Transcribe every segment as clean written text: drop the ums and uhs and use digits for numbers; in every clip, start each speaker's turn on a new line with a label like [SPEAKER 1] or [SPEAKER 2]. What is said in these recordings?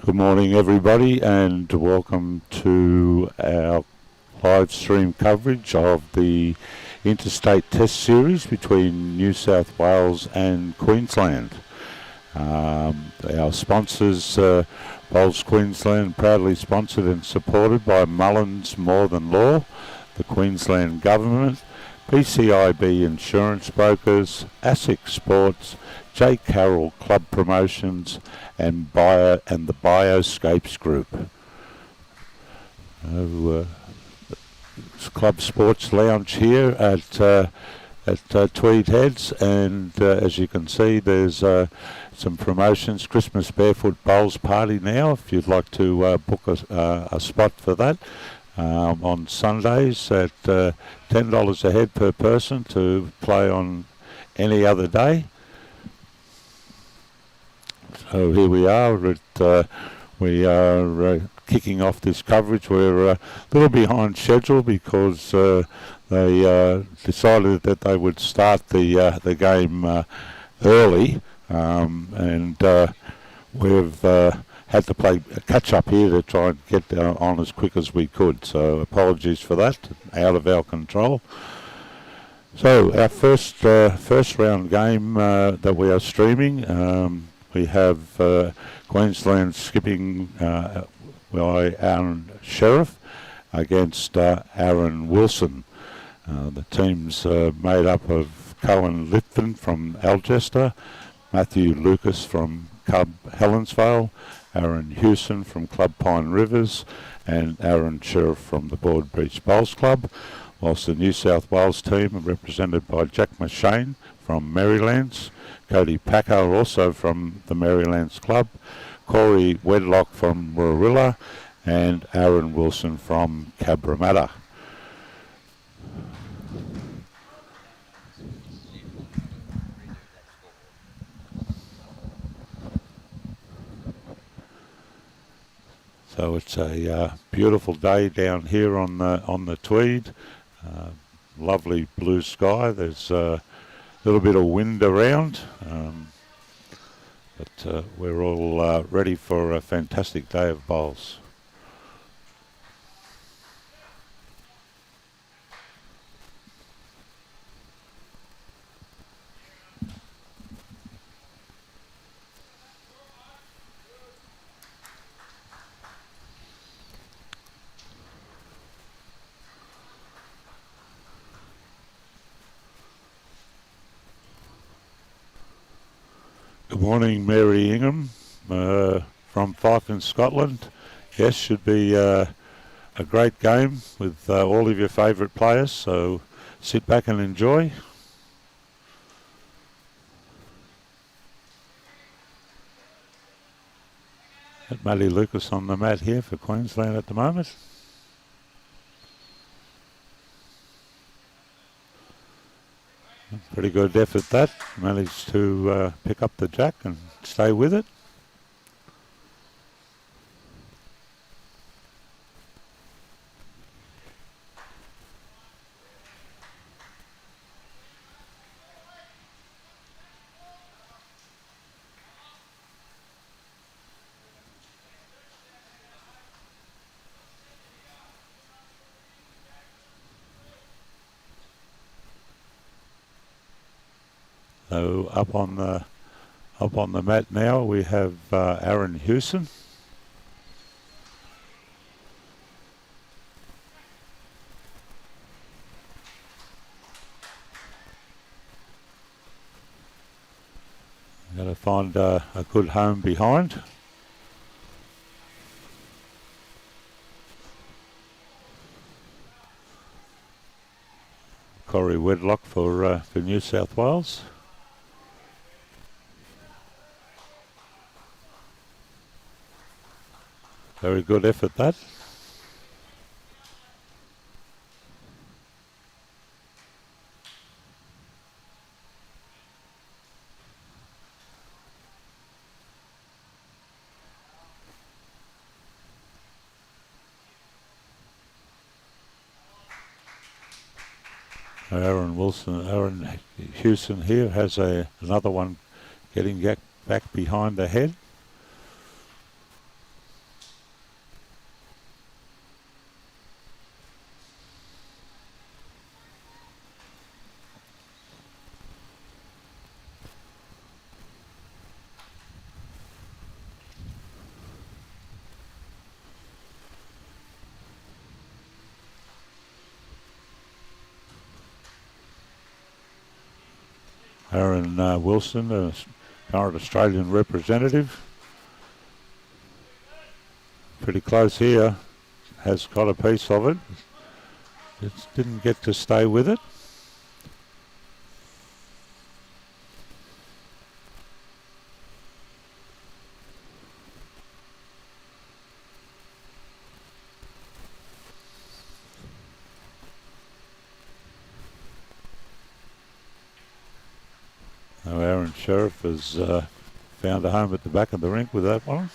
[SPEAKER 1] Good morning everybody, and welcome to our live stream coverage of the Interstate Test Series between New South Wales and Queensland. Our sponsors, Bowls Queensland, proudly sponsored and supported by Mullins More Than Law, the Queensland Government, BCIB Insurance Brokers, ASIC Sports, J. Carroll Club Promotions, and the Bioscapes Group. Club Sports Lounge here at Tweed Heads, and as you can see, there's some promotions. Christmas Barefoot Bowls Party now, if you'd like to book a spot for that. On Sundays at $10 a head per person to play on any other day. So here we are. We are kicking off this coverage. We're a little behind schedule because they decided that they would start the game early, and we've had to play catch up here to try and get on as quick as we could. So apologies for that, out of our control. So our first round game that we are streaming. We have Queensland skipping by Aron Sherriff against Aron Hewson. The team's made up of Cohen Litfin from Alcester, Matthew Lucas from Club Helensvale, Aaron Hewson from Club Pine Rivers, and Aron Sherriff from the Broadbeach Bowls Club, whilst the New South Wales team are represented by Jack McShane from Marylands, Cody Packer also from the Marylands Club, Corey Wedlock from Warilla, and Aaron Wilson from Cabramatta. So it's a beautiful day down here on the Tweed. Lovely blue sky. There's a little bit of wind around, but we're all ready for a fantastic day of bowls. Good morning, Mary Ingham from Fife in Scotland. Yes, should be a great game with all of your favourite players, so sit back and enjoy. Got Matty Lucas on the mat here for Queensland at the moment. Pretty good effort that. Managed to pick up the jack and stay with it. So up on the mat now we have Aaron Hewson. Got to find a good home behind. Corey Wedlock for New South Wales. Very good effort that. Aaron Hewson here has another one getting back behind the head. Aron Wilson, a current Australian representative. Pretty close here. Has got a piece of it. Just didn't get to stay with it. Now Aron Sherriff has found a home at the back of the rink with that one.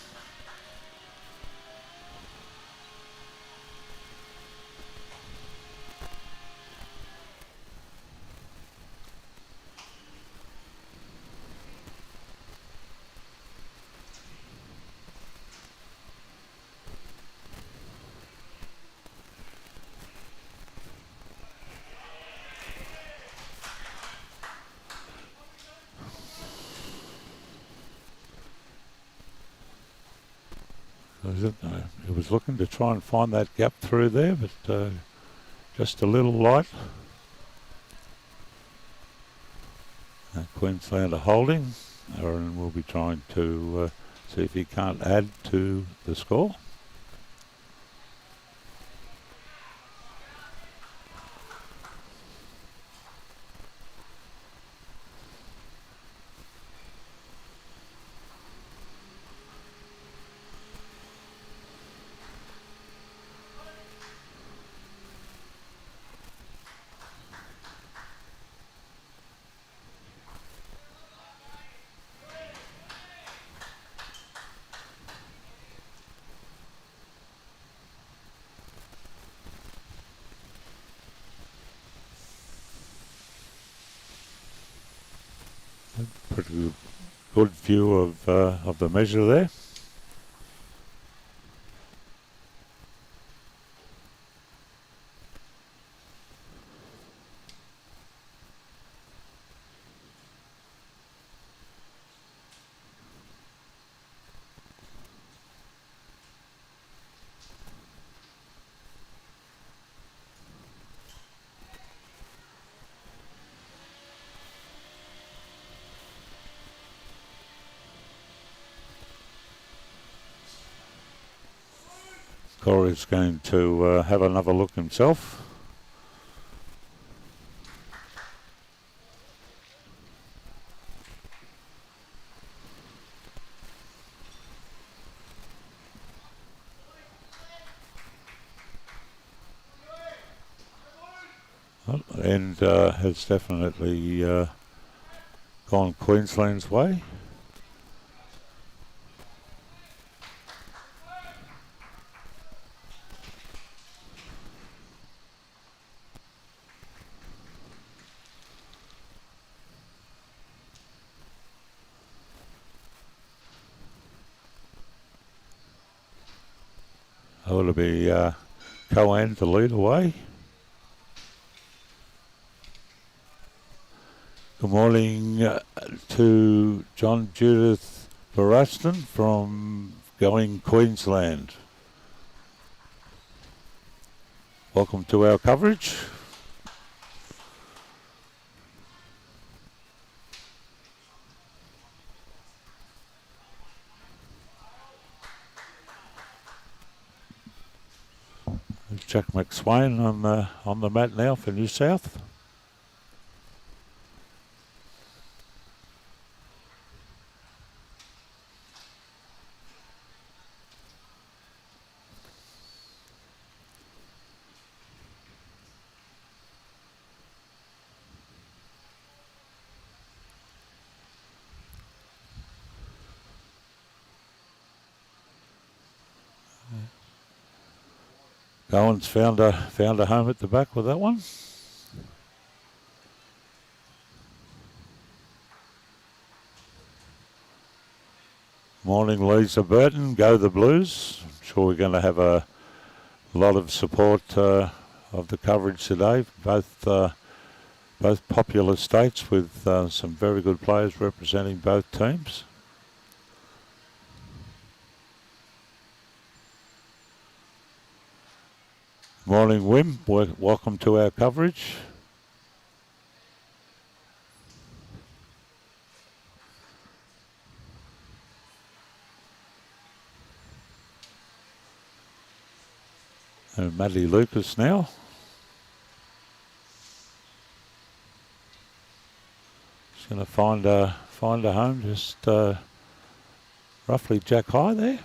[SPEAKER 1] He was looking to try and find that gap through there, but just a little light. Queensland are holding. Aron will be trying to see if he can't add to the score. Pretty good view of the measure there. Corey's going to have another look himself. And has definitely gone Queensland's way. Oh, it'll be Cohen to lead away. Good morning to John Judith Baraston from Going Queensland. Welcome to our coverage. Jack McShane on the mat now for New South. Cohen's found a home at the back with that one. Morning, Lisa Burton. Go the Blues. I'm sure we're going to have a lot of support of the coverage today. Both popular states with some very good players representing both teams. Morning, Wim. Welcome to our coverage. Maddie Lucas now. She's going to find a home just roughly jack high there.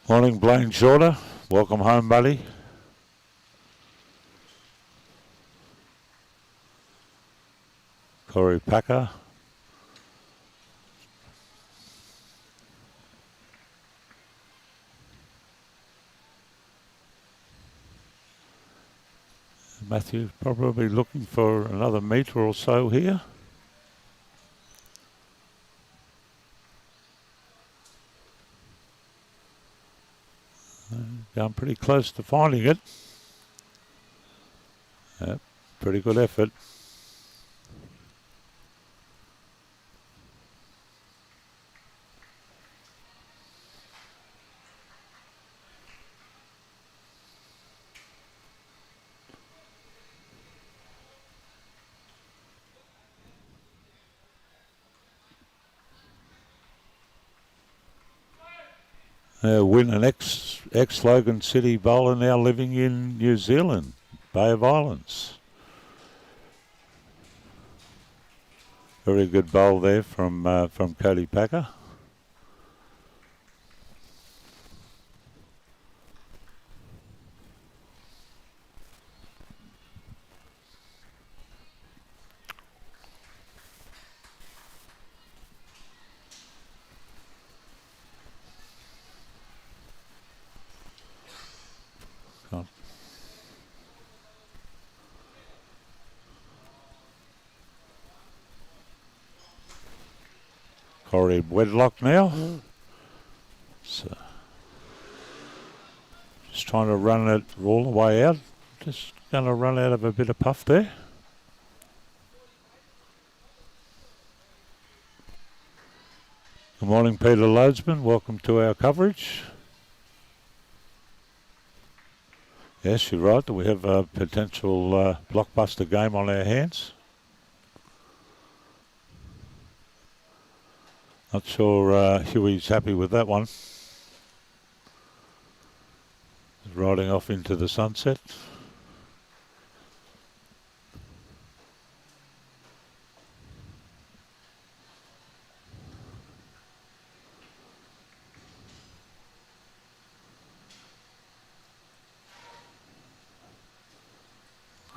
[SPEAKER 1] Morning, Blaine Shorter. Welcome home, buddy. Corey Packer. Matthew's probably looking for another metre or so here. I'm pretty close to finding it. Yep, pretty good effort. Win an ex-Logan City bowler now living in New Zealand, Bay of Islands. Very good bowl there from Cody Packer. Corey Wedlock now. So just trying to run it all the way out. Just going to run out of a bit of puff there. Good morning, Peter Loadsman. Welcome to our coverage. Yes, you're right. We have a potential blockbuster game on our hands. Not sure Huey's happy with that one. He's riding off into the sunset.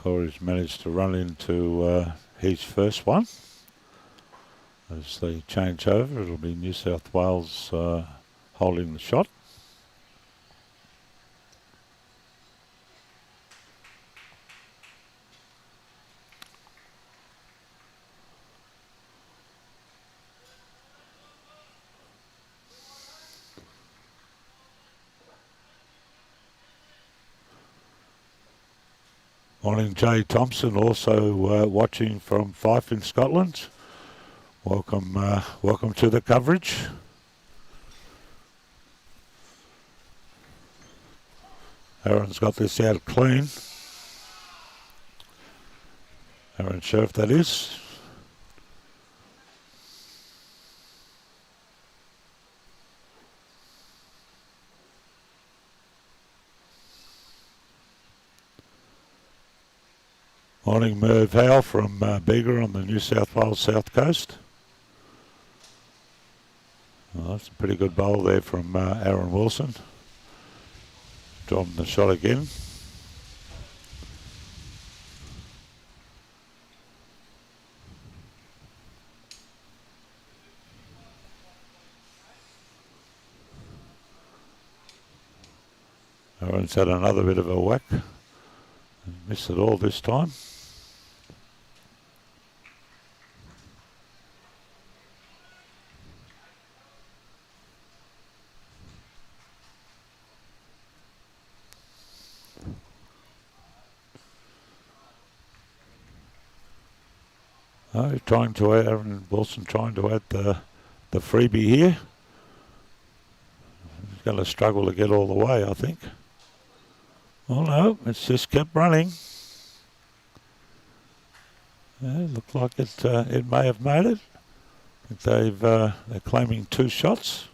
[SPEAKER 1] Corey's managed to run into his first one. As they change over, it'll be New South Wales holding the shot. Morning, Jay Thompson, also watching from Fife in Scotland. Welcome, welcome to the coverage. Aron's got this out clean. Aron Sherriff, that is. Morning, Merv Howe from Bega on the New South Wales South Coast. Well, that's a pretty good bowl there from Aron Wilson. Dropping the shot again. Aron's had another bit of a whack. Missed it all this time. Trying to add, Aron Wilson trying to add the freebie here. He's going to struggle to get all the way, I think. Oh no, it's just kept running. Looks like it may have made it. I think they're claiming 2 shots.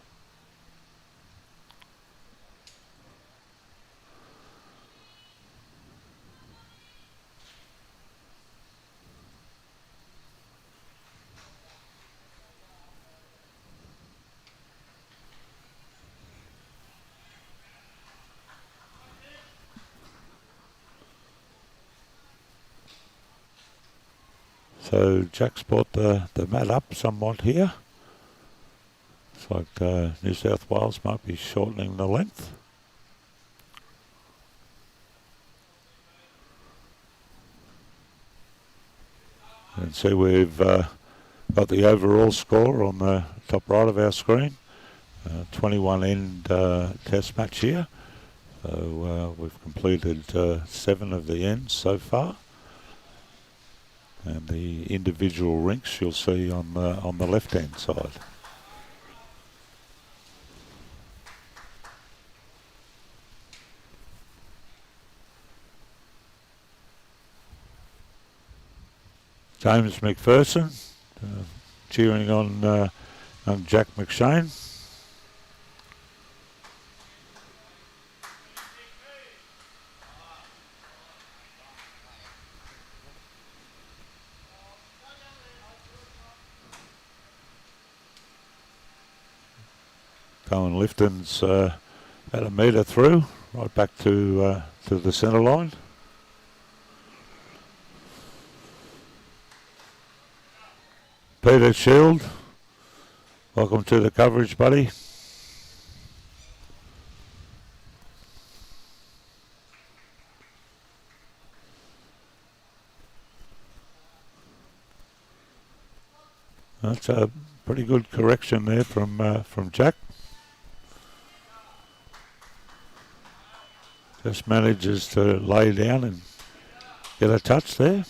[SPEAKER 1] So Jack's brought the mat up somewhat here. Looks like New South Wales might be shortening the length. And see we've got the overall score on the top right of our screen. 21 end test match here. So we've completed 7 of the ends so far. And the individual rinks you'll see on the left-hand side. James McPherson cheering on Jack McShane. Cohen Lifton's had a metre through, right back to the centre line. Peter Shield, welcome to the coverage, buddy. That's a pretty good correction there from Jack. Just manages to lay down and get a touch there.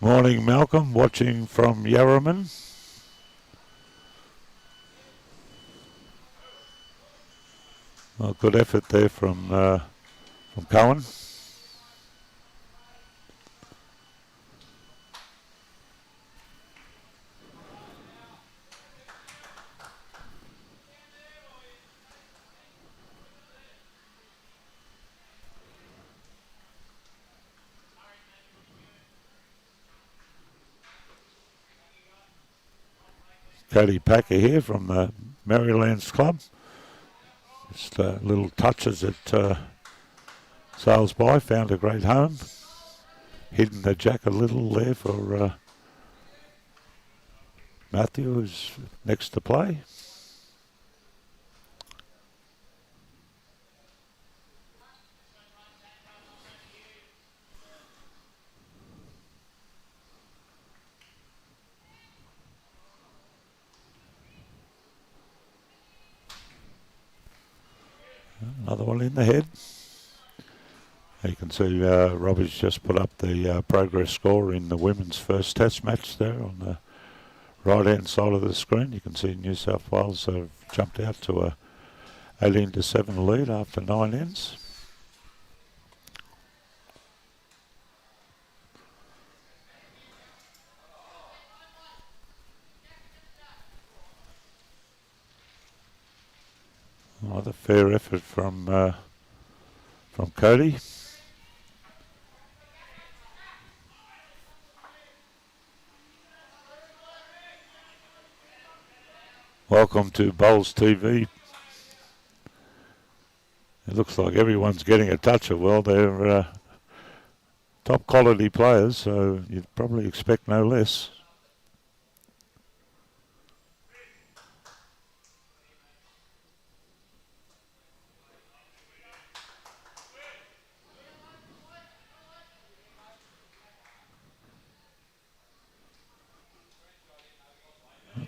[SPEAKER 1] Morning, Malcolm, watching from Yarraman. Well, good effort there from Cohen. Cody Packer here from the Marylands Club. Just little touches that sails by, found a great home. Hidden the jack a little there for Matthew, who's next to play. Another one in the head. You can see Robbie's just put up the progress score in the women's first test match there on the right hand side of the screen. You can see New South Wales have jumped out to a 18-7 lead after 9 ends. Another fair effort from Cody. Welcome to Bowls TV. It looks like everyone's getting a touch of, well, they're top quality players, so you'd probably expect no less.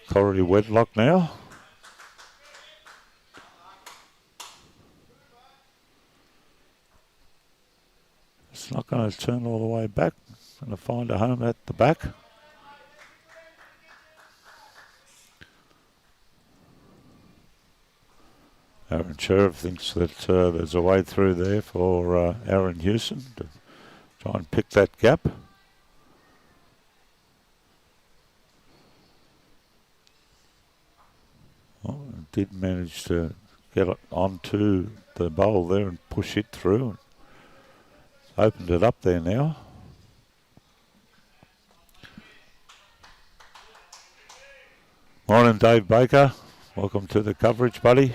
[SPEAKER 1] Cody Wedlock now. It's not going to turn all the way back. Going to find a home at the back. Aaron Sherriff thinks that there's a way through there for Aaron Hewson to try and pick that gap. Well, did manage to get it onto the bowl there and push it through. Opened it up there now. Morning, Dave Baker. Welcome to the coverage, buddy.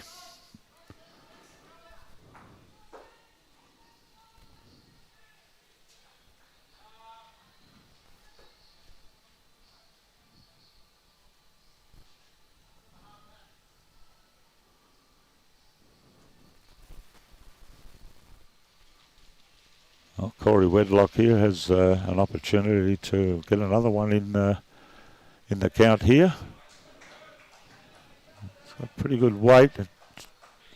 [SPEAKER 1] Well, Corey Wedlock here has an opportunity to get another one in the count here. It's got pretty good weight. It's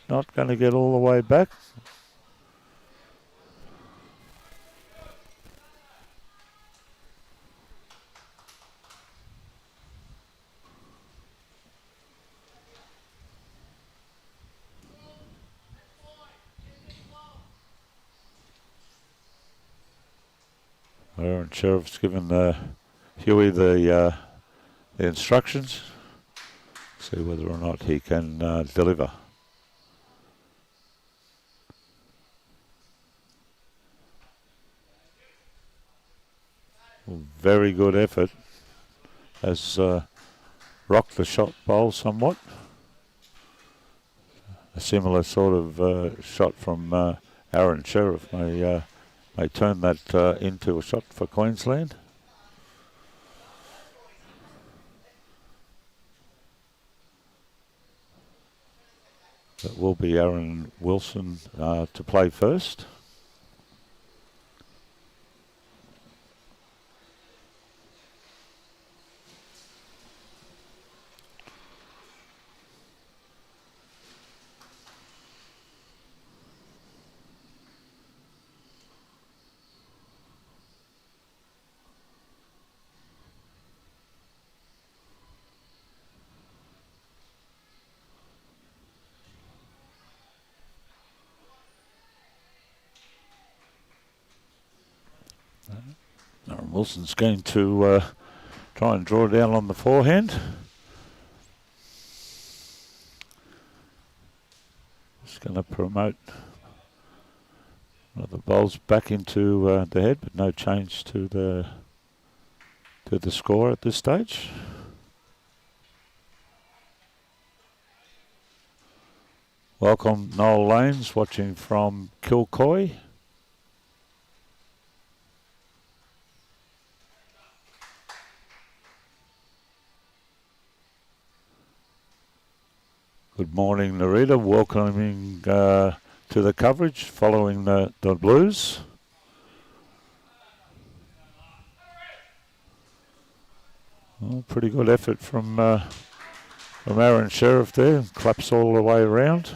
[SPEAKER 1] not going to get all the way back. Aaron Sherriff's given Huey the instructions. See whether or not he can deliver. Very good effort. Has rocked the shot bowl somewhat. A similar sort of shot from Aaron Sherriff may turn that into a shot for Queensland. That will be Aaron Wilson to play first. Aron Wilson's going to try and draw down on the forehand. Just going to promote the bowls back into the head, but no change to the score at this stage. Welcome Noel Lanes watching from Kilcoy. Good morning, Narita. Welcoming to the coverage following the Blues. Well, pretty good effort from Aaron Sherriff there. Claps all the way around.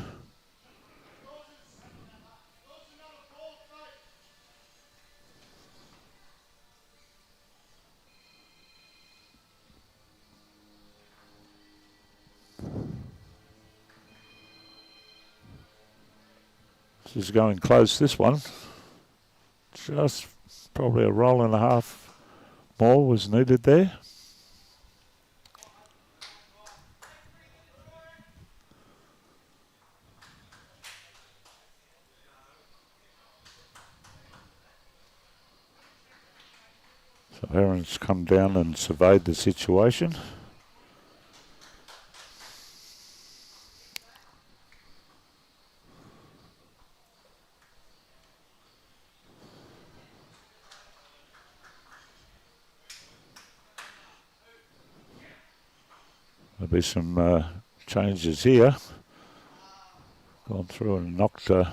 [SPEAKER 1] This is going close, this one. Just probably a roll and a half more was needed there. So Aaron's come down and surveyed the situation. There'll be some changes here. Gone through and knocked the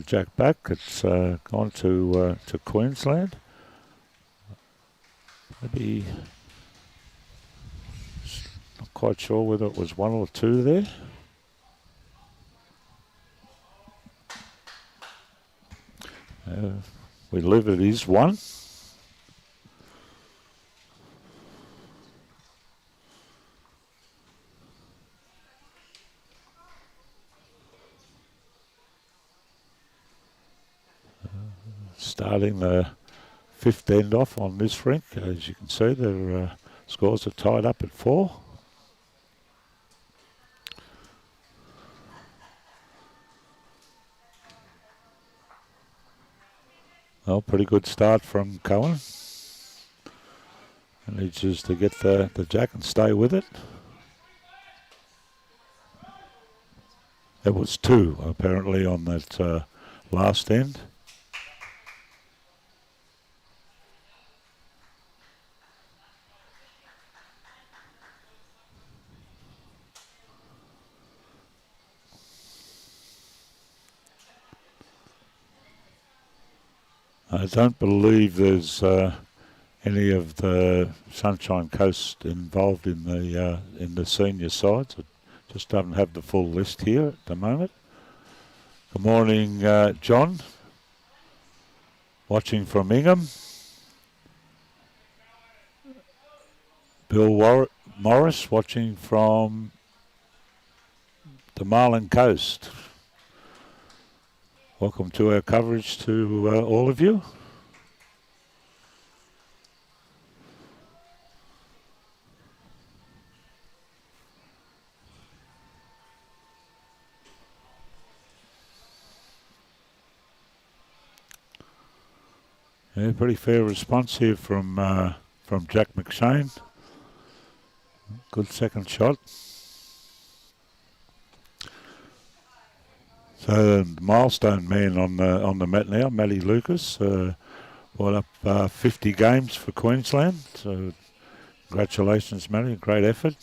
[SPEAKER 1] jack back. It's gone to Queensland. Maybe not quite sure whether it was one or two there. We live it is one. starting the fifth end off on this rink. As you can see, their scores are tied up at 4. Well, pretty good start from Cohen. And he just to get the jack and stay with it. It was 2 apparently on that last end. I don't believe there's any of the Sunshine Coast involved in the senior sides. I just don't have the full list here at the moment. Good morning, John. Watching from Ingham. Bill Morris watching from the Marlin Coast. Welcome to our coverage to all of you. Yeah, pretty fair response here from Jack McShane. Good second shot. So the milestone man on the mat now, Matty Lucas, brought up 50 games for Queensland. So congratulations, Matty, great effort.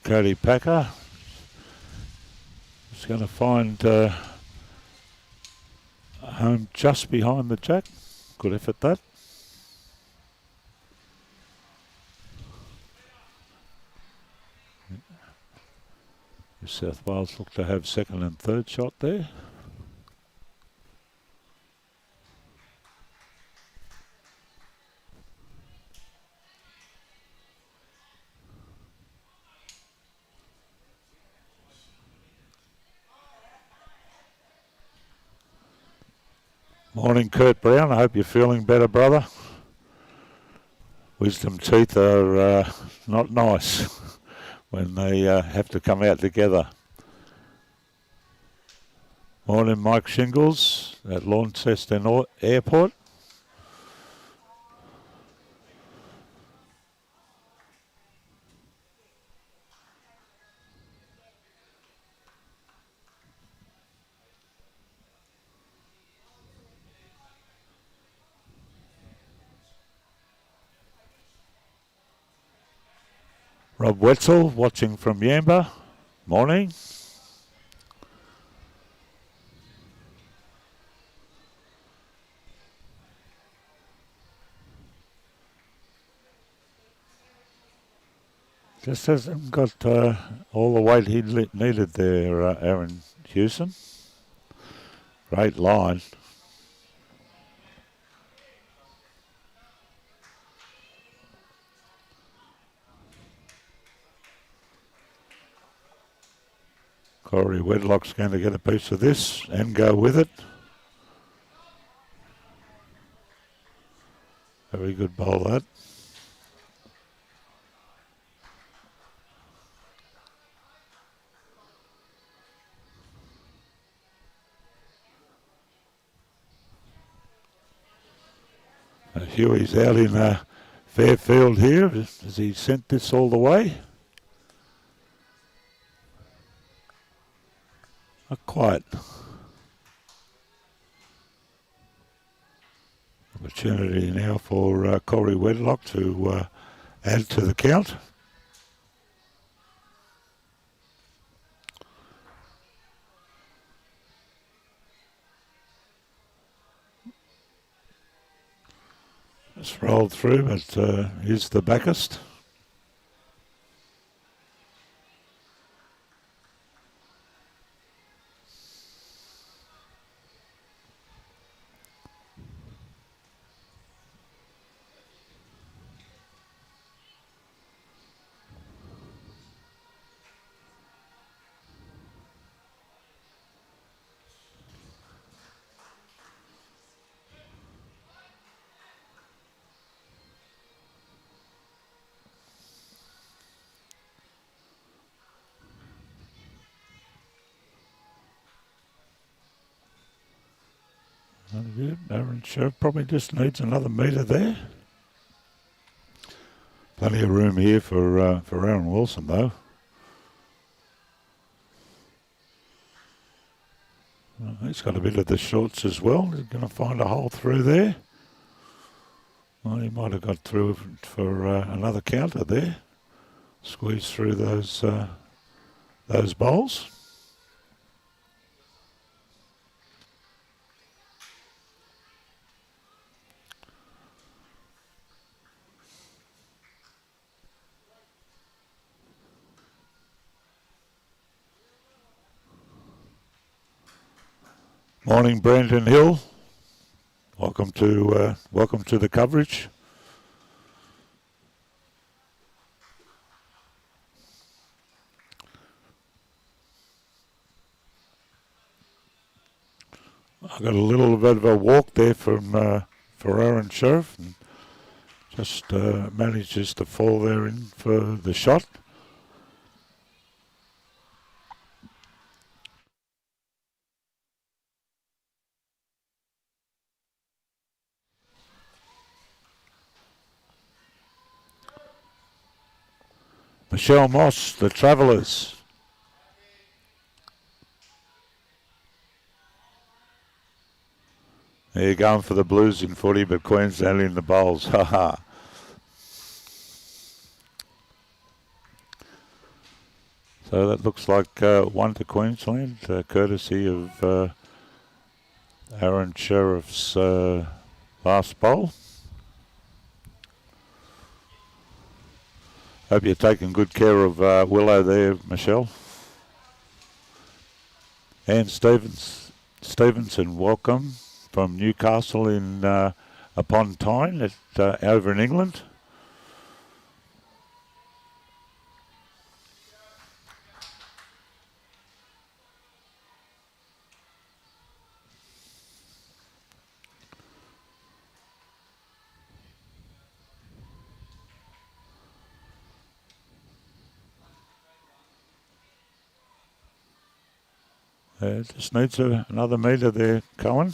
[SPEAKER 1] Cody Packer is going to find home just behind the jack. Good effort that. New South Wales look to have second and third shot there. Morning, Kurt Brown. I hope you're feeling better, brother. Wisdom teeth are not nice when they have to come out together. Morning, Mike Shingles at Launceston Airport. Rob Wetzel watching from Yamba. Morning. Just hasn't got all the weight he needed there, Aron Hewson. Great line. Corey Wedlock's going to get a piece of this and go with it. Very good bowl, that. Huey's out in Fairfield here. Has he sent this all the way? Not quite. Opportunity now for Corey Wedlock to add to the count. Just rolled through, but he's the backest. Aron Sherriff probably just needs another metre there. Plenty of room here for Aaron Wilson though. Well, he's got a bit of the shorts as well. He's going to find a hole through there. Well, he might have got through for another counter there. Squeeze through those bowls. Morning, Brandon Hill. Welcome to the coverage. I got a little bit of a walk there for Aaron Sherriff, and just manages to fall there in for the shot. Michelle Moss, the Travellers. They're going for the Blues in footy, but Queensland in the bowls. Ha. So that looks like one to Queensland, courtesy of Aaron Sherriff's last bowl. Hope you're taking good care of Willow there, Michelle. Anne Stevenson, welcome from Newcastle upon Tyne over in England. Just needs another metre there, Cohen.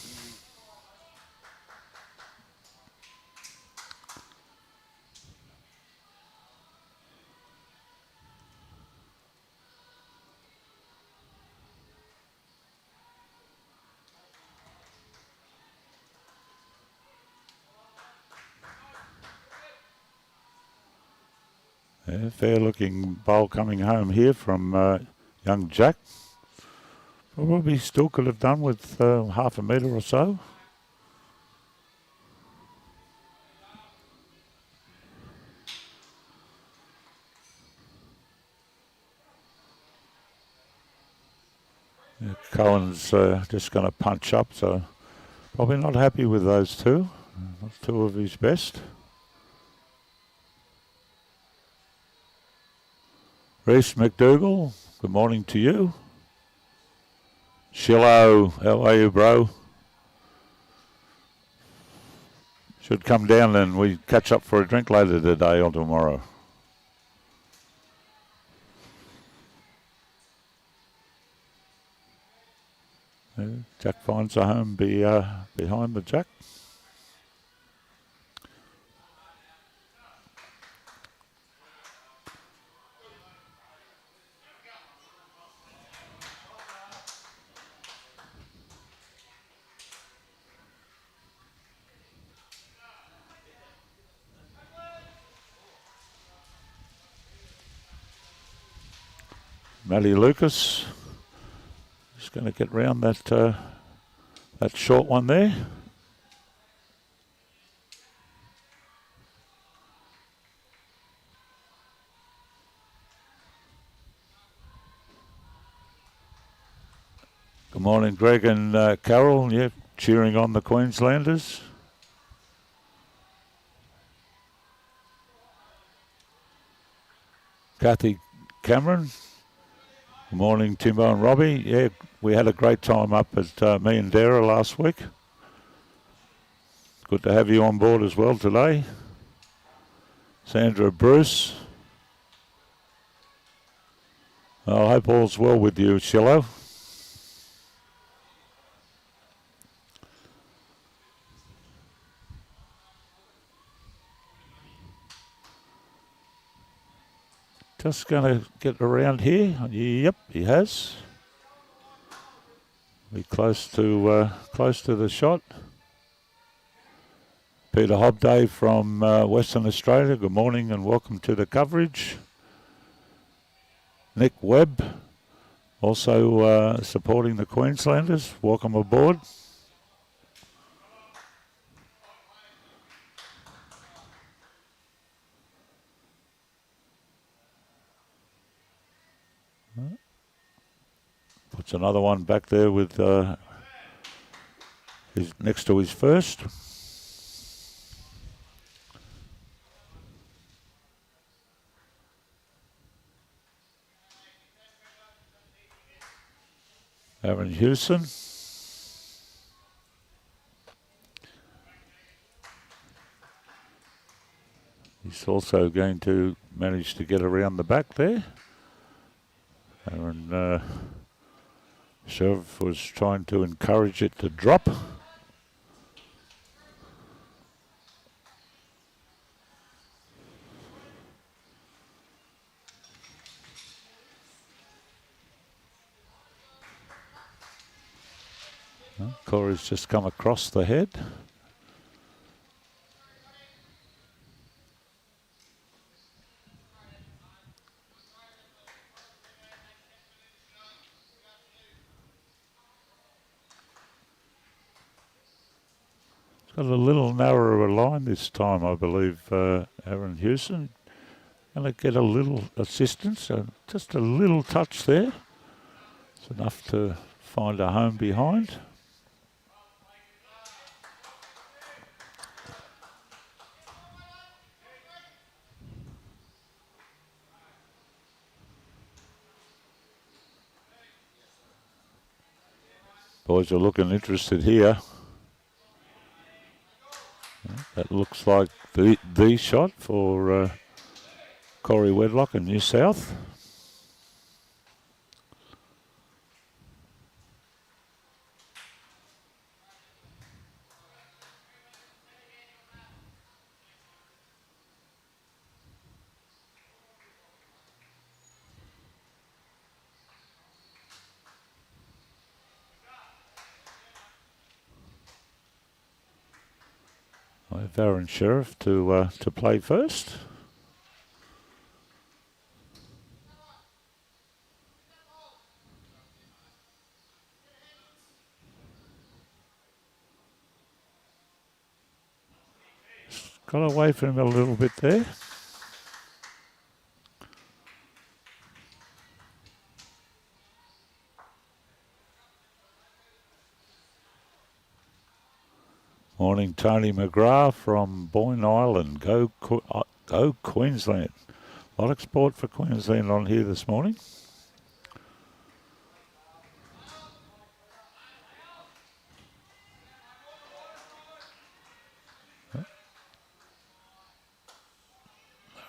[SPEAKER 1] Fair looking bowl coming home here from young Jack. Probably still could have done with half a metre or so. Yeah, Cohen's just going to punch up, so probably not happy with those two. Not two of his best. Reese McDougall, good morning to you. Shillo, how are you, bro? Should come down and we catch up for a drink later today or tomorrow. Jack finds a home behind the Jack. Matty Lucas just going to get round that short one there. Morning, Greg and Carol. Yeah, cheering on the Queenslanders. Kathy Cameron. Good morning, Timbo and Robbie. Yeah, we had a great time up at me and Dara last week. Good to have you on board as well today. Sandra Bruce. I hope all's well with you, Shillo. Just going to get around here. Yep, he has. Be close to the shot. Peter Hobday from Western Australia. Good morning and welcome to the coverage. Nick Webb, also supporting the Queenslanders. Welcome aboard. Puts another one back there with his next to his first. Aron Hewson. He's also going to manage to get around the back there. Aron Sherriff was trying to encourage it to drop. Corey's just come across the head. It's got a little narrower line this time, I believe, Aron Hewson. Going to get a little assistance, just a little touch there. It's enough to find a home behind. Boys are looking interested here. That looks like the shot for Corey Wedlock in New South. I have Aron Sherriff to play first. Got away from him a little bit there. Morning, Tony McGrath from Boyne Island. Go Queensland. A lot of sport for Queensland on here this morning.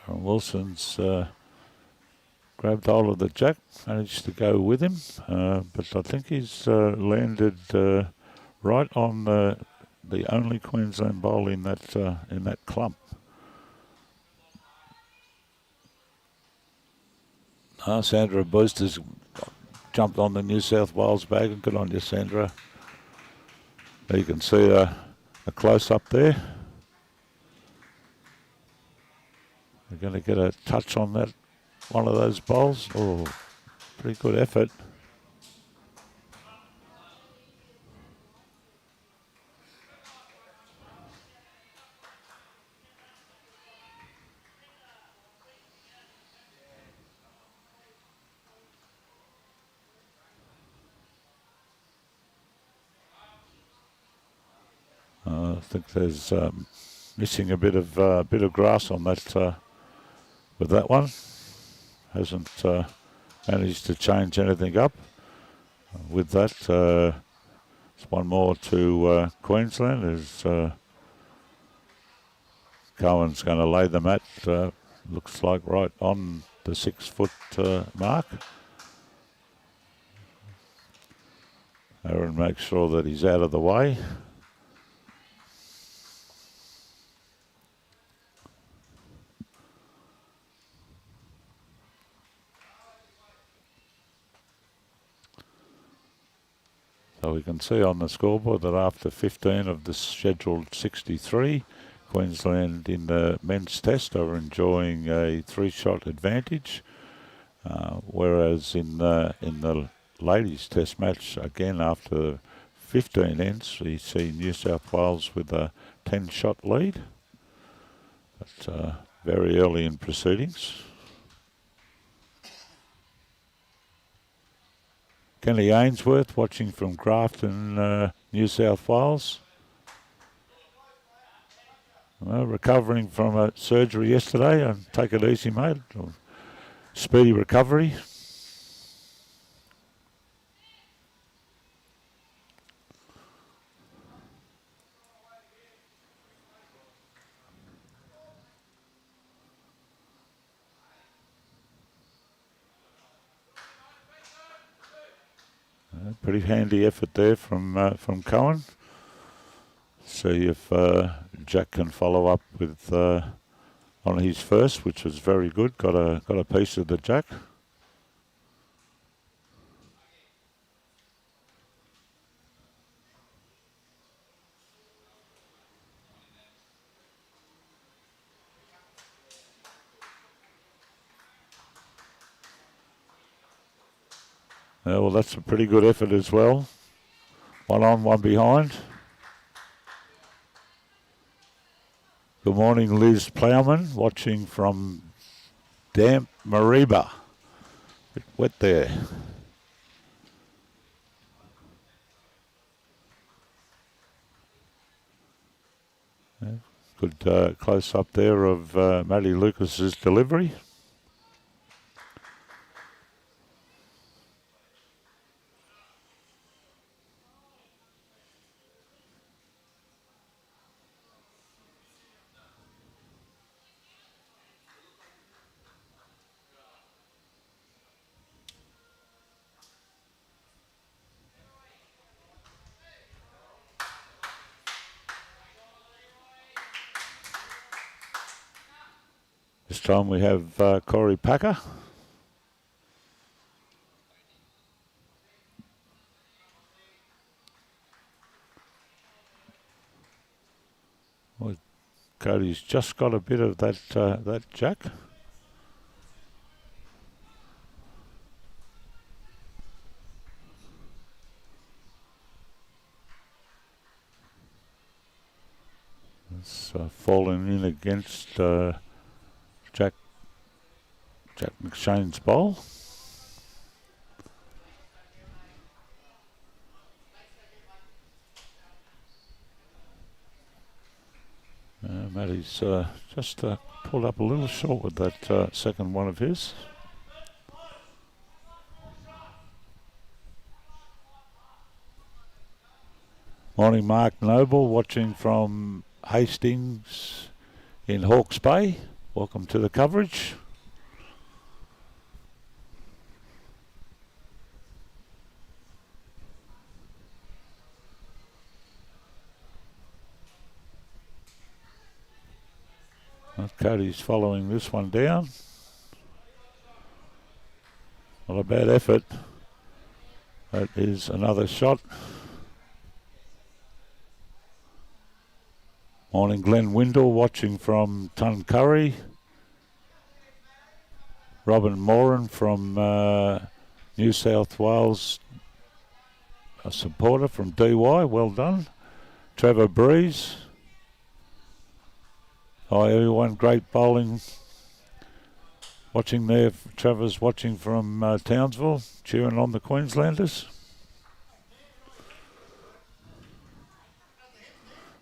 [SPEAKER 1] Aron Wilson's grabbed hold of the jack, managed to go with him, but I think he's landed right on the only Queensland bowl in that clump. Sandra Boosters jumped on the New South Wales bag. Good on you, Sandra. You can see a close-up there. We're going to get a touch on that, one of those bowls. Oh, pretty good effort. I think there's missing a bit of grass on that with that one. Hasn't managed to change anything up with that. It's one more to Queensland as Cohen's going to lay the mat. Looks like right on the 6 foot mark. Aron makes sure that he's out of the way. So we can see on the scoreboard that after 15 of the scheduled 63, Queensland in the men's test are enjoying a 3-shot advantage, whereas in the ladies test match, again after 15 ends, we see New South Wales with a 10-shot lead. But very early in proceedings. Kenny Ainsworth watching from Grafton, New South Wales. Well, recovering from a surgery yesterday. And take it easy, mate. Speedy recovery. Pretty handy effort there from Cohen. See if Jack can follow up with on his first, which was very good. Got a piece of the Jack. Well, that's a pretty good effort as well. One on, one behind. Good morning, Liz Plowman, watching from damp Mariba. Bit wet there. Good close-up there of Matty Lucas's delivery. This time we have Corey Packer. Well, Cody's just got a bit of that Jack. It's falling in against Jack McShane's bowl. Matty's just pulled up a little short with that second one of his. Morning, Mark Noble, watching from Hastings in Hawke's Bay. Welcome to the coverage. Cody's following this one down. Not a bad effort. That is another shot. Morning, Glenn Windle watching from Tuncurry. Robin Moran from New South Wales, a supporter from DY, well done. Trevor Breeze. Hi everyone, great bowling. Watching there, Trevor's watching from Townsville, cheering on the Queenslanders.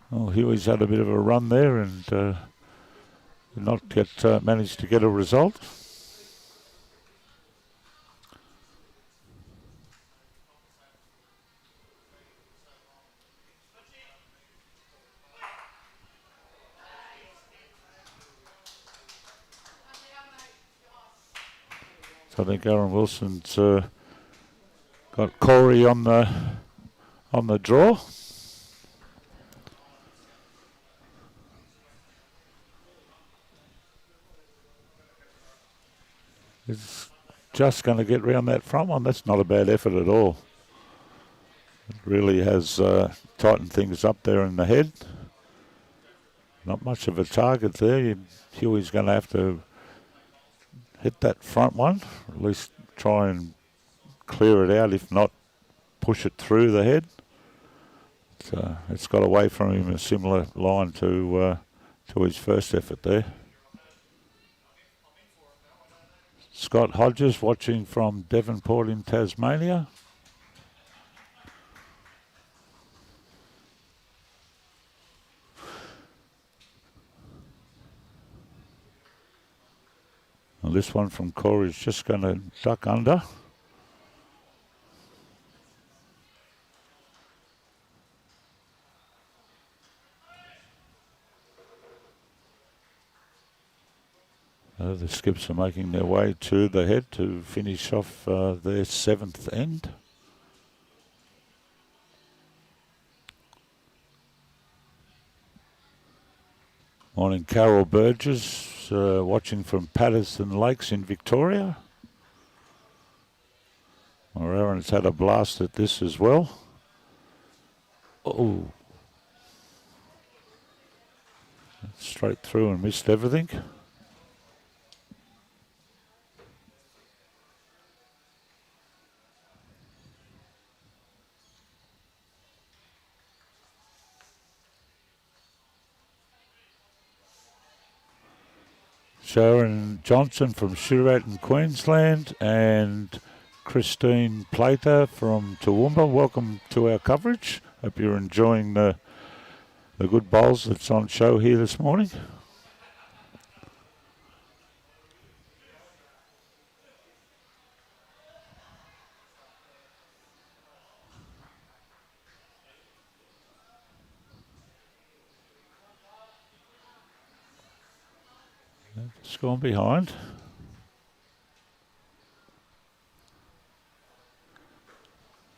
[SPEAKER 1] Well, Huey's had a bit of a run there and did not get managed to get a result. So I think Aron Wilson's got Corey on the draw. He's just going to get round that front one. That's not a bad effort at all. It really has tightened things up there in the head. Not much of a target there. Huey's going to have to hit that front one, or at least try and clear it out, if not push it through the head. So it's got away from him a similar line to his first effort there. Scott Hodges watching from Devonport in Tasmania. And this one from Corey is just going to duck under. The skips are making their way to the head to finish off their 7th end. Morning, Carol Burgess, watching from Patterson Lakes in Victoria. Aron's had a blast at this as well. Oh. Straight through and missed everything. Sharon Johnson from Sherriff in Queensland and Christine Plater from Toowoomba. Welcome to our coverage. Hope you're enjoying the good bowls that's on show here this morning. It's gone behind.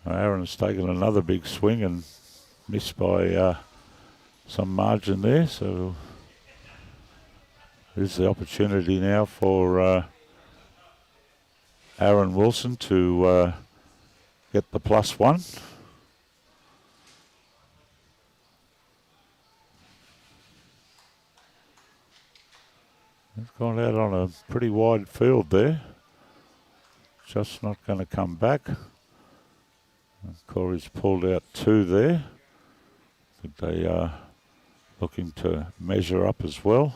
[SPEAKER 1] Aron's taken another big swing and missed by some margin there, so here's the opportunity now for Aron Wilson to get the +1. He's gone out on a pretty wide field there. Just not going to come back. And Corey's pulled out 2 there. I think they are looking to measure up as well.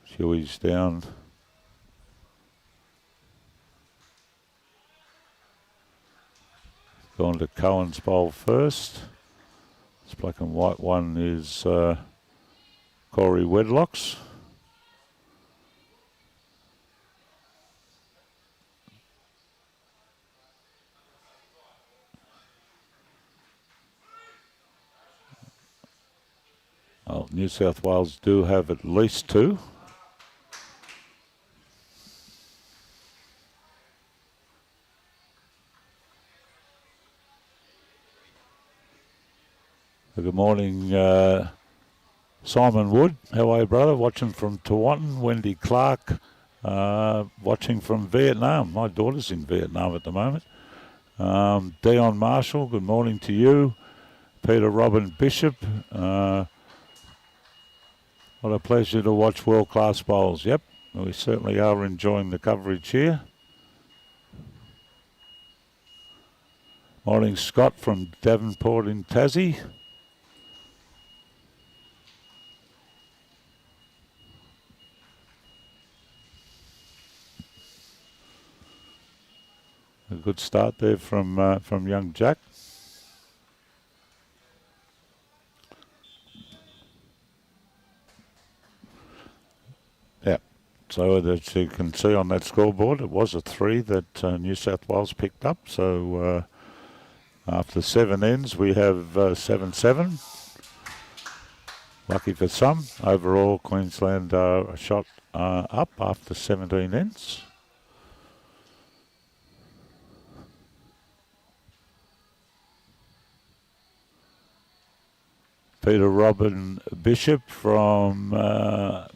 [SPEAKER 1] Huey's down. Gone to Cohen's bowl first. This black and white one is Corey Wedlock's. Oh, New South Wales do have at least 2. Good morning, Simon Wood. How are you, brother? Watching from Tewantin. Wendy Clark, watching from Vietnam. My daughter's in Vietnam at the moment. Dion Marshall, good morning to you. Peter Robin Bishop. What a pleasure to watch world-class bowls. Yep, we certainly are enjoying the coverage here. Morning, Scott from Devonport in Tassie. A good start there from young Jack. So that you can see on that scoreboard, it was a 3 that New South Wales picked up. So after 7 ends, we have 7-7. Lucky for some. Overall, Queensland are a shot up after 17 ends. Peter Robin Bishop from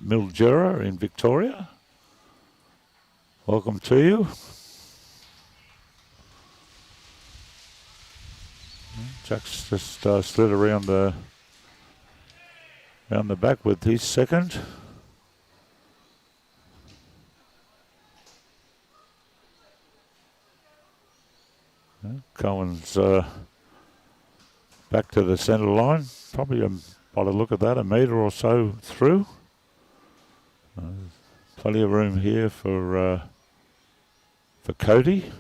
[SPEAKER 1] Mildura in Victoria. Welcome to you. Jack's just slid around the back with his second. Cohen's back to the centre line. Probably, by the look of that, a metre or so through. Plenty of room here for Cody.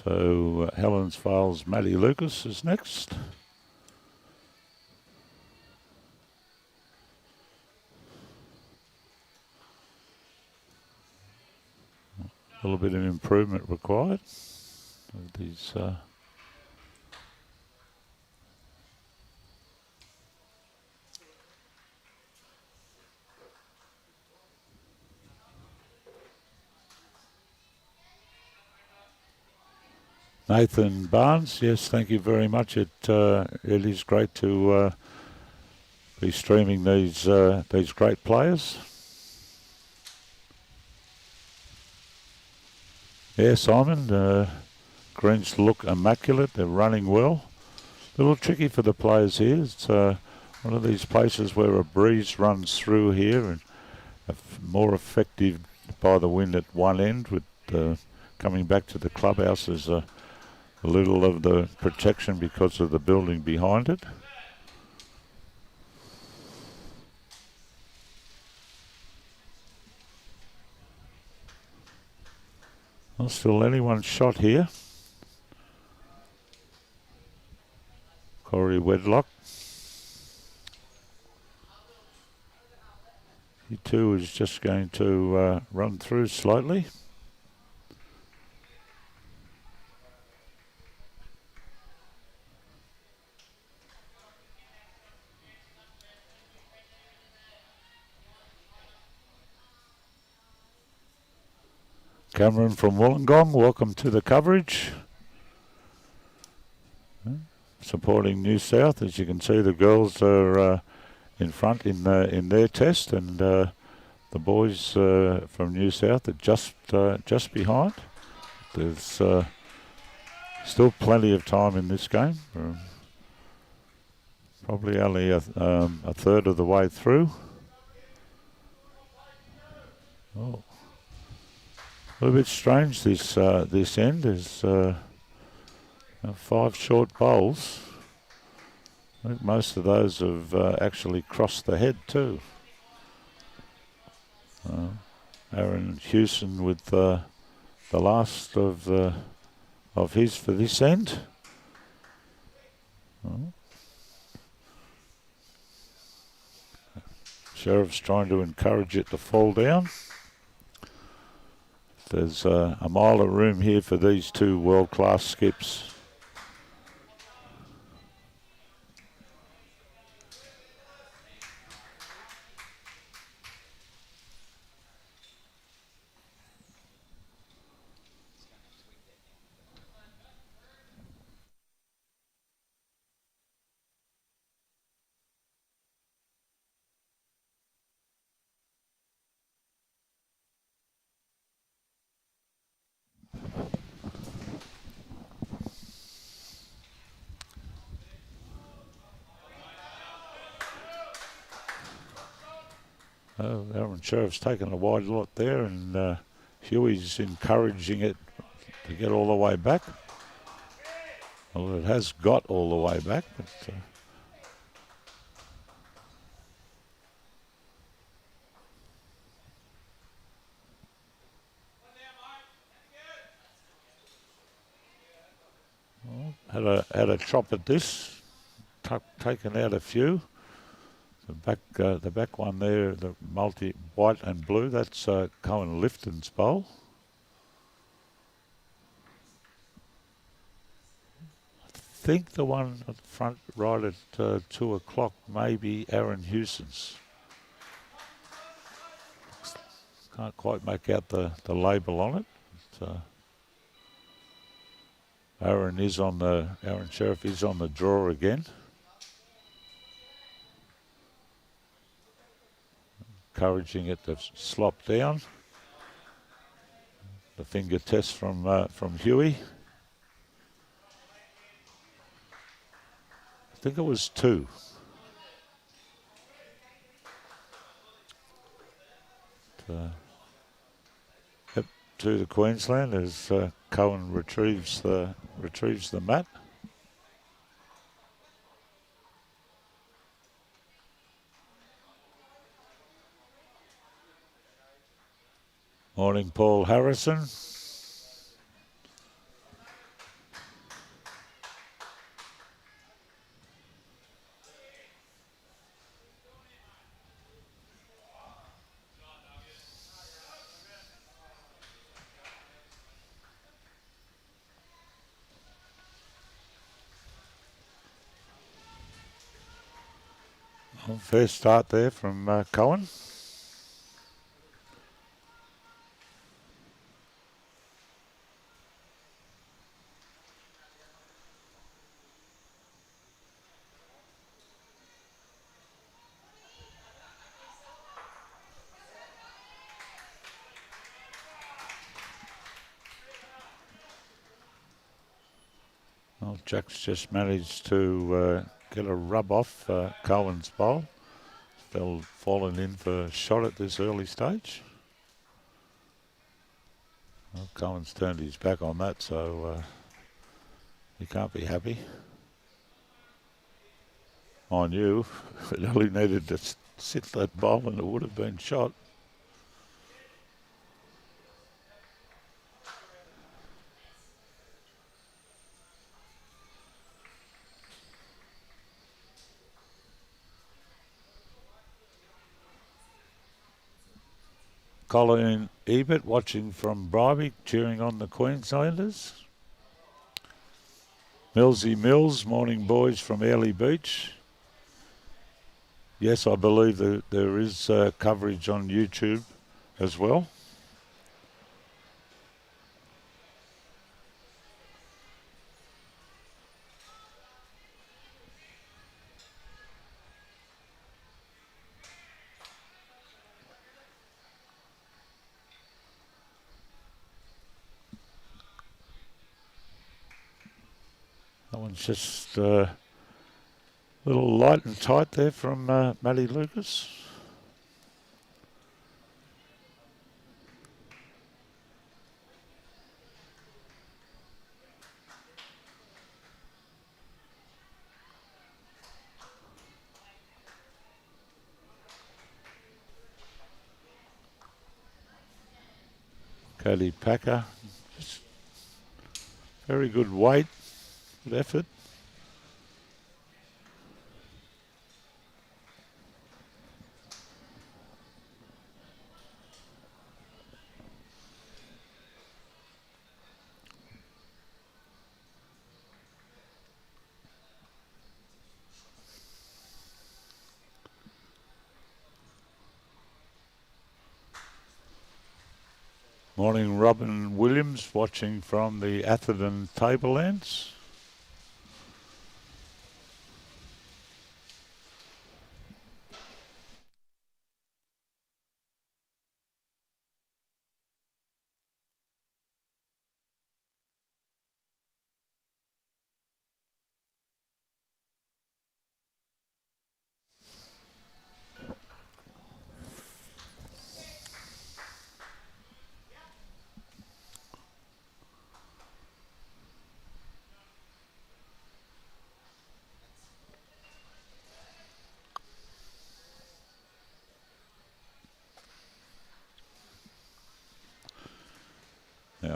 [SPEAKER 1] So Helensvale's Matty Lucas is next. A little bit of improvement required. These Nathan Barnes, yes, thank you very much. It is great to be streaming these great players. Yeah, Simon, greens look immaculate. They're running well. A little tricky for the players here. It's one of these places where a breeze runs through here and more effective by the wind at one end with coming back to the clubhouse. There's a little of the protection because of the building behind it. Well, still anyone's shot here. Corey Wedlock. He too is just going to run through slightly. Cameron from Wollongong, welcome to the coverage. Supporting New South, as you can see, the girls are in front in their test, and the boys from New South are just behind. There's still plenty of time in this game. Probably only a third of the way through. Oh. A little bit strange this end. There's 5 short bowls. I think most of those have actually crossed the head too. Aron Hewson with the last of his for this end. Sherriff's trying to encourage it to fall down. There's a mile of room here for these two world-class skips. Oh, Aaron Sherriff's taken a wide lot there, and Huey's encouraging it to get all the way back. Well, it has got all the way back, but had a chop at this, taken out a few. The back one there, the multi white and blue, that's Cohen Lifton's bowl. I think the one at the front right at 2 o'clock may be Aron Hewson's. Can't quite make out the label on it. But, Aron Sherriff is on the draw again. Encouraging it to slop down. The finger test from Huey. I think it was 2. To the Queensland as Cohen retrieves the mat. Morning, Paul Harrison. Fair start there from Cohen. Well, Jack's just managed to get a rub off Cohen's bowl. Fallen in for a shot at this early stage. Well, Cohen's turned his back on that, so he can't be happy. On you, it only needed to sit that bowl and it would have been shot. Colin Ebert watching from Bribey, cheering on the Queenslanders. Millsy Mills, morning boys from Airlie Beach. Yes, I believe there is coverage on YouTube as well. That one's just a little light and tight there from Matty Lucas. Cody Packer, just very good weight, good effort. Morning, Robin Williams watching from the Atherton Tablelands.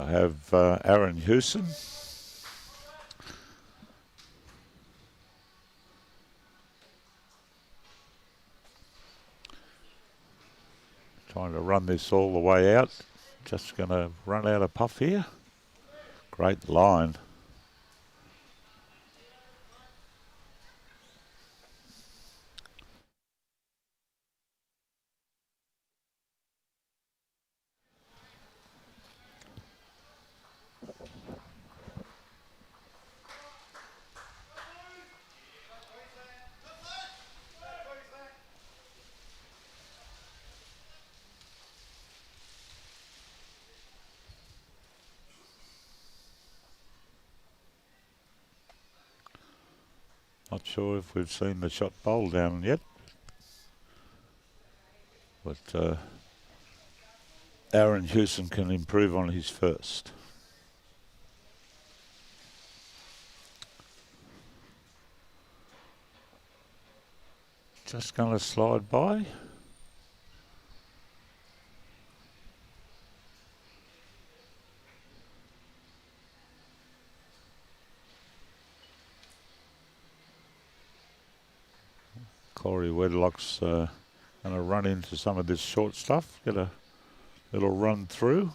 [SPEAKER 1] I have Aron Hewson. Trying to run this all the way out. Just going to run out of puff here. Great line. Not sure if we've seen the shot bowl down yet. But Aron Hewson can improve on his first. Just going to slide by. Wedlock's going to run into some of this short stuff, get a little run through.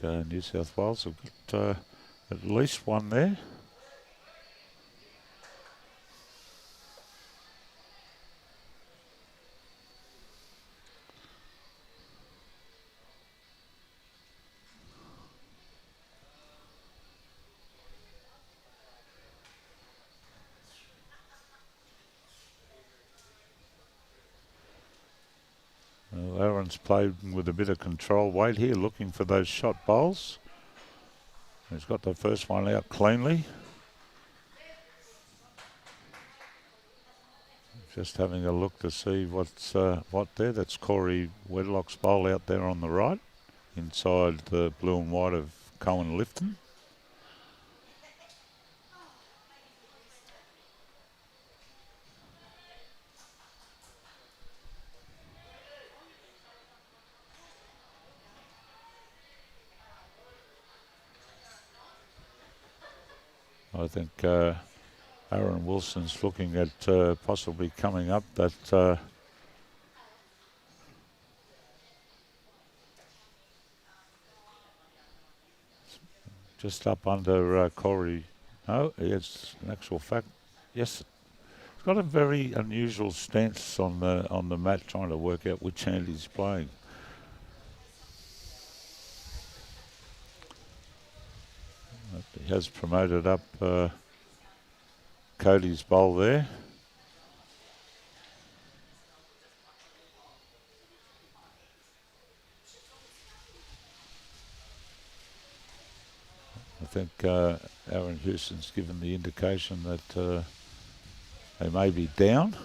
[SPEAKER 1] New South Wales have got at least one there. Aron's played with a bit of control weight here, looking for those shot bowls. He's got the first one out cleanly. Just having a look to see what's what there. That's Corey Wedlock's bowl out there on the right, inside the blue and white of Cohen Litfin. I think Aron Wilson's looking at possibly coming up that just up under Corey. No, it's an actual fact. Yes, he's got a very unusual stance on the mat, trying to work out which hand he's playing. He has promoted up Cody's bowl there. I think Aron Hewson's given the indication that they may be down.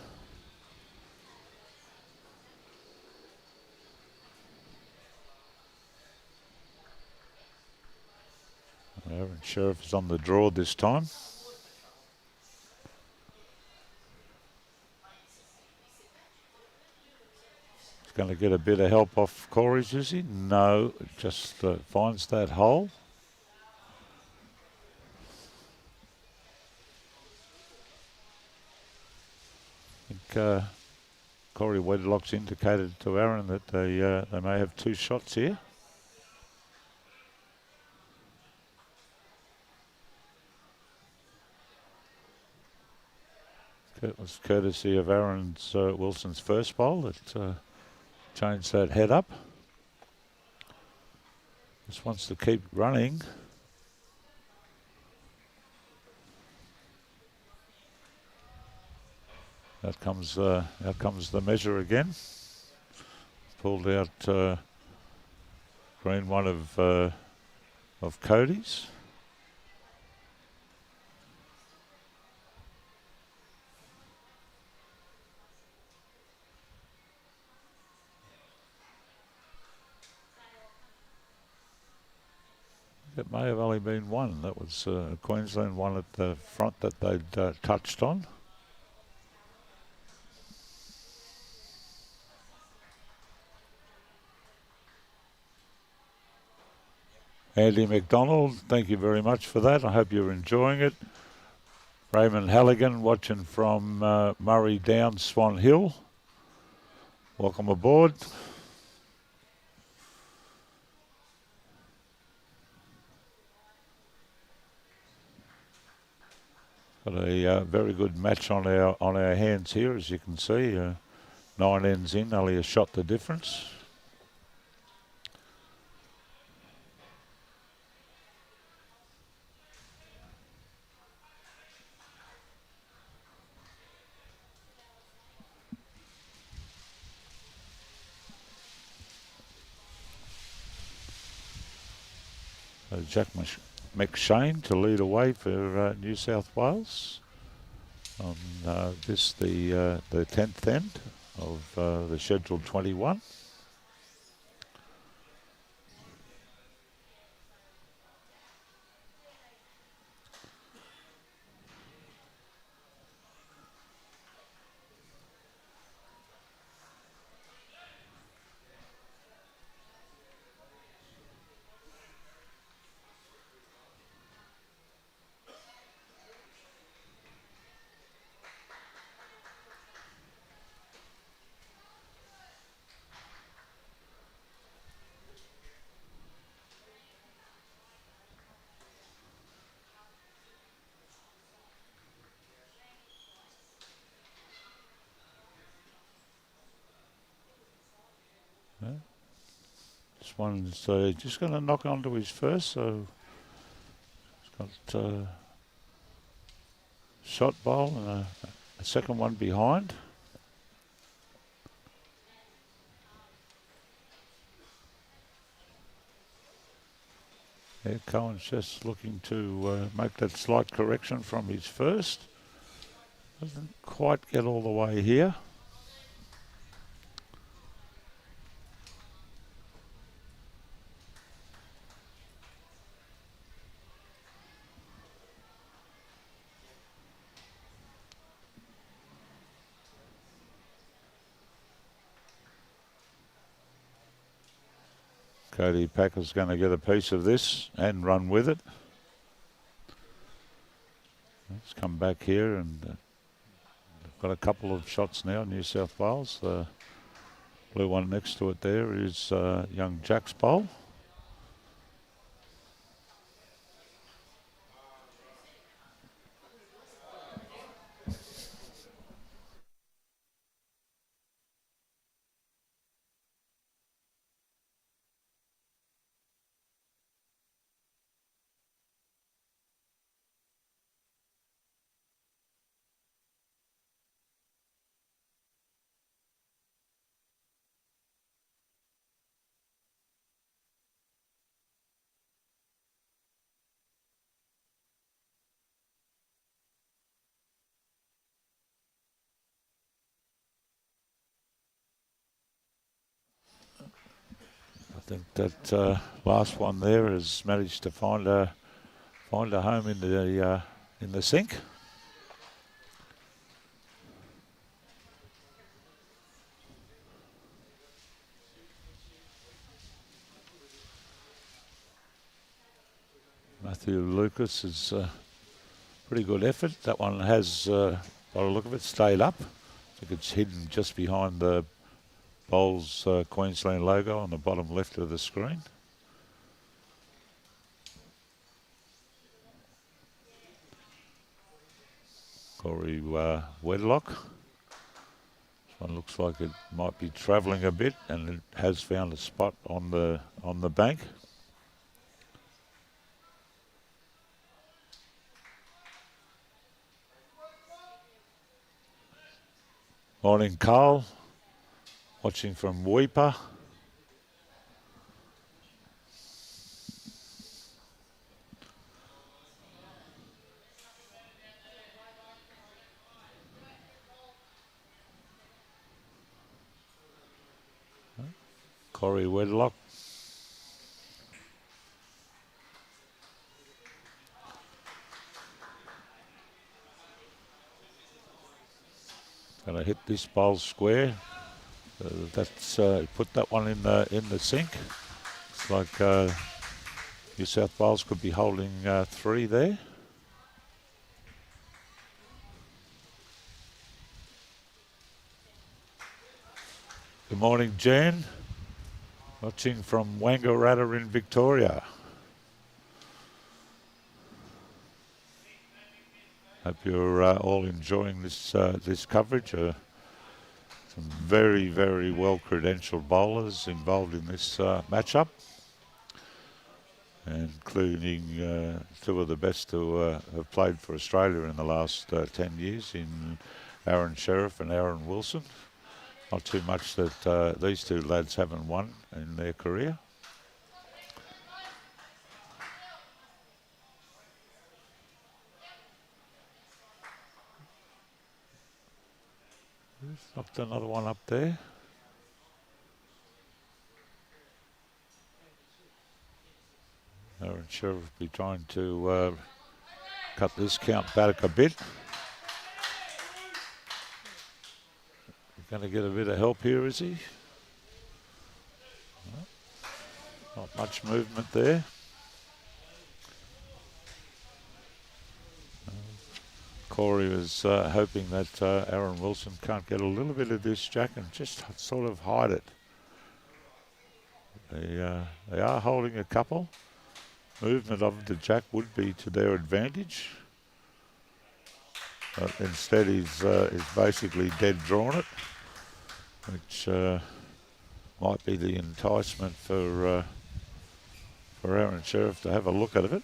[SPEAKER 1] Aron Sherriff is on the draw this time. He's going to get a bit of help off Corey's, is he? No, just finds that hole. I think Corey Wedlock's indicated to Aron that they may have two shots here. It was courtesy of Aron's Wilson's first bowl that changed that head up. Just wants to keep running. Out comes the measure again. Pulled out green one of Cody's. it may have only been one. That was a Queensland one at the front that they'd touched on. Andy McDonald, thank you very much for that. I hope you're enjoying it. Raymond Halligan watching from Murray Downs, Swan Hill. Welcome aboard. Got a very good match on our hands here, as you can see. 9 ends in, only a shot the difference. Jack McShane to lead away for New South Wales on the 10th end of the scheduled 21. This one's just going to knock onto his first, so he's got shot bowl and a second one behind. Yeah, Cohen's just looking to make that slight correction from his first. Doesn't quite get all the way here. Cody Packer's going to get a piece of this and run with it. Let's come back here and got a couple of shots now, New South Wales. The blue one next to it there is young Jack's bowl. I think that last one there has managed to find a home in the sink. Matthew Lucas is pretty good effort. That one has, by the look of it, stayed up. I think it's hidden just behind the Bowls Queensland logo on the bottom left of the screen. Corey Wedlock. This one looks like it might be travelling a bit, and it has found a spot on the bank. Morning, Carl. Watching from Weeper. Corey Wedlock. Going to hit this bowl square. That's put that one in the sink. It's like New South Wales could be holding 3 there. Good morning, Jan. Watching from Wangaratta in Victoria. Hope you're all enjoying this this coverage. Some very, very well-credentialed bowlers involved in this matchup, including 2 of the best who have played for Australia in the last 10 years in Aron Sherriff and Aron Wilson. Not too much that these 2 lads haven't won in their career. Knocked another one up there. Aron Sherriff will be trying to cut this count back a bit. Going to get a bit of help here, is he? Not much movement there. Corey was hoping that Aron Wilson can't get a little bit of this jack and just sort of hide it. They are holding a couple. Movement of the jack would be to their advantage. But instead he's basically dead drawn it, which might be the enticement for Aron Sherriff to have a look at it.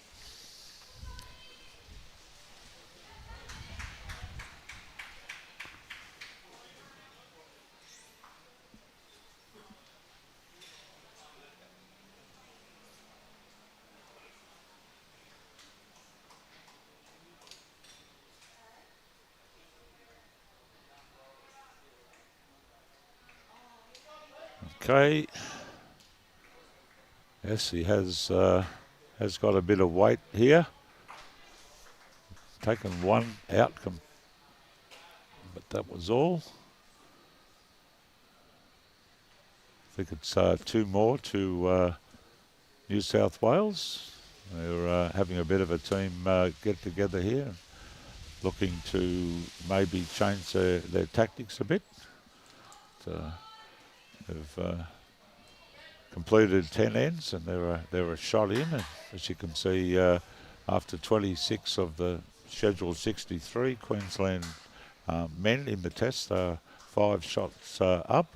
[SPEAKER 1] Okay. Yes, he has got a bit of weight here. Taken one out, but that was all. I think it's 2 more to New South Wales. They're having a bit of a team get together here, looking to maybe change their tactics a bit. They've completed 10 ends and they're a shot in, and as you can see, after 26 of the scheduled 63, Queensland men in the test are 5 shots up.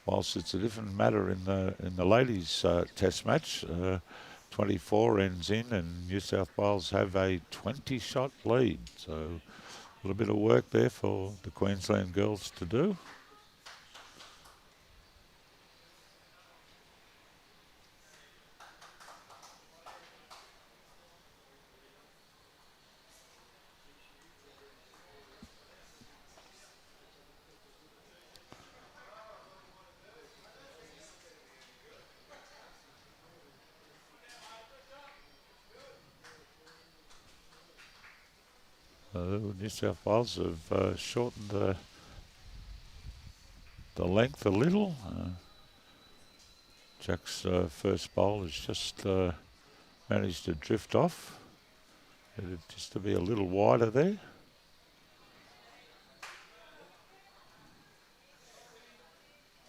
[SPEAKER 1] Whilst it's a different matter in the ladies' test match, 24 ends in, and New South Wales have a 20-shot lead. So a little bit of work there for the Queensland girls to do. New South Wales have shortened the length a little. Jack's first bowl has just managed to drift off. Just to be a little wider there.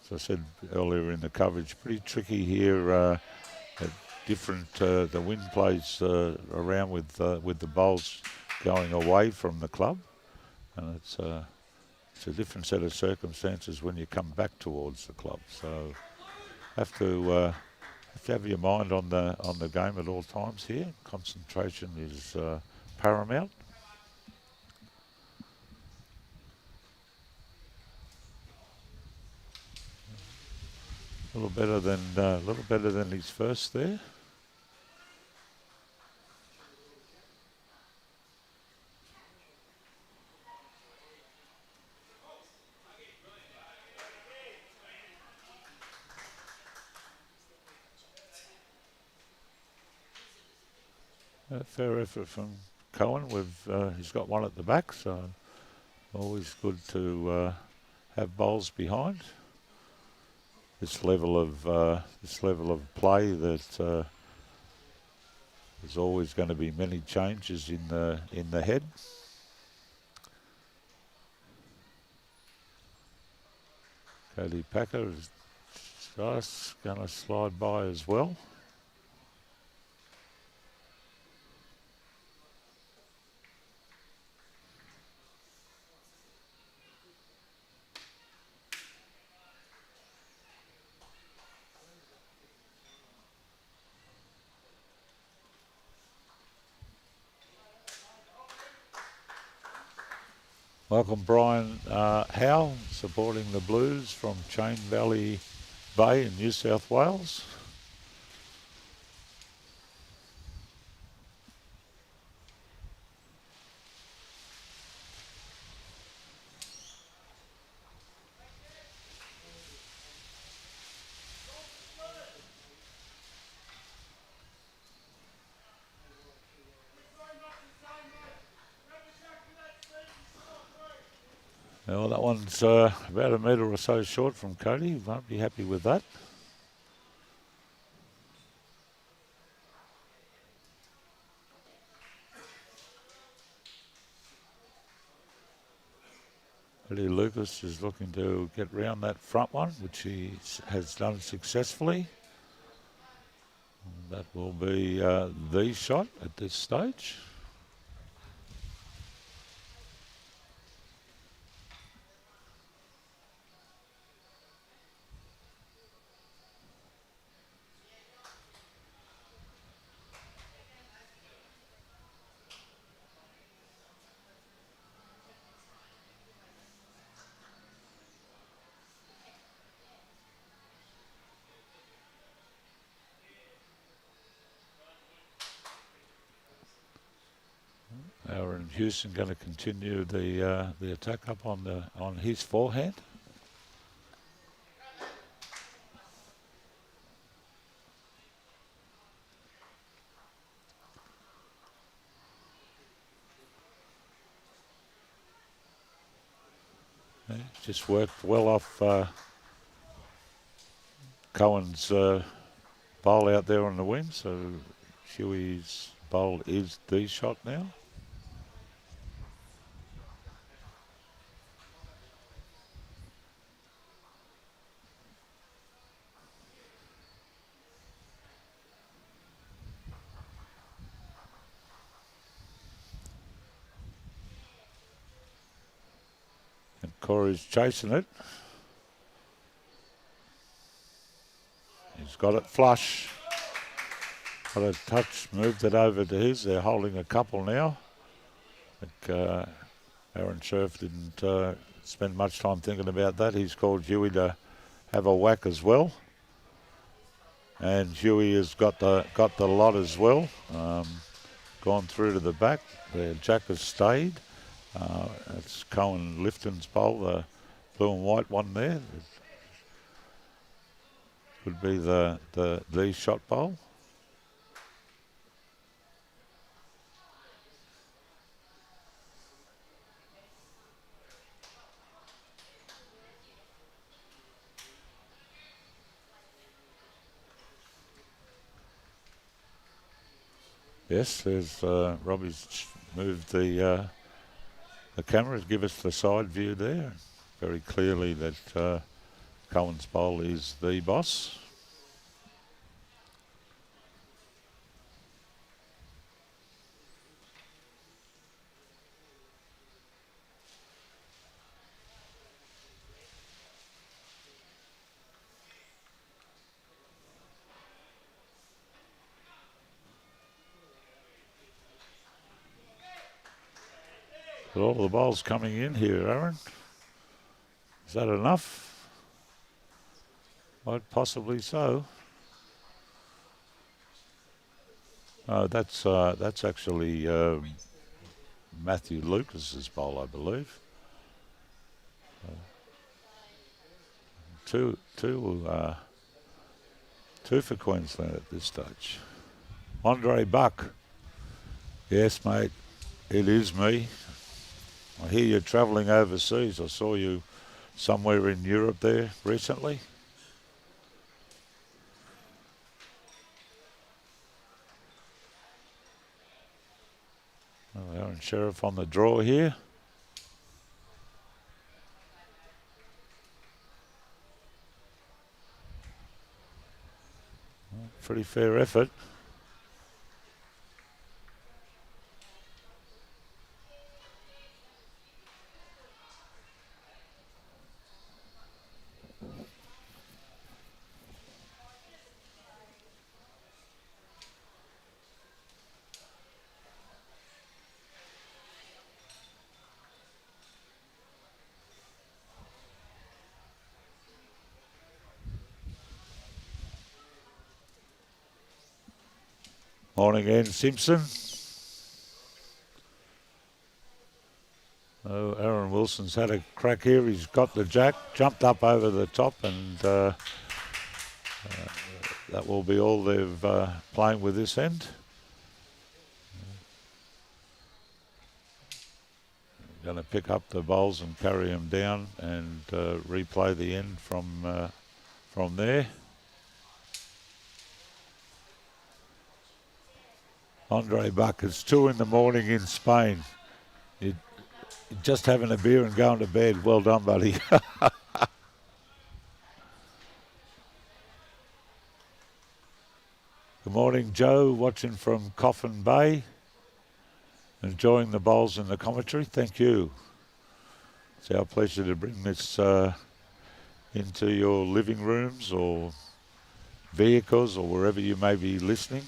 [SPEAKER 1] As I said earlier in the coverage, pretty tricky here. At different, the wind plays around with the bowls going away from the club, and it's a different set of circumstances when you come back towards the club. So have to have your mind on the game at all times here. Concentration is paramount. A little better than his first there. Fair effort from Cohen. He's got one at the back, so Always good to have bowls behind. This level of play that there's always going to be many changes in the head. Cody Packer is just going to slide by as well. Welcome Brian Howe, supporting the Blues from Chain Valley Bay in New South Wales. Well, that one's about a metre or so short from Cody. Won't be happy with that. Eddie Lucas is looking to get round that front one, which he has done successfully. And that will be the shot at this stage. Aron Hewson going to continue the attack up on his forehand. Just worked well off Cohen's bowl out there on the wing, so Huey's bowl is the shot now. And Corey's chasing it. He's got it flush. Got a touch, moved it over to his. They're holding a couple now. I think Aaron Sherriff didn't spend much time thinking about that. He's called Huey to have a whack as well. And Huey has got the lot as well. Gone through to the back. There, Jack has stayed. That's Cohen Lifton's bowl, the blue and white one there. Could be the shot bowl. Yes, there's Robbie's moved the camera to give us the side view there. Very clearly that Cohen's bowl is the boss. But all the bowls coming in here, Aaron. Is that enough? Quite possibly so. That's actually Matthew Lucas's bowl, I believe. Two for Queensland at this stage. Andre Buck. Yes, mate. It is me. I hear you're travelling overseas. I saw you somewhere in Europe there recently. Oh, Aron Sherriff on the draw here. Pretty fair effort. Morning, Ian Simpson. Oh, Aaron Wilson's had a crack here. He's got the jack, jumped up over the top, and that will be all they've playing with this end. Going to pick up the bowls and carry them down and replay the end from there. Andre Buck, it's 2 in the morning in Spain. You're just having a beer and going to bed. Well done, buddy. Good morning, Joe, watching from Coffin Bay. Enjoying the bowls and the commentary. Thank you. It's our pleasure to bring this into your living rooms or vehicles or wherever you may be listening.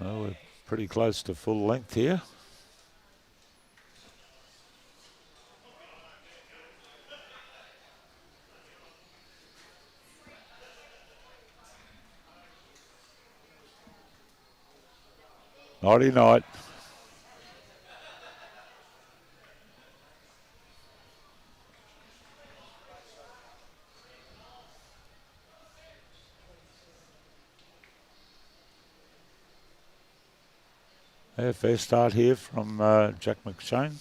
[SPEAKER 1] Well, we're pretty close to full length here. Nighty night. Fair start here from Jack McShane.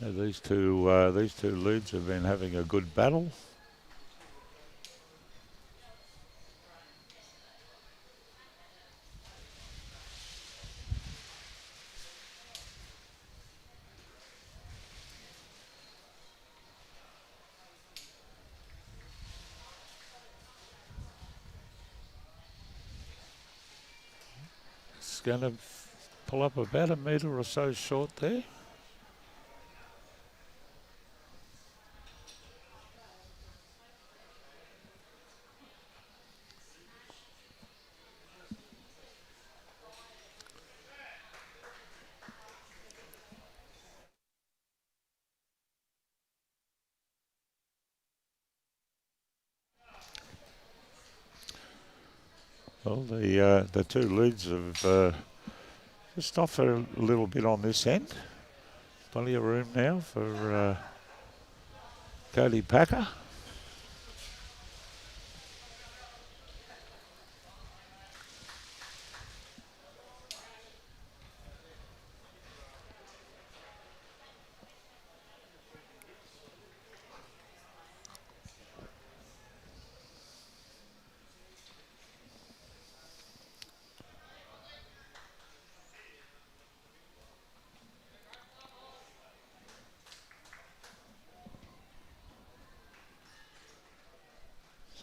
[SPEAKER 1] These two leads have been having a good battle. It's going to pull up about a metre or so short there. Well, the two leads have just off a little bit on this end. Plenty of room now for Cody Packer.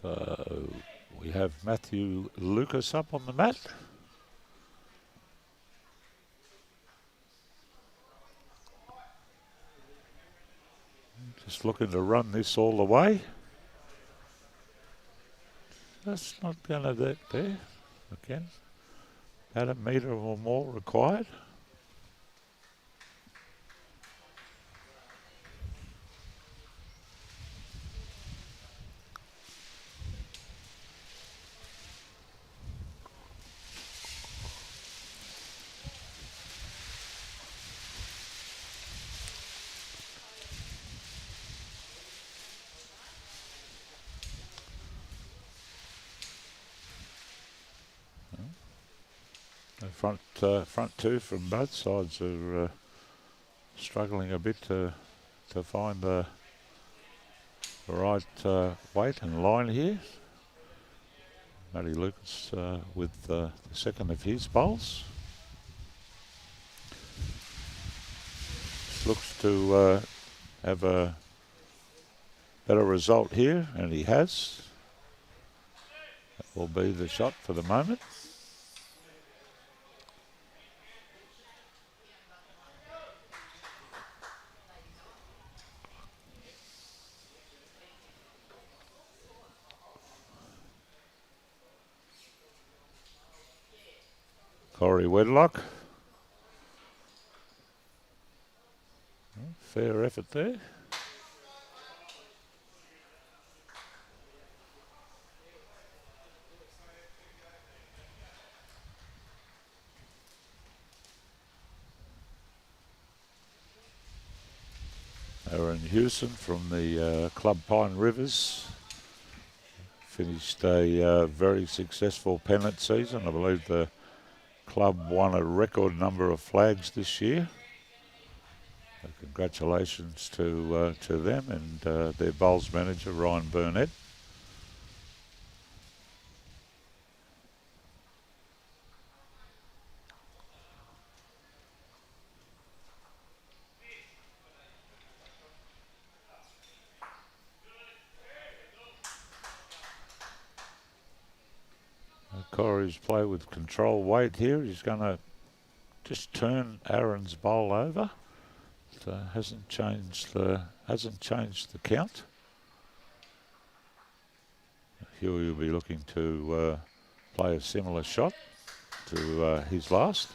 [SPEAKER 1] So we have Matthew Lucas up on the mat. Just looking to run this all the way. That's not going to that there. Again, about a metre or more required. The front two from both sides are struggling a bit to find the right weight and line here. Matty Lucas with the second of his bowls. Looks to have a better result here, and he has. That will be the shot for the moment. Wedlock. Fair effort there. Aron Hewson from the Club Pine Rivers finished a very successful pennant season. I believe the club won a record number of flags this year. Congratulations to them and their bowls manager, Ryan Burnett. Corey's play with control weight here. He's going to just turn Aron's bowl over. It hasn't changed the count. Huey will be looking to play a similar shot to his last.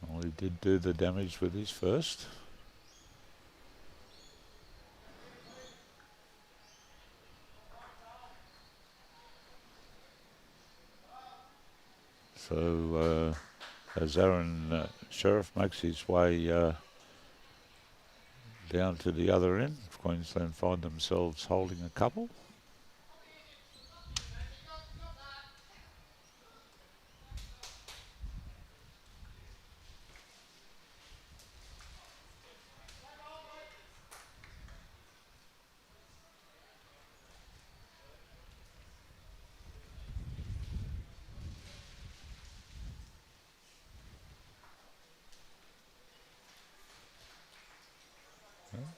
[SPEAKER 1] Well, he did do the damage with his first. So as Aron Sherriff makes his way down to the other end, Queensland find themselves holding a couple.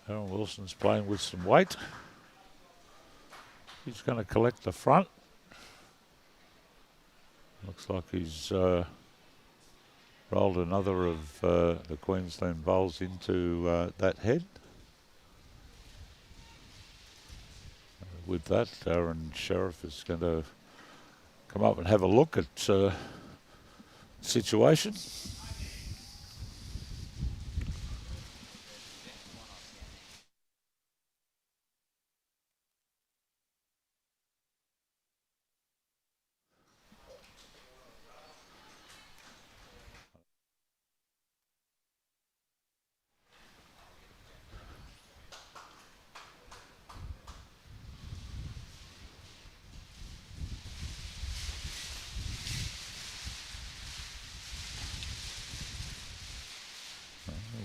[SPEAKER 1] Aron Wilson's playing with some weight. He's going to collect the front. Looks like he's rolled another of the Queensland bowls into that head. With that, Aron Sherriff is going to come up and have a look at situation.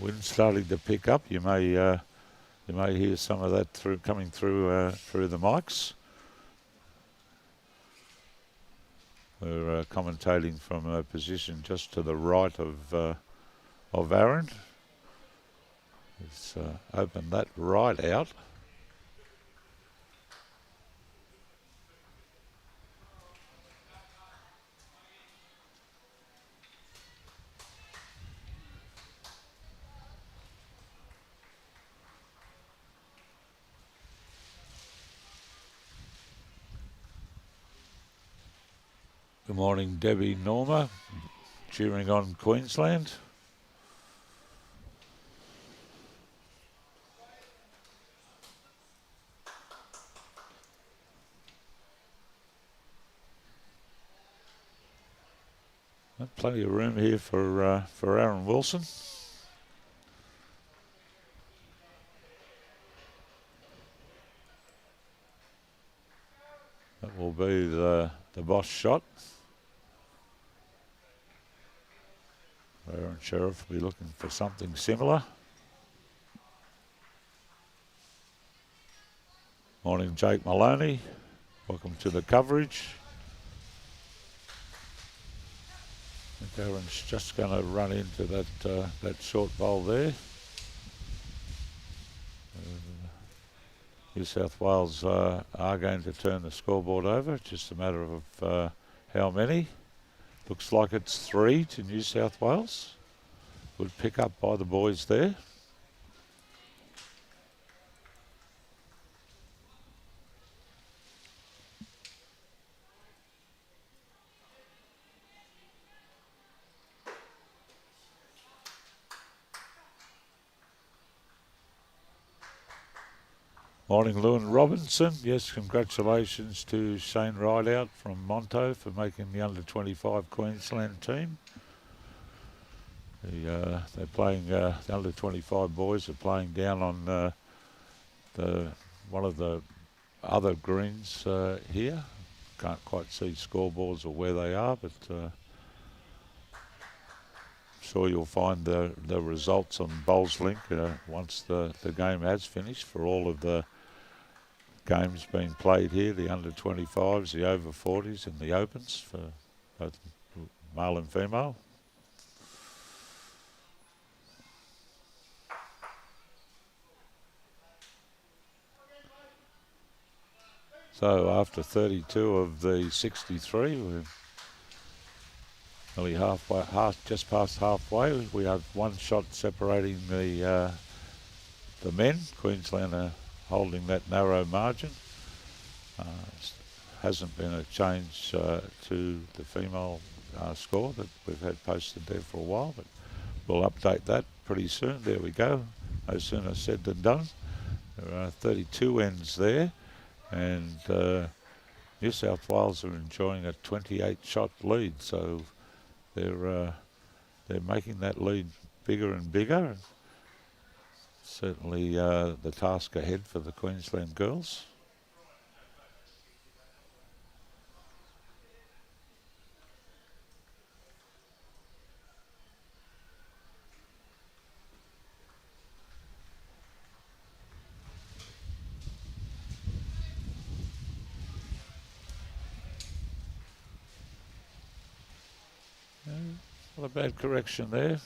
[SPEAKER 1] Wind starting to pick up. You may hear some of that coming through the mics. We're commentating from a position just to the right of Aron. He's opened that right out. Good morning, Debbie Norma, cheering on Queensland. Plenty of room here for Aron Wilson. That will be the boss shot. Aron Sherriff will be looking for something similar. Morning, Jake Maloney. Welcome to the coverage. I think Aron's just going to run into that short bowl there. New South Wales are going to turn the scoreboard over. It's just a matter of how many. Looks like it's 3 to New South Wales. Good pick up by the boys there. Morning, Lewin Robinson. Yes, congratulations to Shane Rideout from Monto for making the under-25 Queensland team. They're playing, the under-25 boys are playing down on one of the other greens here. Can't quite see scoreboards or where they are, but sure you'll find the results on Bowls Link once the game has finished for all of the games being played here, the under-25s, the over-40s and the opens for both male and female. So after 32 of the 63, we're nearly halfway, just past halfway. We have one shot separating the men. Queensland are holding that narrow margin. Hasn't been a change to the female score that we've had posted there for a while, but we'll update that pretty soon. There we go. No sooner said than done. There are 32 ends there, and New South Wales are enjoying a 28-shot lead, so they're making that lead bigger and bigger. Certainly the task ahead for the Queensland girls. Not a bad correction there.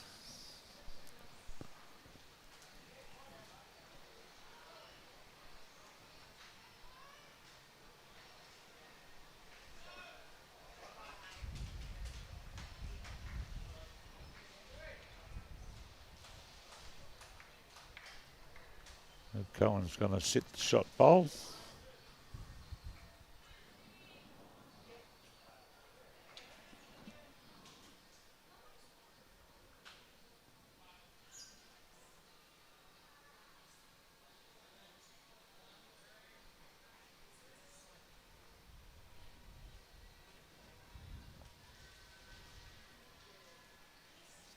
[SPEAKER 1] Cohen's going to sit the shot bowl.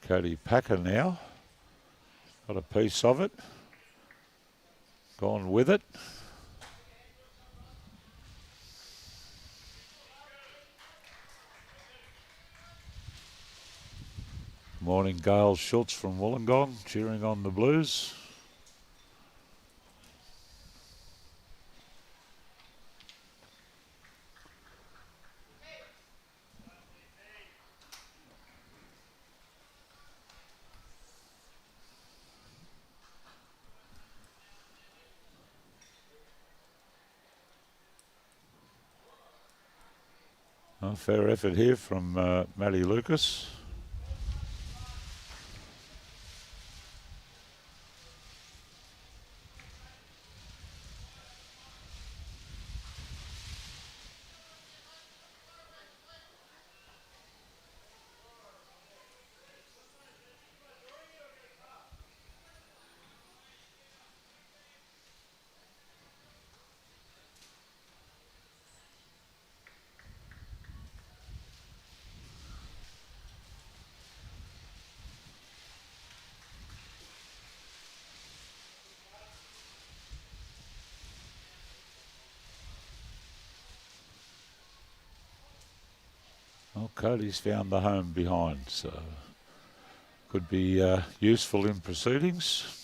[SPEAKER 1] Cody Packer now. Got a piece of it. Gone with it. Morning, Gail Schultz from Wollongong, cheering on the Blues. Fair effort here from Maddie Lucas. Cody's found the home behind, so could be useful in proceedings.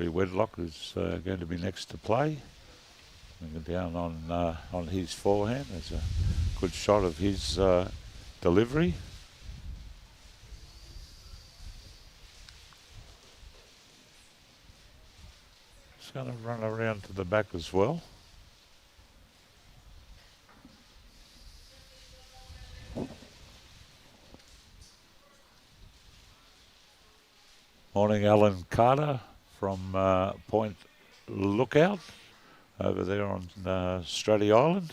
[SPEAKER 1] Wedlock is going to be next to play. Down on his forehand. There's a good shot of his delivery. It's going to run around to the back as well. Morning, Alan Carter from Point Lookout over there on Stratty Island.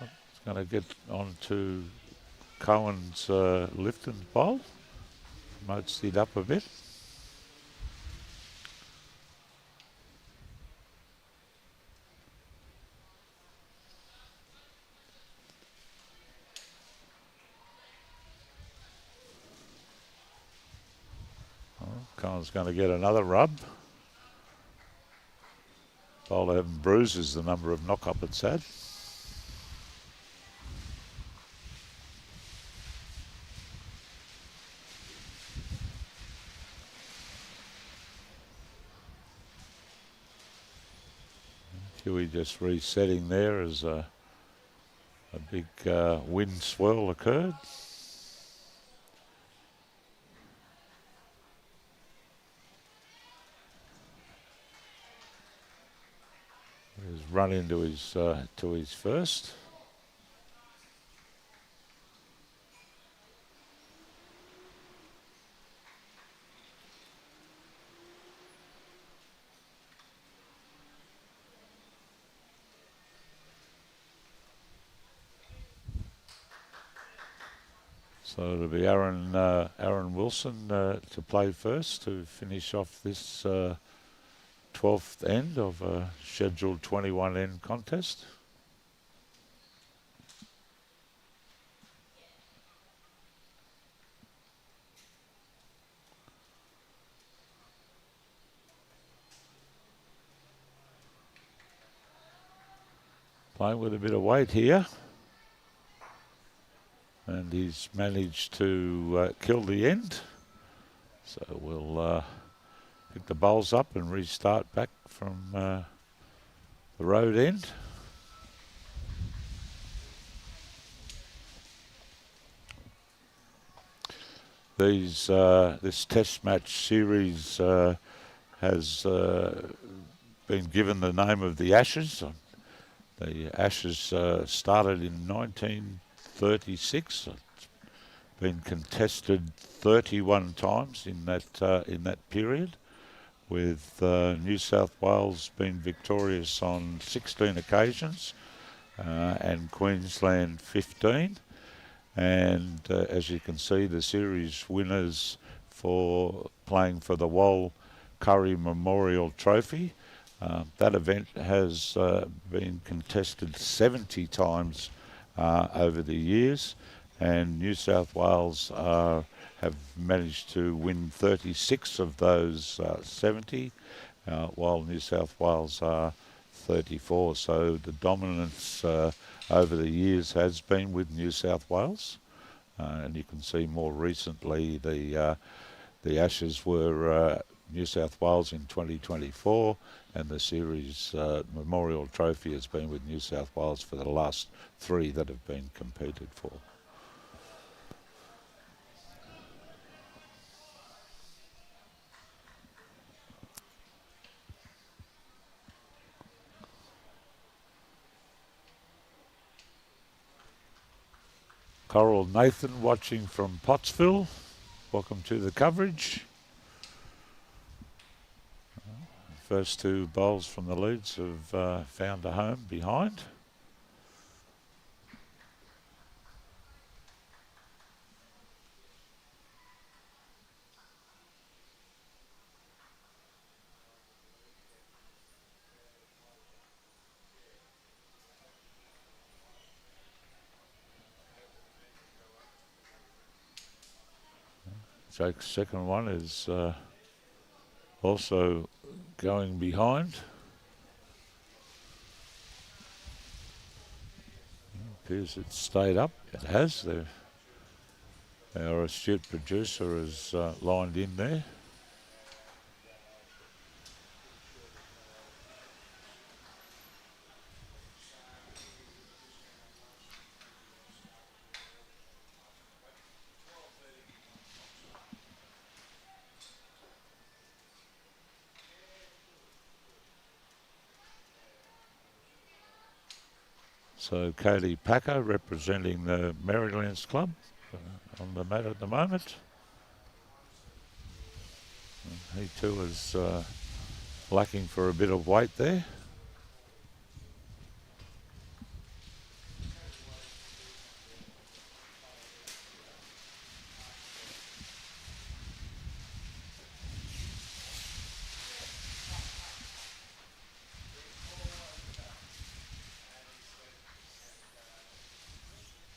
[SPEAKER 1] It's going to get on to Cohen's Litfin bowl. Promotes it up a bit. Cohen's going to get another rub. Bowler having bruises the number of knock-up it's had. Huey just resetting there as a big wind swirl occurred. He's run into his to his first. So it'll be Aron Wilson to play first to finish off this 12th end of a scheduled 21 end contest. Playing with a bit of weight here. And he's managed to kill the end. So we'll pick the bowls up and restart back from the road end. This Test match series has been given the name of the Ashes. The Ashes started in 1936. It's been contested 31 times in that period, with New South Wales being victorious on 16 occasions and Queensland 15. And as you can see, the series winners for playing for the Wal Curry Memorial Trophy. That event has been contested 70 times over the years, and New South Wales have managed to win 36 of those 70, while New South Wales are 34. So the dominance over the years has been with New South Wales, and you can see more recently the Ashes were New South Wales in 2024, and the series Memorial Trophy has been with New South Wales for the last 3 that have been competed for. Coral Nathan watching from Pottsville, welcome to the coverage. First two bowls from the leads have found a home behind. Jake's second one is also going behind. Appears it's stayed up. It has. Our astute producer has lined in there. So Cody Packer representing the Marylands Club on the mat at the moment. And he too is lacking for a bit of weight there.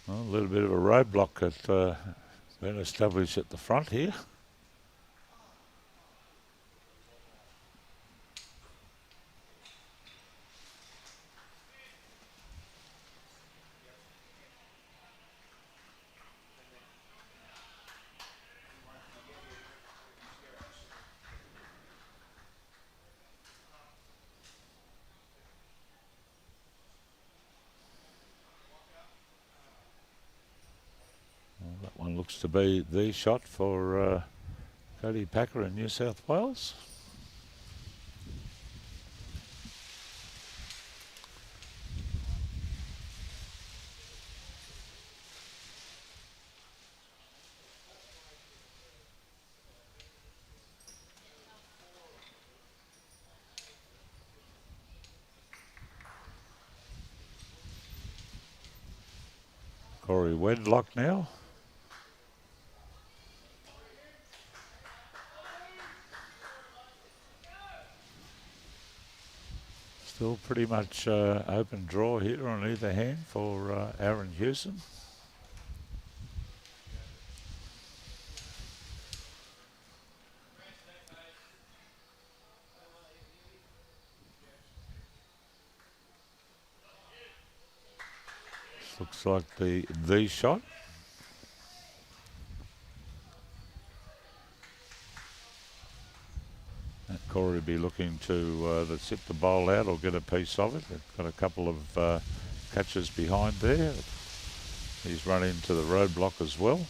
[SPEAKER 1] Well, a little bit of a roadblock that's been established at the front here. That one looks to be the shot for Cody Packer in New South Wales. Wedlock now. Still pretty much open draw here on either hand for Aron Hewson. Looks like the shot. And Corey will be looking to zip the bowl out or get a piece of it. They've got a couple of catches behind there. He's run into the roadblock as well.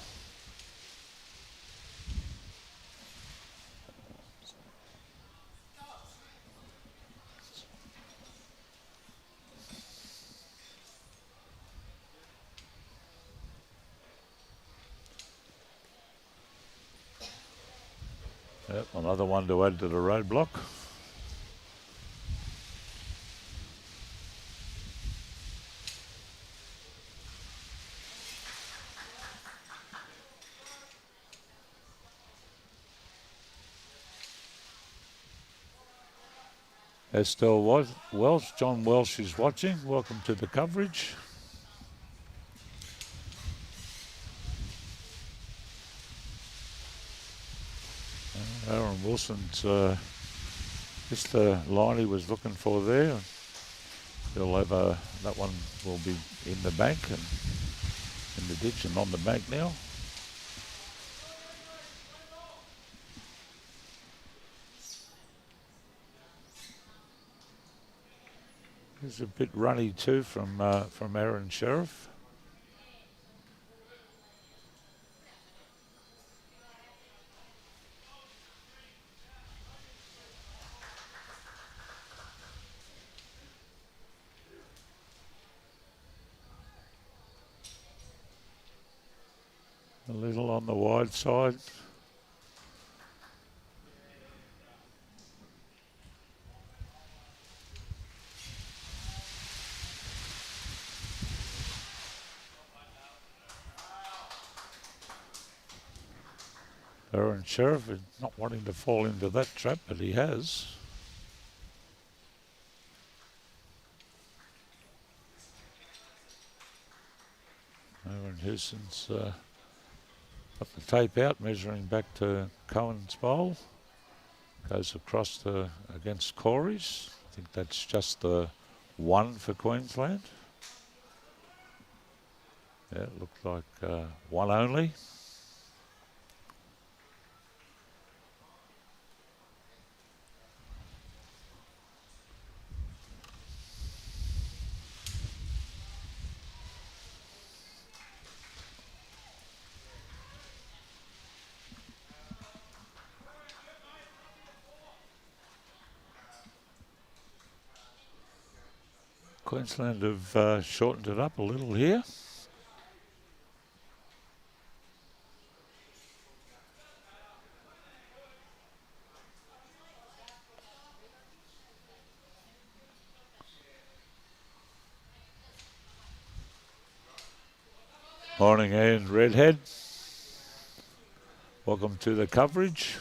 [SPEAKER 1] Yep, another one to add to the roadblock. Estelle Welsh, John Welsh is watching. Welcome to the coverage. Aaron Wilson's just the line he was looking for there. He'll have that one will be in the bank and in the ditch and on the bank now. It's a bit runny too from Aron Sherriff. A little on the wide side. Aron Sherriff is not wanting to fall into that trap, but he has. Aron Hewson's got the tape out, measuring back to Cohen's bowl. Goes across against Corey's. I think that's just the one for Queensland. Yeah, it looked like one only. Queensland have shortened it up a little here. Morning, Ian Redhead. Welcome to the coverage.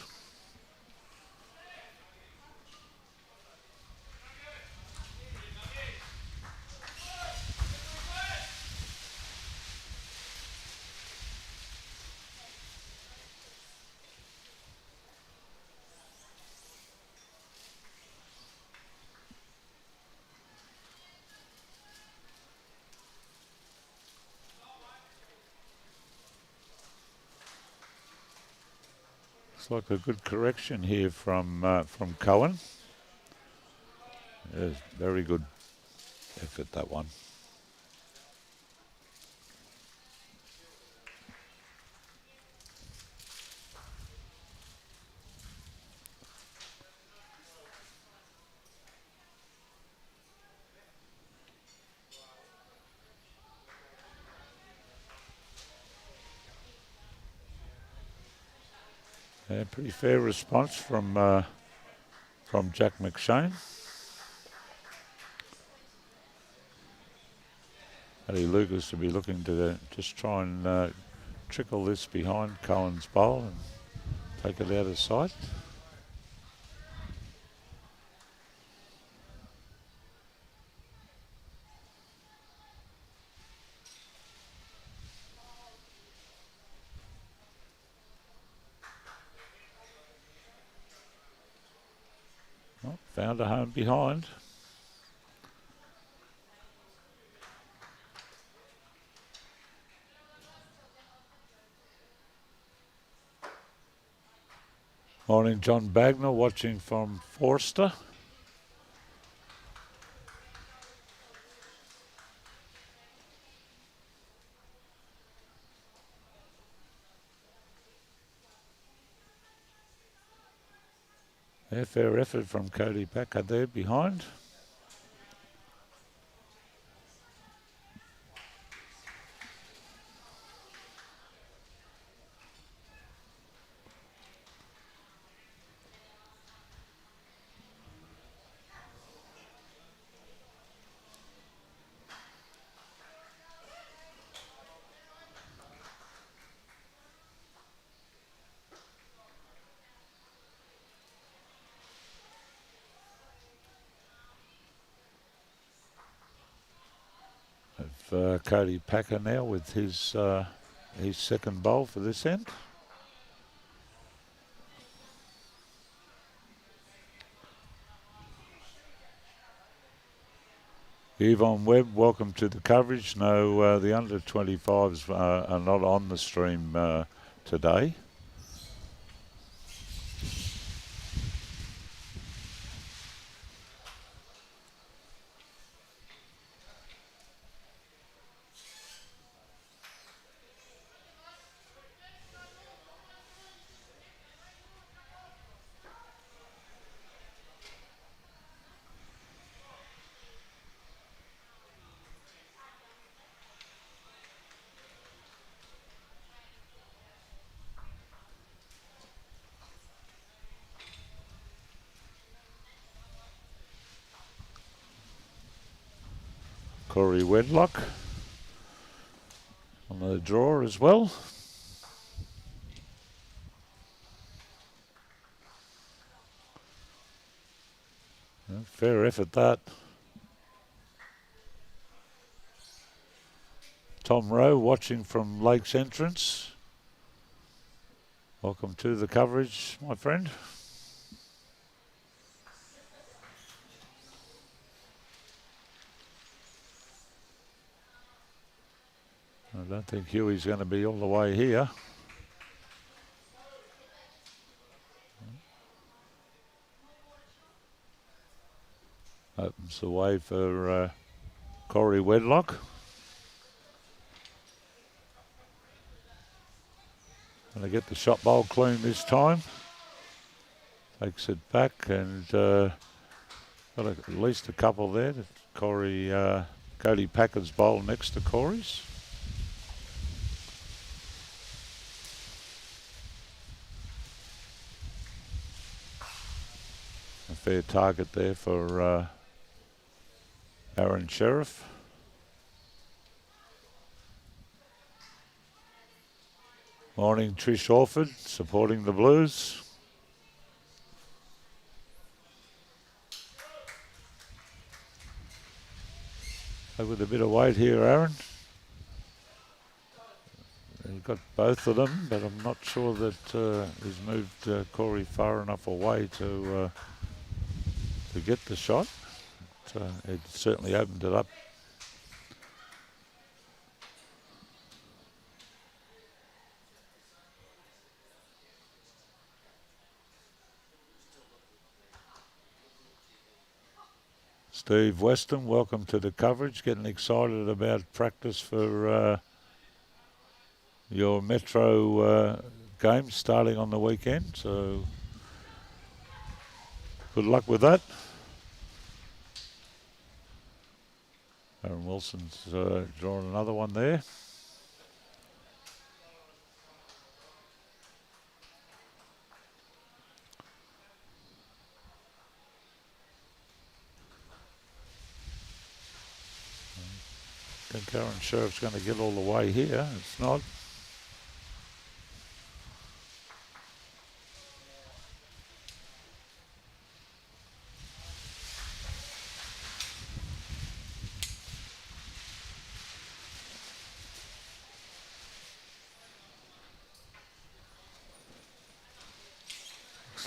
[SPEAKER 1] Looks like a good correction here from Cohen. Yes, very good effort, that one. Yeah, pretty fair response from Jack McShane. Eddie Lucas to be looking to just try and trickle this behind Cohen's bowl and take it out of sight. Oh, found a home behind. Morning, John Bagner, watching from Forster. Yeah, fair effort from Cody Packer there behind. Cody Packer now with his second bowl for this end. Yvonne Webb, welcome to the coverage. No, the under 25s are not on the stream today. Corey Wedlock on the draw as well. Fair effort that. Tom Rowe watching from Lake's entrance. Welcome to the coverage, my friend. I don't think Huey's going to be all the way here. Opens the way for Corey Wedlock. Going to get the shot bowl clean this time. Takes it back and got at least a couple there. Corey, Cody Packard's bowl next to Corey's. A fair target there for Aron Sherriff. Morning, Trish Orford, supporting the Blues. With a bit of weight here, Aron. You've got both of them, but I'm not sure that he's moved Corey far enough away to get the shot. It certainly opened it up. Steve Weston, welcome to the coverage. Getting excited about practice for your Metro games starting on the weekend. So good luck with that. Aaron Wilson's drawing another one there. I think Aaron Sheriff's going to get all the way here. It's not.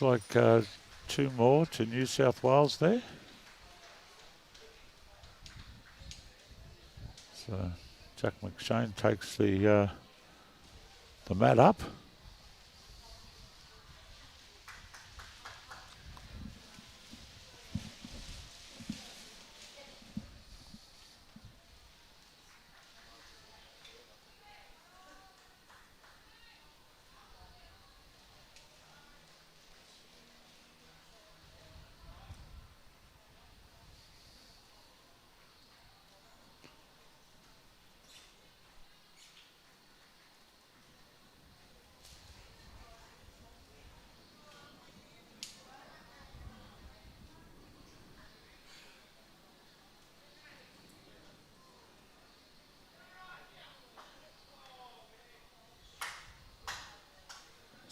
[SPEAKER 1] Looks like two more to New South Wales there. So Jack McShane takes the mat up.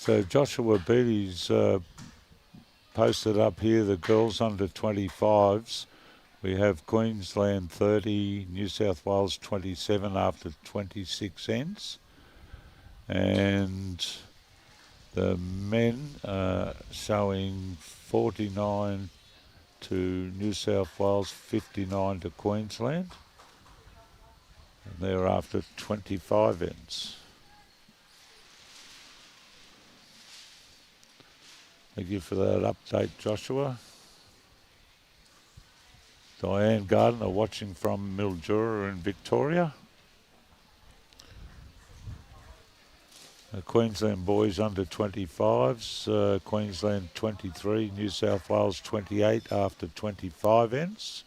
[SPEAKER 1] So Joshua Beatty's posted up here the girls under 25s. We have Queensland 30, New South Wales 27 after 26 ends. And the men showing 49 to New South Wales, 59 to Queensland. And they're after 25 ends. Thank you for that update, Joshua. Diane Gardner watching from Mildura in Victoria. Queensland boys under 25s, Queensland 23, New South Wales 28 after 25 ends.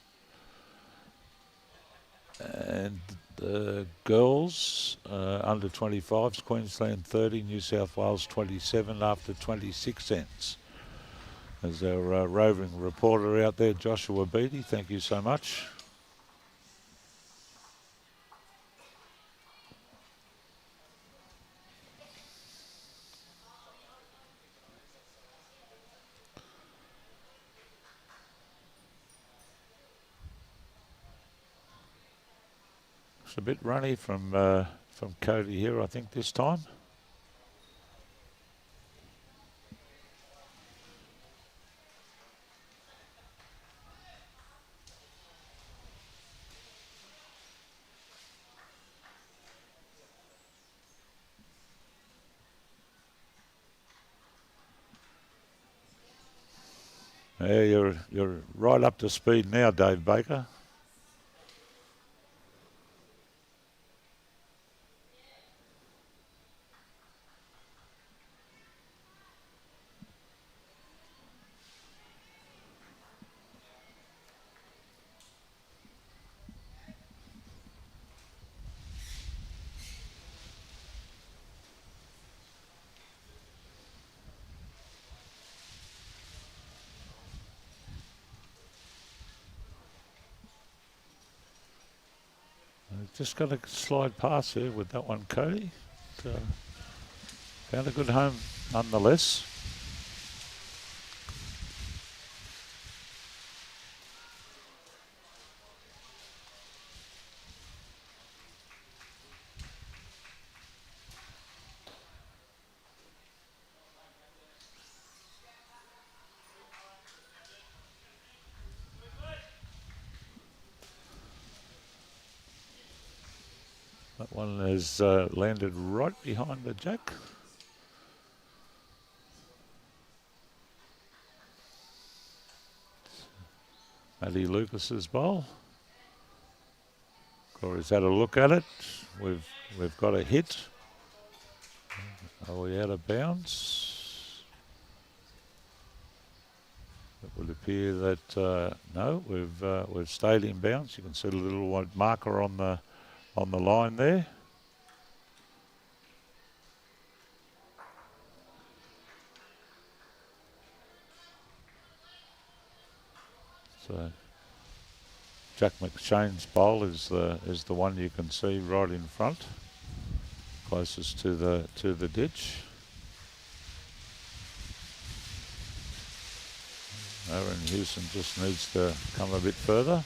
[SPEAKER 1] And the girls under 25s, Queensland 30, New South Wales 27 after 26 ends. There's our roving reporter out there, Joshua Beatty. Thank you so much. Looks a bit runny from Cody here, I think, this time. Yeah, you're right up to speed now, Dave Baker. Just got to slide past here with that one, Cody. Found a good home nonetheless. That one has landed right behind the jack. Matty Lucas's bowl. Corey's had a look at it. We've got a hit. Are we out of bounds? It would appear that no, we've stayed in bounds. You can see the little white marker on the line there. So Jack McShane's bowl is the one you can see right in front, closest to the ditch. Aron Hewson just needs to come a bit further.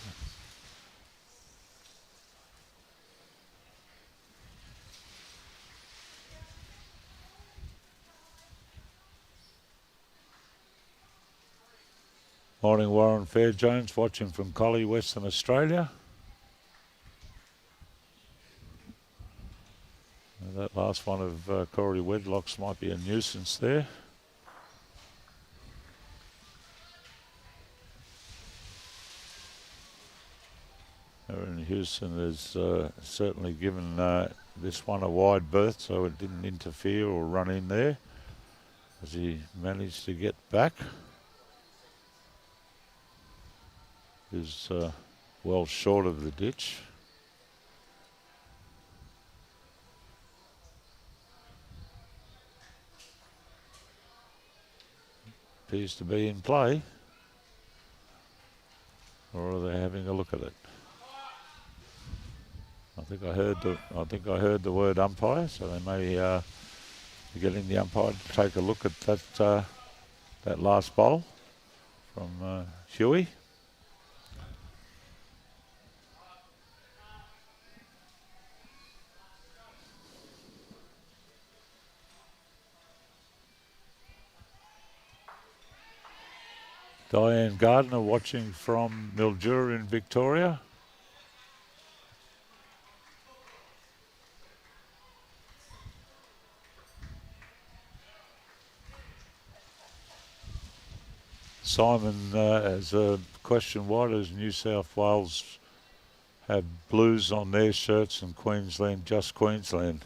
[SPEAKER 1] Morning, Warren Fairjones, watching from Collie, Western Australia. That last one of Corey Wedlock's might be a nuisance there. Aron Hewson has certainly given this one a wide berth, so it didn't interfere or run in there as he managed to get back. Is well short of the ditch. Appears to be in play, or are they having a look at it? I think I heard the word umpire, so they may be getting the umpire to take a look at that last bowl from Huey. Diane Gardner watching from Mildura in Victoria. Simon has a question, why does New South Wales have blues on their shirts and Queensland just Queensland?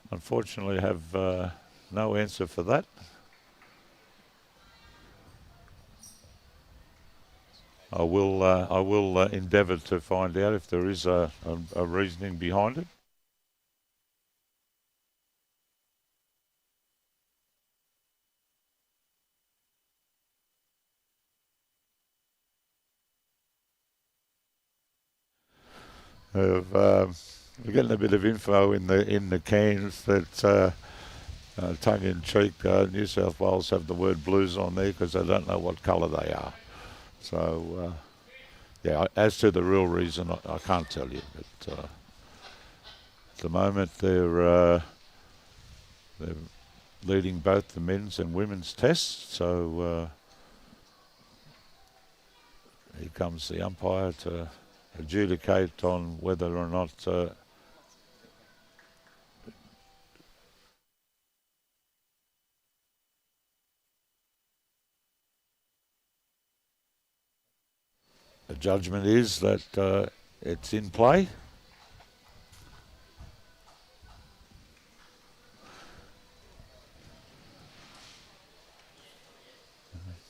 [SPEAKER 1] Unfortunately, have no answer for that. I will endeavour to find out if there is a reasoning behind it. We're getting a bit of info in the cans that tongue-in-cheek, New South Wales have the word blues on there because they don't know what colour they are. So, yeah, as to the real reason, I can't tell you, but the moment they're leading both the men's and women's tests. So here comes the umpire to adjudicate on whether or not the judgment is that it's in play.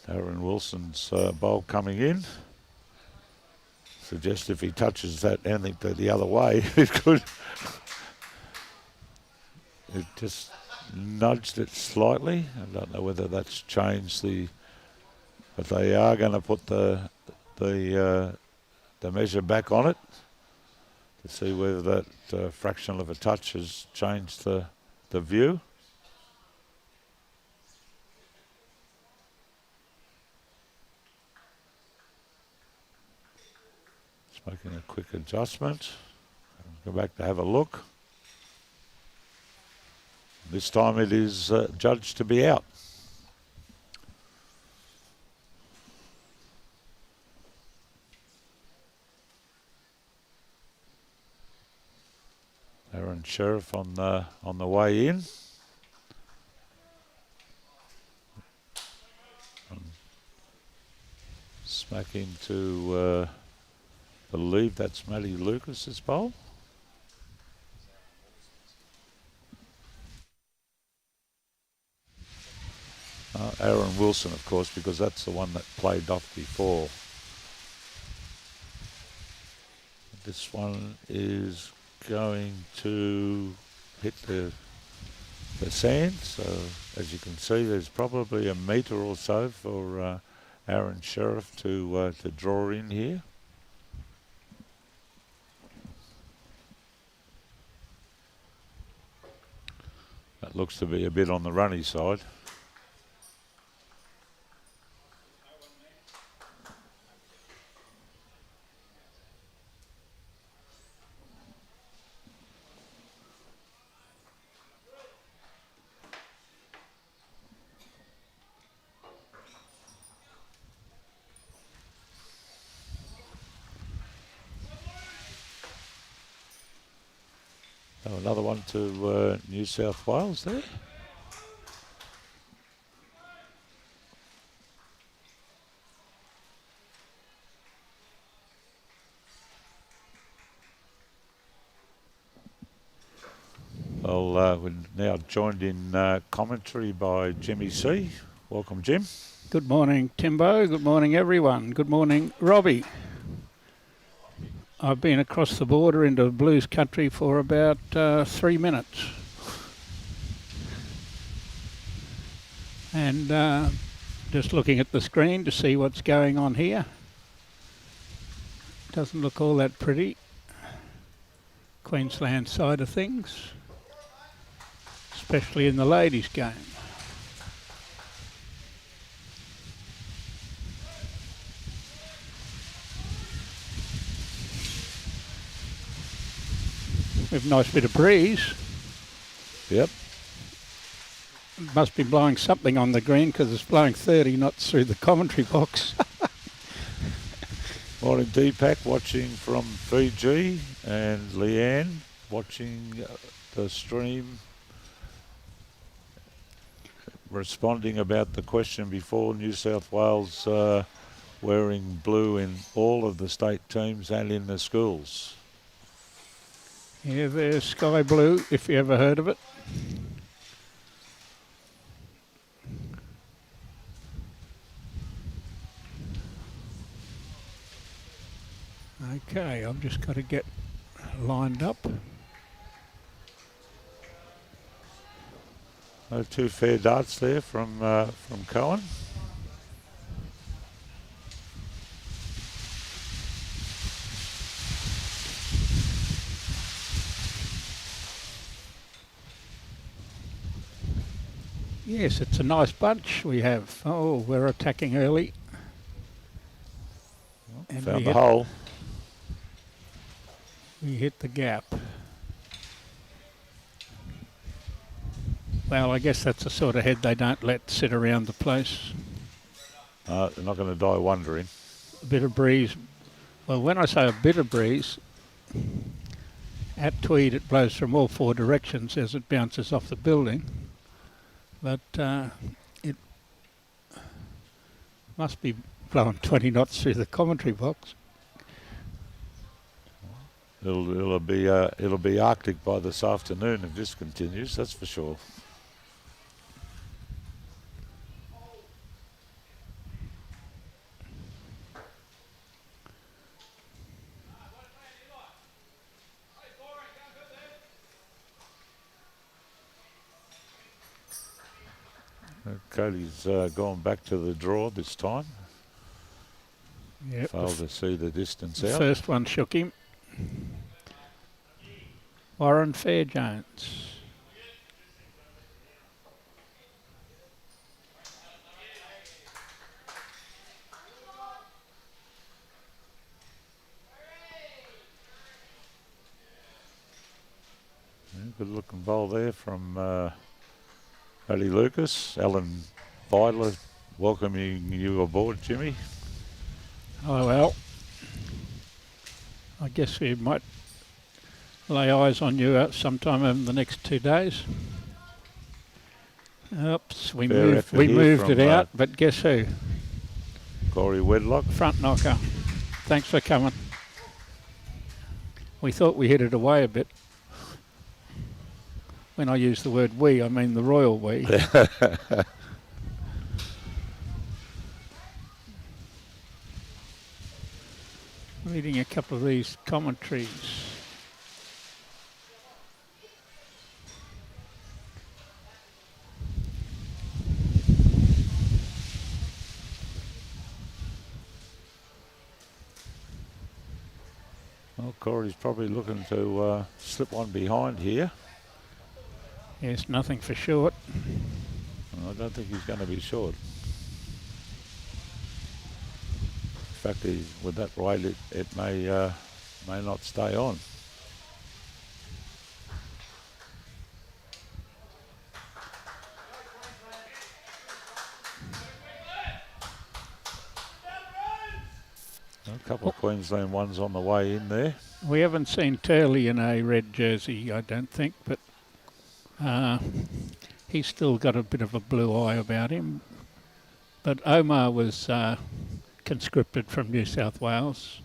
[SPEAKER 1] Aron Wilson's bowl coming in. Suggest if he touches that anything to the other way, it could. It just nudged it slightly. I don't know whether that's changed but they are going to put the measure back on it to see whether that fraction of a touch has changed the view. It's making a quick adjustment. Go back to have a look. This time it is judged to be out. Aron Sherriff on the way in. Smack into, believe that's Matty Lucas's bowl. Aron Wilson, of course, because that's the one that played off before. This one is going to hit the sand, so as you can see there's probably a metre or so for Aron Sherriff to draw in here. That looks to be a bit on the runny side. Oh, another one to New South Wales there. Well, we're now joined in commentary by Jimmy C. Welcome, Jim.
[SPEAKER 2] Good morning, Timbo. Good morning, everyone. Good morning, Robbie. I've been across the border into Blues country for about 3 minutes. And just looking at the screen to see what's going on here. Doesn't look all that pretty. Queensland side of things, especially in the ladies' game. We have a nice bit of breeze.
[SPEAKER 1] Yep.
[SPEAKER 2] It must be blowing something on the green because it's blowing 30 knots through the commentary box.
[SPEAKER 1] Morning, Deepak watching from Fiji, and Leanne watching the stream, responding about the question before. New South Wales wearing blue in all of the state teams and in the schools.
[SPEAKER 2] Yeah, there's sky blue, if you ever heard of it. Okay, I've just got to get lined up.
[SPEAKER 1] Two fair darts there from Cohen.
[SPEAKER 2] Yes, it's a nice bunch we have. Oh, we're attacking early. And
[SPEAKER 1] found the hole.
[SPEAKER 2] We hit the gap. Well, I guess that's the sort of head they don't let sit around the place.
[SPEAKER 1] They're not going to die wondering.
[SPEAKER 2] A bit of breeze. Well, when I say a bit of breeze, at Tweed it blows from all four directions as it bounces off the building. But it must be blowing 20 knots through the commentary box.
[SPEAKER 1] It'll be Arctic by this afternoon if this continues, that's for sure. Cody's gone back to the draw this time.
[SPEAKER 2] Yep.
[SPEAKER 1] Failed to see the distance out.
[SPEAKER 2] First one shook him. Warren Fairjones.
[SPEAKER 1] Good looking bowl there from Paddy Lucas. Alan Vidler welcoming you aboard, Jimmy.
[SPEAKER 2] Oh well, I guess we might lay eyes on you sometime over the next 2 days. Oops, we moved it out, but guess who?
[SPEAKER 1] Corey Wedlock.
[SPEAKER 2] Front knocker. Thanks for coming. We thought we hid it away a bit. When I use the word we, I mean the royal we. Reading a couple of these commentaries.
[SPEAKER 1] Well, Corey's probably looking to slip one behind here.
[SPEAKER 2] Yes, nothing for short.
[SPEAKER 1] I don't think he's going to be short. In fact, with that rate, it may not stay on. A couple of Queensland ones on the way in there.
[SPEAKER 2] We haven't seen Turley in a red jersey, I don't think, but he's still got a bit of a blue eye about him. But Omar was conscripted from New South Wales.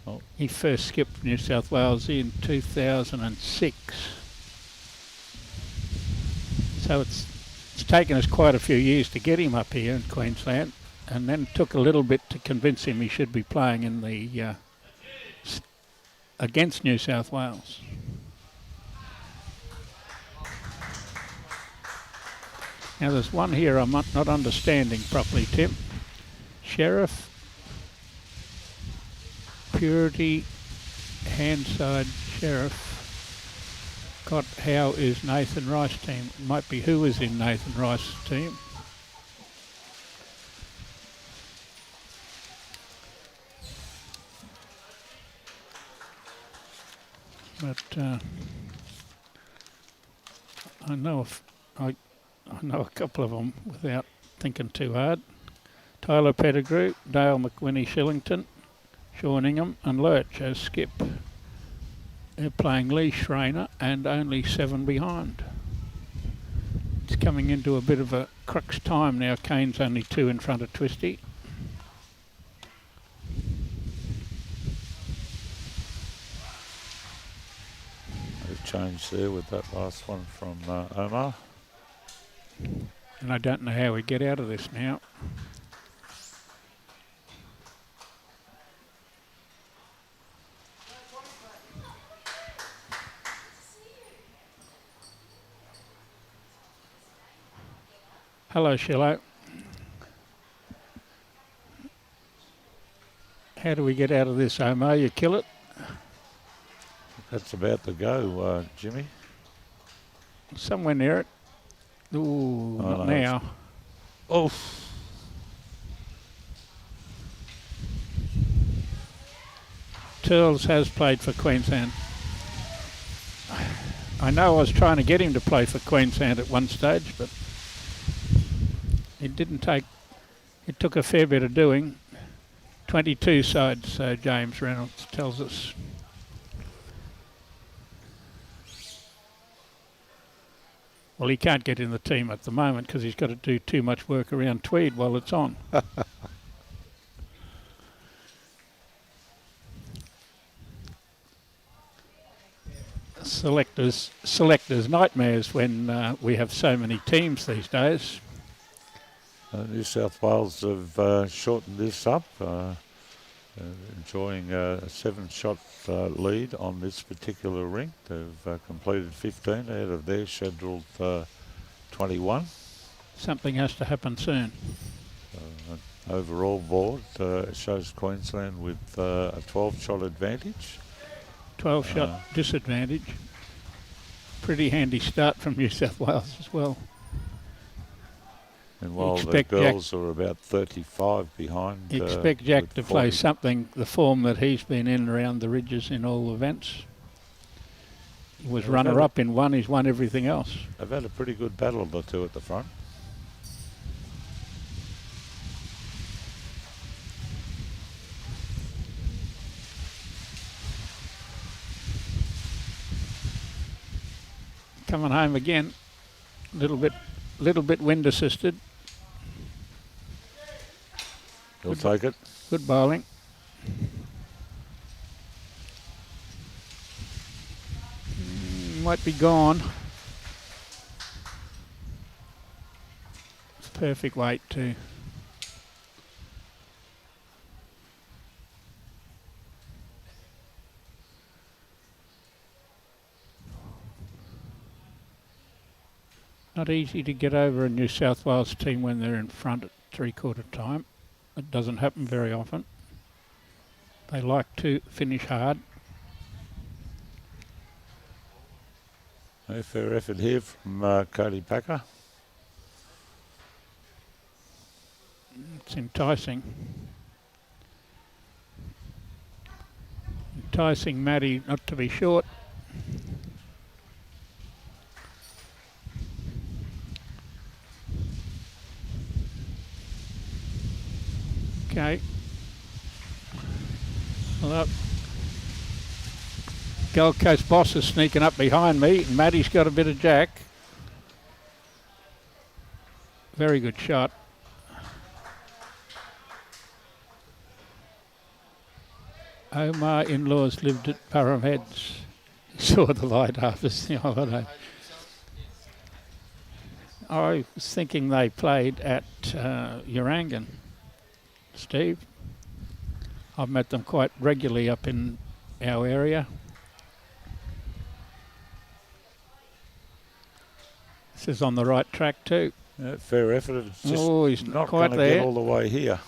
[SPEAKER 1] Oh.
[SPEAKER 2] He first skipped New South Wales in 2006. So it's taken us quite a few years to get him up here in Queensland, and then it took a little bit to convince him he should be playing in the against New South Wales. Now there's one here I'm not understanding properly, Tim. Sherriff, Purity, Handside, Sherriff. Got how is Nathan Rice team? Might be who is in Nathan Rice's team. But I know a couple of them without thinking too hard. Tyler Pettigrew, Dale McWhinney Shillington, Sean Ingham and Lurch as skip. They're playing Lee Schreiner and only 7 behind. It's coming into a bit of a crux time now. Kane's only 2 in front of Twisty.
[SPEAKER 1] They've changed there with that last one from Omar.
[SPEAKER 2] And I don't know how we get out of this now. Hello, Shillo. How do we get out of this, Omar? You kill it?
[SPEAKER 1] That's about to go, Jimmy.
[SPEAKER 2] Somewhere near it. Ooh, not now.
[SPEAKER 1] Oh.
[SPEAKER 2] Turles has played for Queensland. I know I was trying to get him to play for Queensland at one stage, but it didn't take. It took a fair bit of doing. 22 sides, James Reynolds tells us. Well, he can't get in the team at the moment because he's got to do too much work around Tweed while it's on. Selectors nightmares when we have so many teams these days.
[SPEAKER 1] New South Wales have shortened this up, enjoying a 7-shot lead on this particular rink. They've completed 15 out of their scheduled 21.
[SPEAKER 2] Something has to happen soon.
[SPEAKER 1] Overall board shows Queensland with a 12-shot advantage.
[SPEAKER 2] 12-shot disadvantage. Pretty handy start from New South Wales as well.
[SPEAKER 1] And while the girls are about 35 behind.
[SPEAKER 2] Expect Jack to play something, the form that he's been in around the ridges in all events. He was runner-up in one, he's won everything else.
[SPEAKER 1] They've had a pretty good battle or two at the front.
[SPEAKER 2] Coming home again, little bit wind assisted.
[SPEAKER 1] He'll take it.
[SPEAKER 2] Good bowling. Might be gone. It's perfect weight too. Not easy to get over a New South Wales team when they're in front at three-quarter time. It doesn't happen very often. They like to finish hard.
[SPEAKER 1] A fair effort here from Cody Packer.
[SPEAKER 2] It's enticing. Enticing Matty not to be short. Okay. Well, Gold Coast boss is sneaking up behind me, and Matty's got a bit of jack. Very good shot. Omar in-laws lived at Parham Heads. He saw the light after the holiday. I was thinking they played at Urangan. Steve, I've met them quite regularly up in our area. This is on the right track too.
[SPEAKER 1] Fair effort. It's just
[SPEAKER 2] he's
[SPEAKER 1] not
[SPEAKER 2] quite
[SPEAKER 1] going to
[SPEAKER 2] there.
[SPEAKER 1] get all the way here.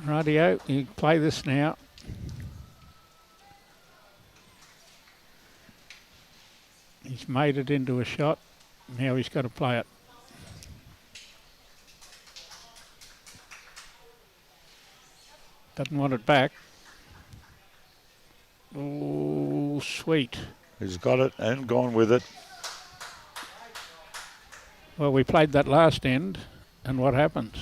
[SPEAKER 2] Rightio, you play this now. He's made it into a shot. Now he's got to play it. Doesn't want it back. Oh, sweet.
[SPEAKER 1] He's got it and gone with it.
[SPEAKER 2] Well, we played that last end, and what happens?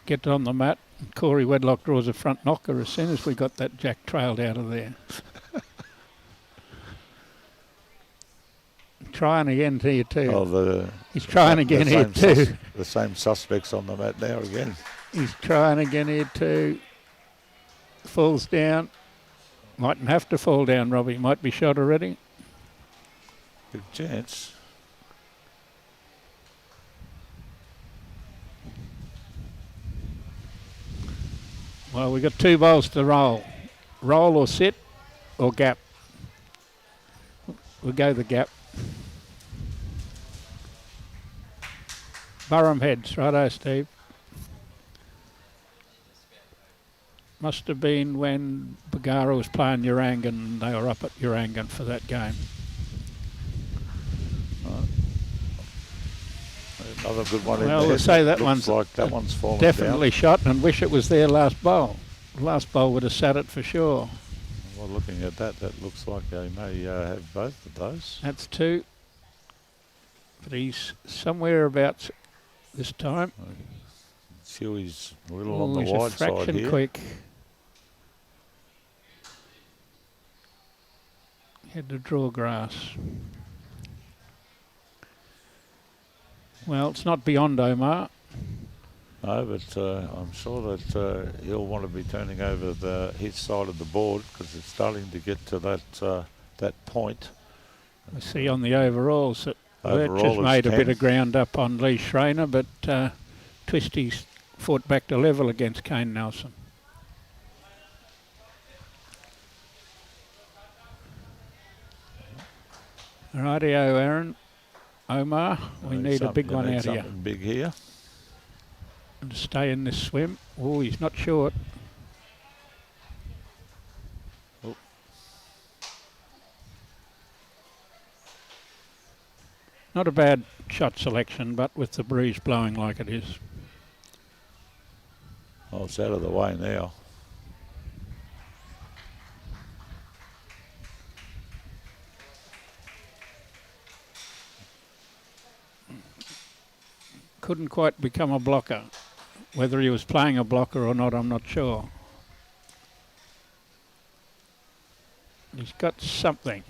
[SPEAKER 2] Get it on the mat, and Corey Wedlock draws a front knocker as soon as we got that jack trailed out of there. Trying again here too.
[SPEAKER 1] Oh,
[SPEAKER 2] he's trying again here too.
[SPEAKER 1] The same suspects on the mat now again.
[SPEAKER 2] He's trying again here too. Falls down. Mightn't have to fall down, Robbie. Might be shot already.
[SPEAKER 1] Good chance.
[SPEAKER 2] Well, we've got 2 bowls to roll. Roll or sit or gap. We'll go the gap. Burham Heads, righto, Steve. Must have been when Bagara was playing Urangan. They were up at Urangan for that game.
[SPEAKER 1] Another good one.
[SPEAKER 2] Well, we'll say that one's
[SPEAKER 1] like that one's fallen
[SPEAKER 2] definitely
[SPEAKER 1] down.
[SPEAKER 2] shot, and wish it was their last bowl. Last bowl would have sat it for sure.
[SPEAKER 1] Well, looking at that, that looks like they may have both of those.
[SPEAKER 2] That's 2. But he's somewhere about this time.
[SPEAKER 1] Huey's a little on the
[SPEAKER 2] He's
[SPEAKER 1] wide
[SPEAKER 2] a fraction
[SPEAKER 1] side here.
[SPEAKER 2] quick. Had to draw grass. Well, it's not beyond Omar.
[SPEAKER 1] No, but I'm sure that he'll want to be turning over his side of the board because it's starting to get to that point.
[SPEAKER 2] I see on the overalls that Lurch has
[SPEAKER 1] Overall is
[SPEAKER 2] made a
[SPEAKER 1] 10.
[SPEAKER 2] bit of ground up on Lee Schreiner, but Twisty's fought back to level against Kane Nelson. Rightio, Aaron. Omar, we need a big one out here.
[SPEAKER 1] Something big here.
[SPEAKER 2] And to stay in this swim. Oh, he's not short.
[SPEAKER 1] Oh.
[SPEAKER 2] Not a bad shot selection, but with the breeze blowing like it is.
[SPEAKER 1] Oh, it's out of the way now.
[SPEAKER 2] Couldn't quite become a blocker. Whether he was playing a blocker or not, I'm not sure. He's got something.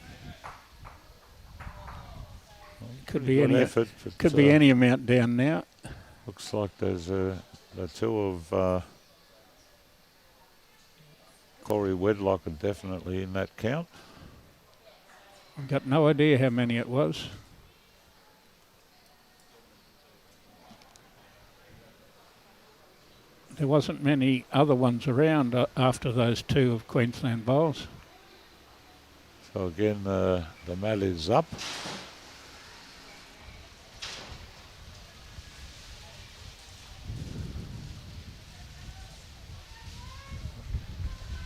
[SPEAKER 2] Could be any
[SPEAKER 1] effort,
[SPEAKER 2] could be any amount down now.
[SPEAKER 1] Looks like there's the 2 of Corey Wedlock are definitely in that count.
[SPEAKER 2] I've got no idea how many it was. There wasn't many other ones around after those 2 of Queensland bowls.
[SPEAKER 1] So again, the mat is up.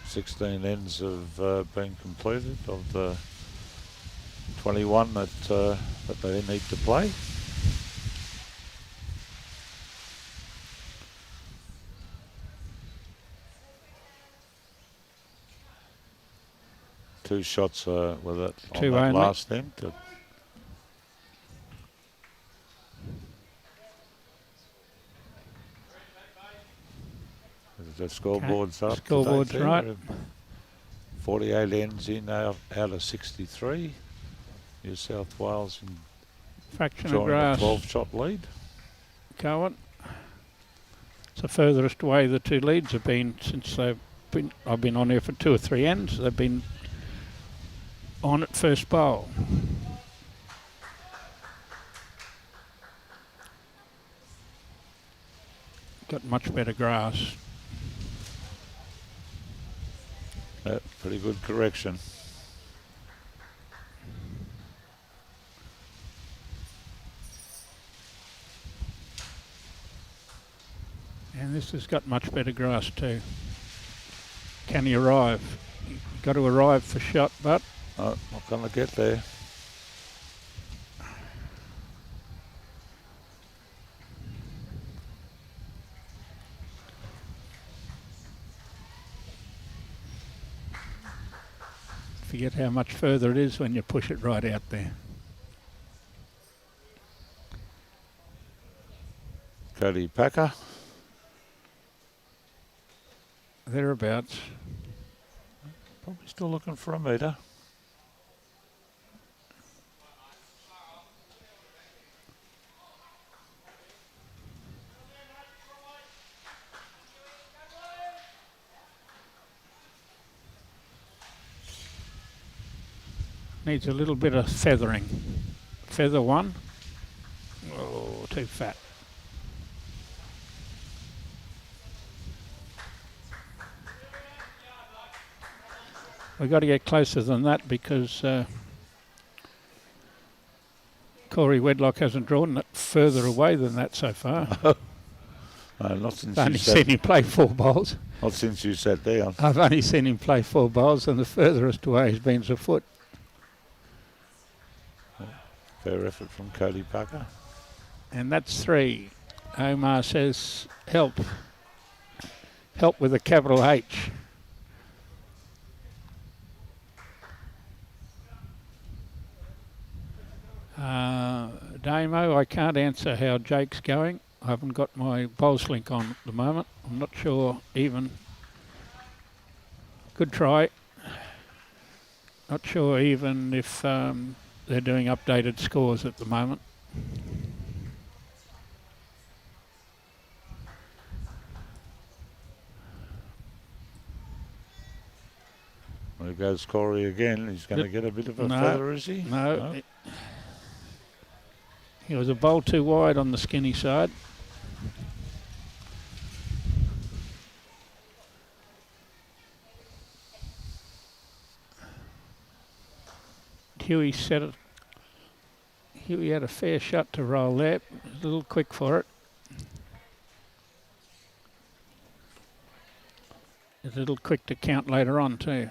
[SPEAKER 1] Sixteen ends have been completed of the 21 that they need to play. Two shots with it on
[SPEAKER 2] Two
[SPEAKER 1] that
[SPEAKER 2] only.
[SPEAKER 1] last end. The scoreboard's up.
[SPEAKER 2] Scoreboard's right.
[SPEAKER 1] 48 ends in out of 63. New South Wales and
[SPEAKER 2] Fraction of
[SPEAKER 1] joining a
[SPEAKER 2] grass.
[SPEAKER 1] 12-shot lead.
[SPEAKER 2] Cohen. It's the furthest away the 2 leads have been since I've been on here for 2 or 3 ends. They've been on at first bowl. Got much better grass.
[SPEAKER 1] Pretty good correction.
[SPEAKER 2] And this has got much better grass too. Can he arrive? You've got to arrive for shot, but
[SPEAKER 1] Oh, not going to get there.
[SPEAKER 2] forget how much further it is when you push it right out there.
[SPEAKER 1] Cody Packer.
[SPEAKER 2] Thereabouts.
[SPEAKER 1] Probably still looking for a metre.
[SPEAKER 2] Needs a little bit of feathering. Feather 1. Oh, too fat. We've got to get closer than that because Corey Wedlock hasn't drawn it further away than that so far.
[SPEAKER 1] Not since
[SPEAKER 2] I've
[SPEAKER 1] you
[SPEAKER 2] only
[SPEAKER 1] sat,
[SPEAKER 2] seen him play 4 bowls.
[SPEAKER 1] not since you sat down.
[SPEAKER 2] I've only seen him play 4 bowls and the furthest away he's been a foot.
[SPEAKER 1] Fair effort from Cody Packer.
[SPEAKER 2] And that's 3. Omar says help. Help with a capital H. Damo, I can't answer how Jake's going. I haven't got my bowls link on at the moment. I'm not sure even. Good try. Not sure even if they're doing updated scores at the moment.
[SPEAKER 1] There goes Corey again. He's going to get a bit of a feather, is he?
[SPEAKER 2] No. He was a bowl too wide on the skinny side. Huey set it. Huey had a fair shot to roll there. A little quick for it. It's a little quick to count later on too.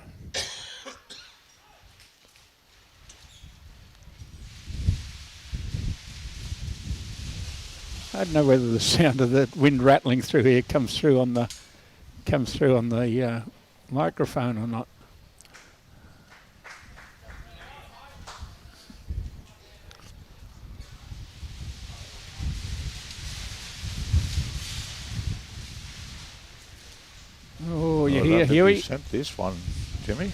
[SPEAKER 2] I don't know whether the sound of the wind rattling through here comes through on the microphone or not. Oh, you hear Huey?
[SPEAKER 1] Sent this one, Jimmy.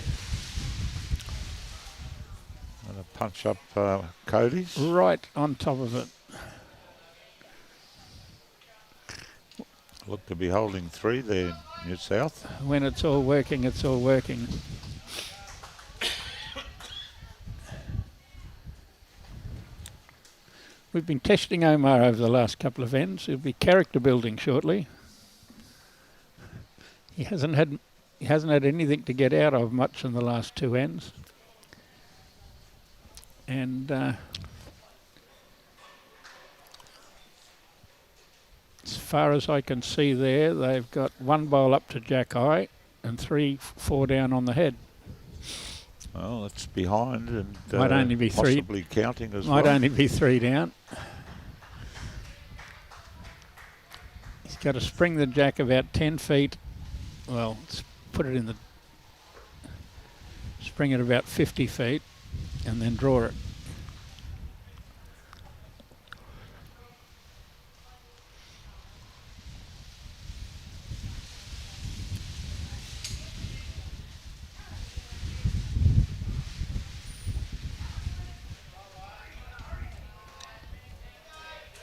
[SPEAKER 1] Going to punch up Cody's.
[SPEAKER 2] Right on top of it.
[SPEAKER 1] Look to be holding 3 there, New South.
[SPEAKER 2] When it's all working, it's all working. We've been testing Omar over the last couple of ends. He'll be character building shortly. He hasn't had anything to get out of much in the last 2 ends. And as far as I can see there, they've got 1 bowl up to Jack Eye and 4 down on the head.
[SPEAKER 1] Well, it's behind and
[SPEAKER 2] might only be
[SPEAKER 1] possibly 3, counting as well.
[SPEAKER 2] Might only be 3 down. He's got to spring the Jack about 10 feet. Well, let's put it in the... Spring it about 50 feet and then draw it.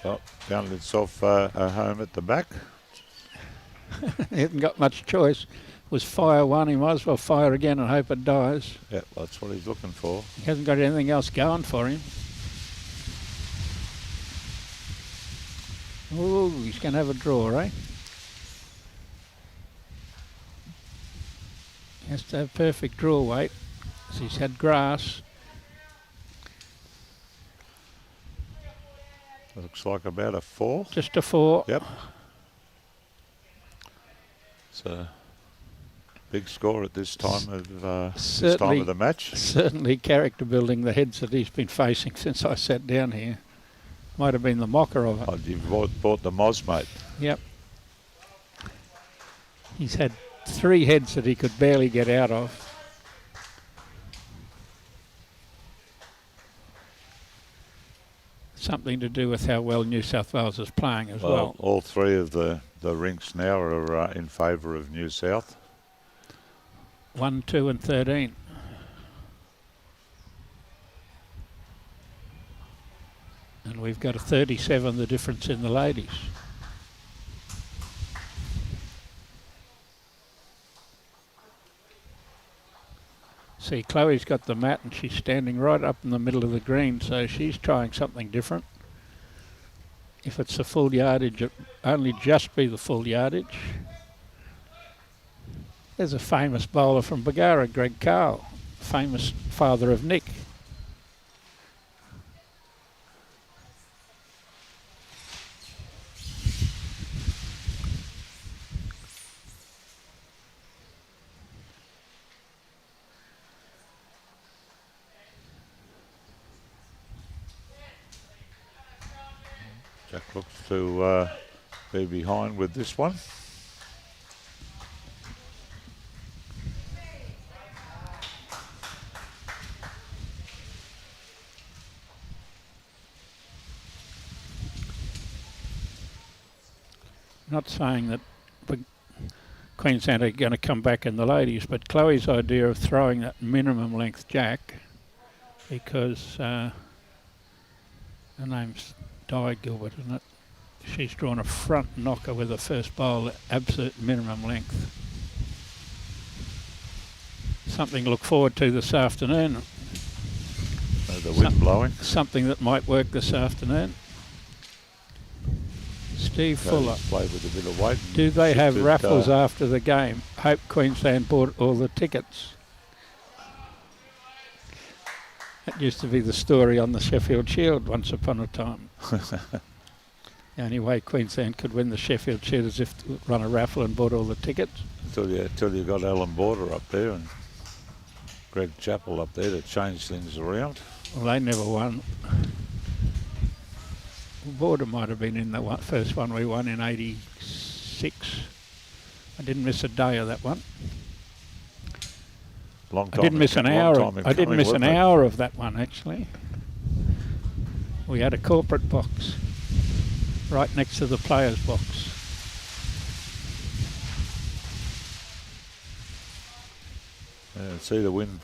[SPEAKER 1] Well, found itself a home at the back.
[SPEAKER 2] He hasn't got much choice. Was fire 1, he might as well fire again and hope it dies.
[SPEAKER 1] Yeah, that's what he's looking for.
[SPEAKER 2] He hasn't got anything else going for him. Oh, he's going to have a draw, eh? He has to have perfect draw weight. So he's had grass.
[SPEAKER 1] Looks like about a 4.
[SPEAKER 2] Just a 4.
[SPEAKER 1] Yep. It's a big score at this time of the match.
[SPEAKER 2] Certainly character building the heads that he's been facing since I sat down here. Might have been the mocker of it.
[SPEAKER 1] Oh, you've bought the Moz, mate.
[SPEAKER 2] Yep. He's had 3 heads that he could barely get out of. Something to do with how well New South Wales is playing as well.
[SPEAKER 1] All 3 of the rinks now are in favour of New South.
[SPEAKER 2] 1, 2 and 13. And we've got a 37, the difference in the ladies. See, Chloe's got the mat and she's standing right up in the middle of the green, so she's trying something different. If it's the full yardage, it only just be the full yardage. There's a famous bowler from Bargara, Greg Carl, famous father of Nick.
[SPEAKER 1] Jack looks to be behind with this one.
[SPEAKER 2] not saying that Queensland are going to come back in the ladies, but Chloe's idea of throwing that minimum length jack, because her name's Di Gilbert, isn't it? She's drawn a front knocker with a first bowl at absolute minimum length. Something to look forward to this afternoon.
[SPEAKER 1] The wind blowing.
[SPEAKER 2] Something that might work this afternoon. Steve Fuller.
[SPEAKER 1] Played with a bit of weight.
[SPEAKER 2] Do they have raffles after the game? Hope Queensland bought all the tickets. That used to be the story on the Sheffield Shield once upon a time. The only way Queensland could win the Sheffield Shield is if to run a raffle and bought all the tickets.
[SPEAKER 1] Till you got Alan Border up there and Greg Chappell up there to change things around.
[SPEAKER 2] Well, they never won. Border might have been in the first one we won in '86. I didn't miss a day of that one.
[SPEAKER 1] Long time.
[SPEAKER 2] I didn't miss an hour. I didn't miss an hour of that one actually. We had a corporate box right next to the players' box.
[SPEAKER 1] See, the wind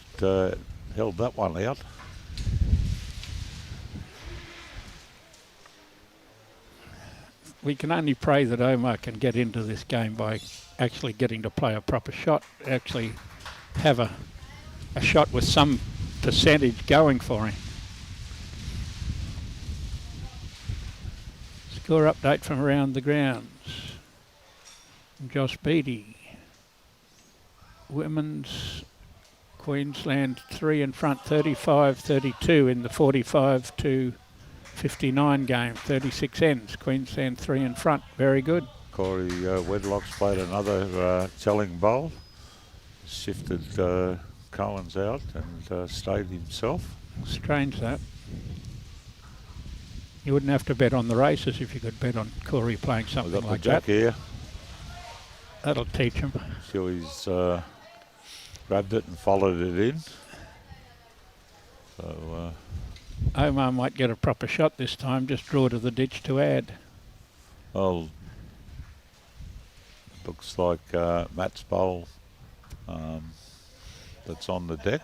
[SPEAKER 1] held that one out.
[SPEAKER 2] We can only pray that Omar can get into this game by actually getting to play a proper shot, actually have a shot with some percentage going for him. Score update from around the grounds. Josh Beattie. Women's Queensland 3 in front, 35-32 in the 45-59 game, 36 ends. Queensland 3 in front, very good.
[SPEAKER 1] Corey Wedlock's played another telling bowl. Shifted Cohen's out and stayed himself.
[SPEAKER 2] Strange that. You wouldn't have to bet on the races if you could bet on Corey playing something
[SPEAKER 1] We've got
[SPEAKER 2] like
[SPEAKER 1] the jack
[SPEAKER 2] that.
[SPEAKER 1] Here.
[SPEAKER 2] That'll teach him.
[SPEAKER 1] So he's grabbed it and followed it in. So
[SPEAKER 2] Omar might get a proper shot this time, just draw to the ditch to add.
[SPEAKER 1] well, looks like Matt's bowl that's on the deck.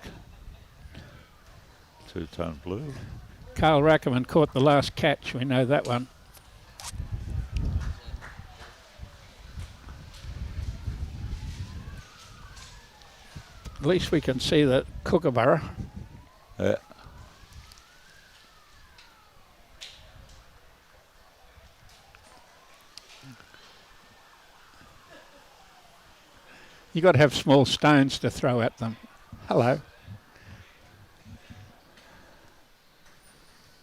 [SPEAKER 1] Two-tone blue.
[SPEAKER 2] Carl Rackerman caught the last catch, we know that one. At least we can see the Kookaburra.
[SPEAKER 1] Yeah.
[SPEAKER 2] You got to have small stones to throw at them. Hello.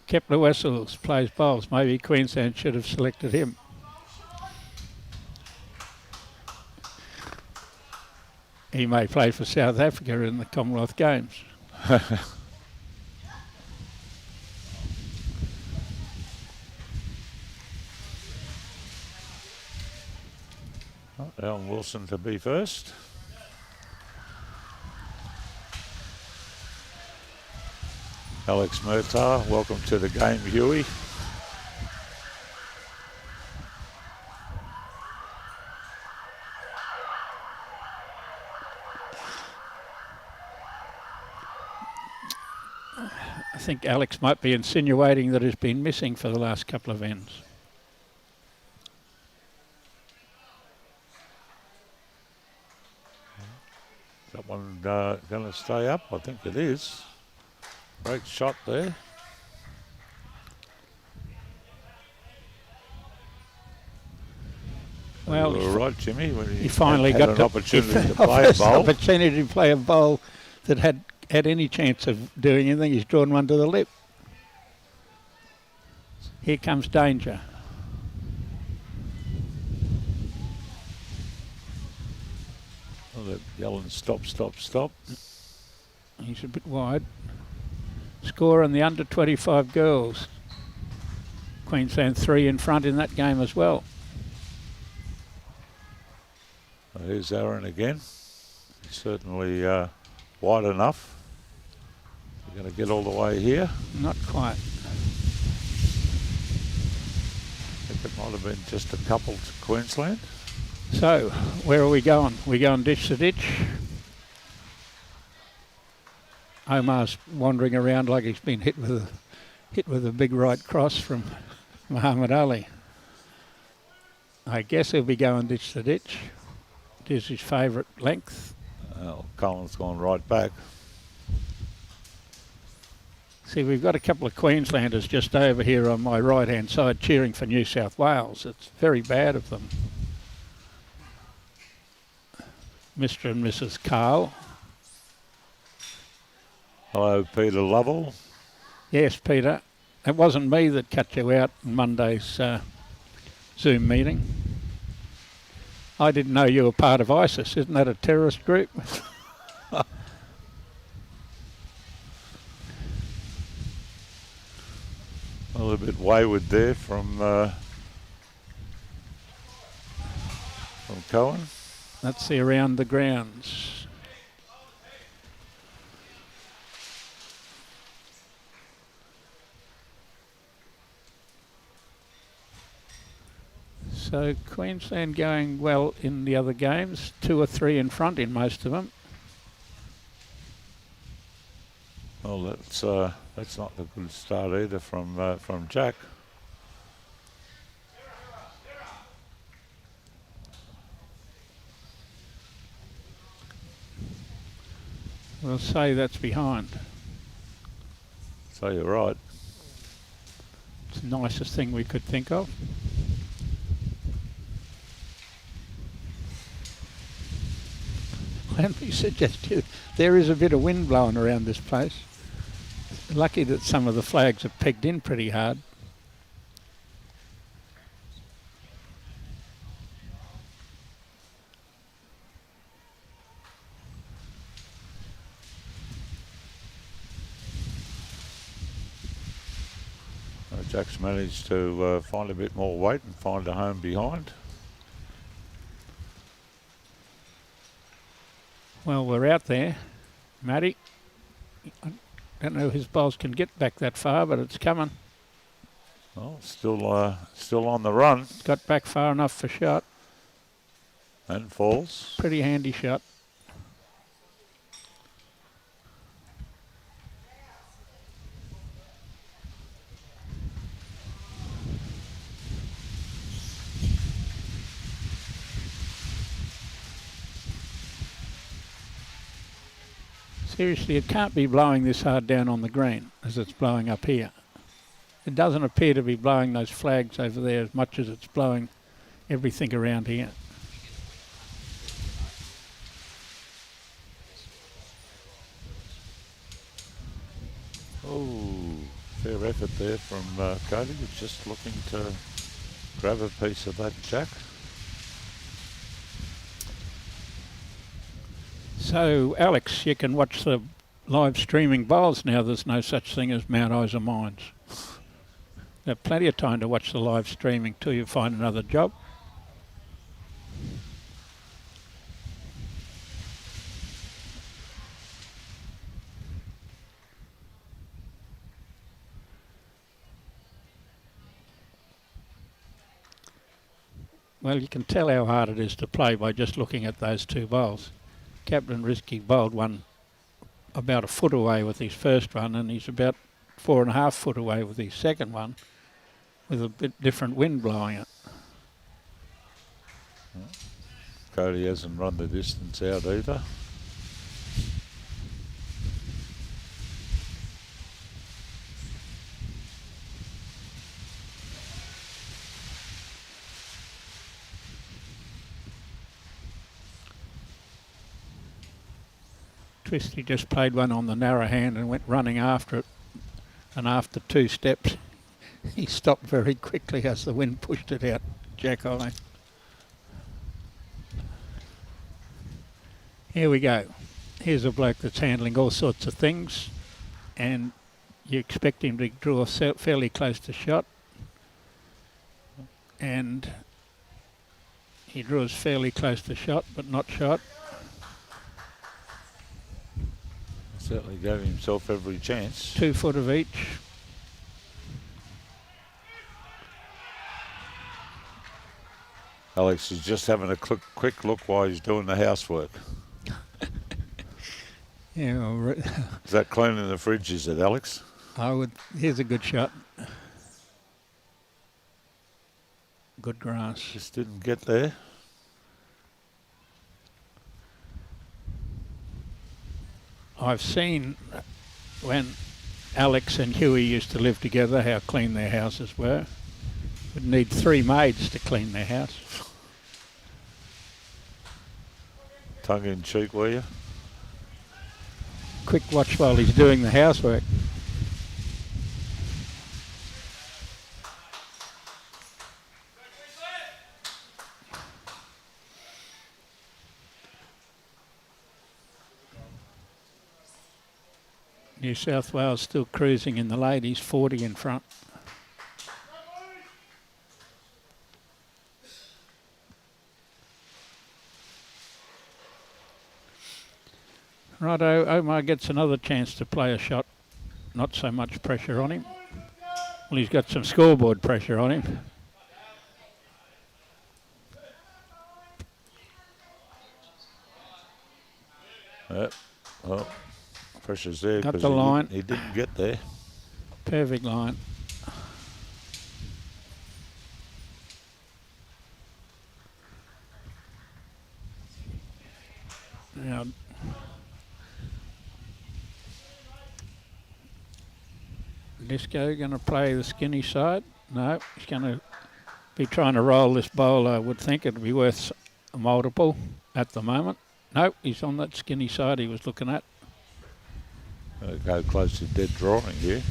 [SPEAKER 2] Kepler Wessels plays bowls. Maybe Queensland should have selected him. He may play for South Africa in the Commonwealth Games.
[SPEAKER 1] Alan Wilson to be first. Alex Murtagh, welcome to the game, Huey.
[SPEAKER 2] I think Alex might be insinuating that he's been missing for the last couple of ends.
[SPEAKER 1] Is that one going to stay up? I think it is. Great shot there.
[SPEAKER 2] Well,
[SPEAKER 1] you were right, Jimmy. When
[SPEAKER 2] he finally
[SPEAKER 1] had
[SPEAKER 2] got
[SPEAKER 1] an opportunity to play a bowl.
[SPEAKER 2] Opportunity to play a bowl that had any chance of doing anything. He's drawn one to the lip. Here comes danger.
[SPEAKER 1] Well, they're yelling, stop, stop, stop.
[SPEAKER 2] He's a bit wide. Score on the under 25 girls. Queensland 3 in front in that game as well.
[SPEAKER 1] Well, here's Aron again. Certainly wide enough. We're going to get all the way here.
[SPEAKER 2] Not quite.
[SPEAKER 1] it might have been just a couple to Queensland.
[SPEAKER 2] So, where are we going? We going ditch to ditch? Omar's wandering around like he's been hit with a big right cross from Muhammad Ali. I guess he'll be going ditch to ditch. It is his favourite length.
[SPEAKER 1] Cohen's gone right back.
[SPEAKER 2] See, we've got a couple of Queenslanders just over here on my right-hand side cheering for New South Wales. It's very bad of them. Mr. and Mrs. Carl.
[SPEAKER 1] Hello, Peter Lovell.
[SPEAKER 2] Yes, Peter. It wasn't me that cut you out in Monday's Zoom meeting. I didn't know you were part of ISIS. Isn't that a terrorist group?
[SPEAKER 1] A little bit wayward there from Cohen.
[SPEAKER 2] Let's see around the grounds. So Queensland going well in the other games, 2 or 3 in front in most of them.
[SPEAKER 1] Well, that's not a good start either from Jack.
[SPEAKER 2] We'll say that's behind.
[SPEAKER 1] So you're right.
[SPEAKER 2] It's the nicest thing we could think of. Let me suggest to you, there is a bit of wind blowing around this place. Lucky that some of the flags are pegged in pretty hard.
[SPEAKER 1] Jack's managed to find a bit more weight and find a home behind.
[SPEAKER 2] Well, we're out there, Matty. I don't know if his balls can get back that far, but it's coming.
[SPEAKER 1] Well, still on the run.
[SPEAKER 2] Got back far enough for shot.
[SPEAKER 1] And falls.
[SPEAKER 2] Pretty handy shot. Seriously, it can't be blowing this hard down on the green as it's blowing up here. It doesn't appear to be blowing those flags over there as much as it's blowing everything around here.
[SPEAKER 1] Oh, fair effort there from Cody. He's just looking to grab a piece of that Jack.
[SPEAKER 2] So, Alex, you can watch the live streaming bowls now. There's no such thing as Mount Isa Mines. There's plenty of time to watch the live streaming till you find another job. Well, you can tell how hard it is to play by just looking at those two bowls. Captain Risky bowled one about a foot away with his first one, and he's about 4.5 foot away with his second one, with a bit different wind blowing it.
[SPEAKER 1] Cody hasn't run the distance out either.
[SPEAKER 2] Twisty just played one on the narrow hand and went running after it, and after 2 steps he stopped very quickly as the wind pushed it out. Jack eye. Here we go. Here's a bloke that's handling all sorts of things, and you expect him to draw fairly close to shot, and he draws fairly close to shot but not shot.
[SPEAKER 1] Certainly gave himself every chance.
[SPEAKER 2] 2 foot of each.
[SPEAKER 1] Alex is just having a quick look while he's doing the housework.
[SPEAKER 2] Yeah, well,
[SPEAKER 1] Is that cleaning the fridge, is it, Alex?
[SPEAKER 2] I would. Here's a good shot. Good grass.
[SPEAKER 1] Just didn't get there.
[SPEAKER 2] I've seen when Alex and Huey used to live together how clean their houses were. Would need 3 maids to clean their house.
[SPEAKER 1] Tongue in cheek, were you?
[SPEAKER 2] Quick watch while he's doing the housework. New South Wales still cruising in the ladies, 40 in front. Righto, Omar gets another chance to play a shot. Not so much pressure on him. Well, he's got some scoreboard pressure on him.
[SPEAKER 1] Well, pressure's there.
[SPEAKER 2] Got the line.
[SPEAKER 1] He didn't get there.
[SPEAKER 2] Perfect line. Now, Disco going to play the skinny side? No, he's going to be trying to roll this bowl. I would think it'd be worth a multiple at the moment. No, he's on that skinny side he was looking at.
[SPEAKER 1] Go close to dead drawing here.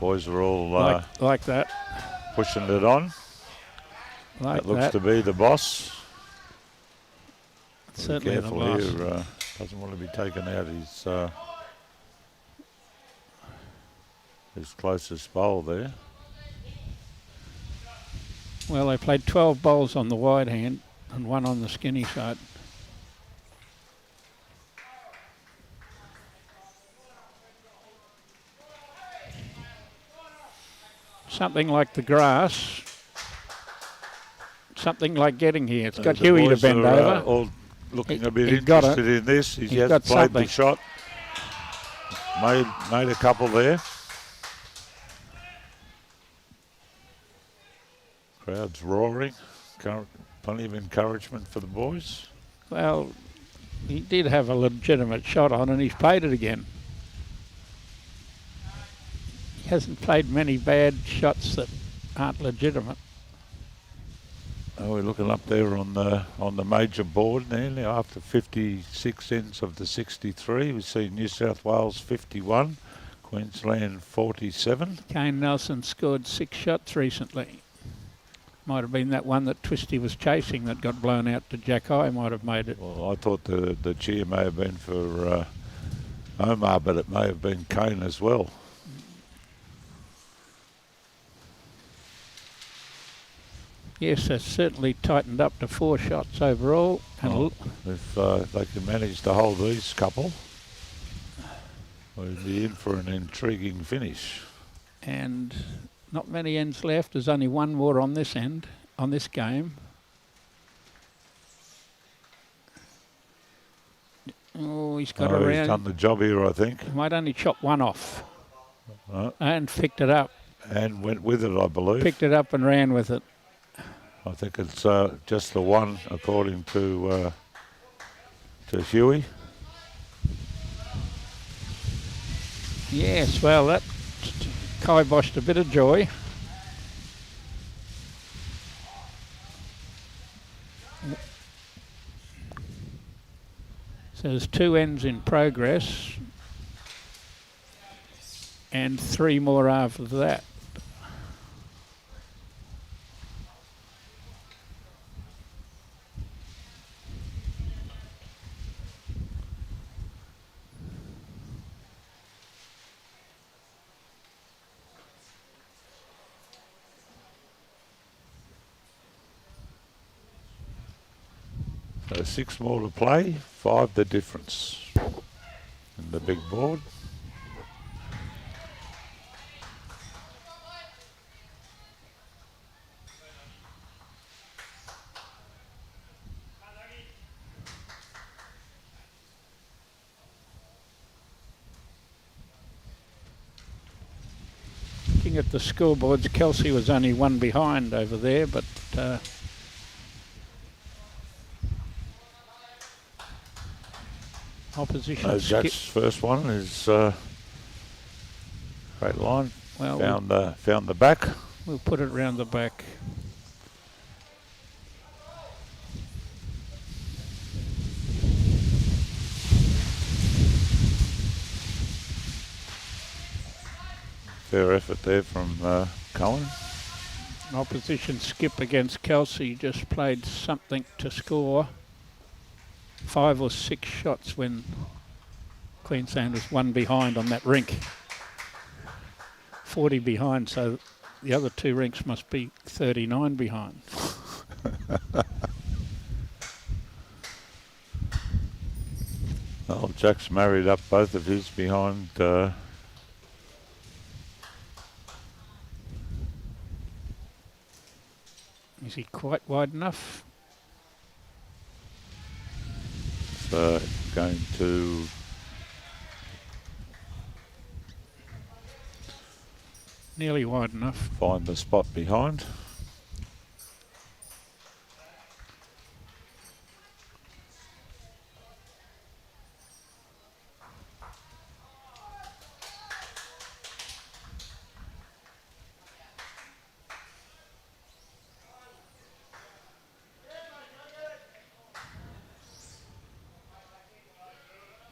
[SPEAKER 1] Boys are all
[SPEAKER 2] like that.
[SPEAKER 1] pushing it on.
[SPEAKER 2] Like
[SPEAKER 1] that looks to be the boss.
[SPEAKER 2] Certainly the
[SPEAKER 1] careful
[SPEAKER 2] boss.
[SPEAKER 1] here. Doesn't want to be taken out his closest bowl there.
[SPEAKER 2] Well, they played 12 bowls on the wide hand and 1 on the skinny side. Something like the grass, something like getting here. It's got Huey to bend over.
[SPEAKER 1] All looking a bit
[SPEAKER 2] he's got
[SPEAKER 1] interested in this. He
[SPEAKER 2] He's
[SPEAKER 1] has
[SPEAKER 2] got
[SPEAKER 1] played
[SPEAKER 2] something.
[SPEAKER 1] the shot. Made a couple there. Crowd's roaring. Plenty of encouragement for the boys.
[SPEAKER 2] Well, he did have a legitimate shot on and he's played it again. He hasn't played many bad shots that aren't legitimate.
[SPEAKER 1] Oh, we're looking up there on the major board now after 56 ends of the 63. We see New South Wales 51, Queensland 47.
[SPEAKER 2] Kane Nelson scored 6 shots recently. Might have been that one that Twisty was chasing that got blown out to Jack High, might have made it.
[SPEAKER 1] Well, I thought the cheer may have been for Omar, but it may have been Kane as well.
[SPEAKER 2] Yes, that's certainly tightened up to 4 shots overall. And
[SPEAKER 1] If they can manage to hold these couple, we'll be in for an intriguing finish.
[SPEAKER 2] And not many ends left. There's only 1 more on this end, on this game. Oh, he's got around.
[SPEAKER 1] He's done the job here, I think.
[SPEAKER 2] He might only chop 1 off. And picked it up.
[SPEAKER 1] And went with it, I believe.
[SPEAKER 2] Picked it up and ran with it.
[SPEAKER 1] I think it's just the 1, according to Huey.
[SPEAKER 2] Yes, well, that kiboshed a bit of joy. So there's 2 ends in progress and 3 more after that.
[SPEAKER 1] So 6 more to play, 5 the difference in the big board.
[SPEAKER 2] looking at the scoreboards, Kelsey was only one behind over there, but opposition
[SPEAKER 1] Jack's first one is great line.
[SPEAKER 2] Well,
[SPEAKER 1] found the back.
[SPEAKER 2] We'll put it round the back.
[SPEAKER 1] Fair effort there from Cohen.
[SPEAKER 2] Opposition skip against Kelsey just played something to score 5 or 6 shots when Queensland was one behind on that rink. 40 behind, so the other 2 rinks must be 39 behind.
[SPEAKER 1] Well, Jack's married up both of his behind.
[SPEAKER 2] Is he quite wide enough?
[SPEAKER 1] So going to
[SPEAKER 2] Nearly wide enough.
[SPEAKER 1] find the spot behind.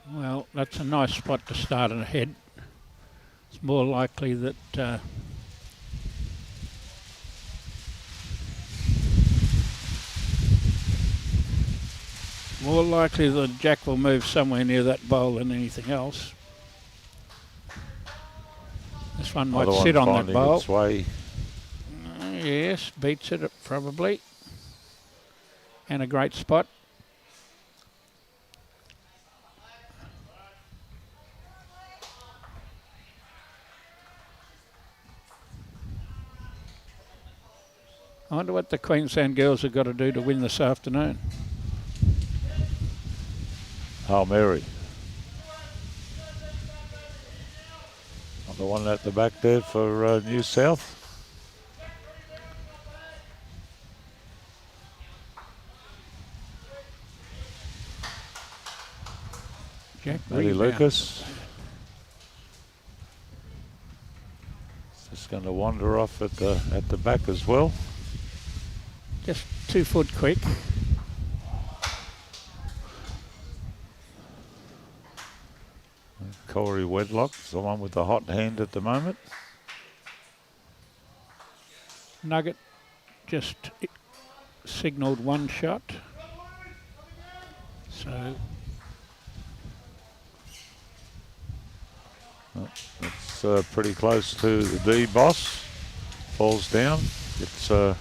[SPEAKER 2] Well, that's a nice spot to start ahead. It's more likely that Jack will move somewhere near that bowl than anything else. This one might sit on that bowl.
[SPEAKER 1] Its way.
[SPEAKER 2] Yes, beats it probably. And a great spot. I wonder what the Queensland girls have got to do to win this afternoon.
[SPEAKER 1] Hail Mary. The one at the back there for New South.
[SPEAKER 2] Jack
[SPEAKER 1] Eddie Lucas. Just going to wander off at the back as well.
[SPEAKER 2] Just 2 foot quick.
[SPEAKER 1] Corey Wedlock's the one with the hot hand at the moment.
[SPEAKER 2] Nugget just signalled 1 shot. So
[SPEAKER 1] it's pretty close to the D boss. Falls down. It's
[SPEAKER 2] So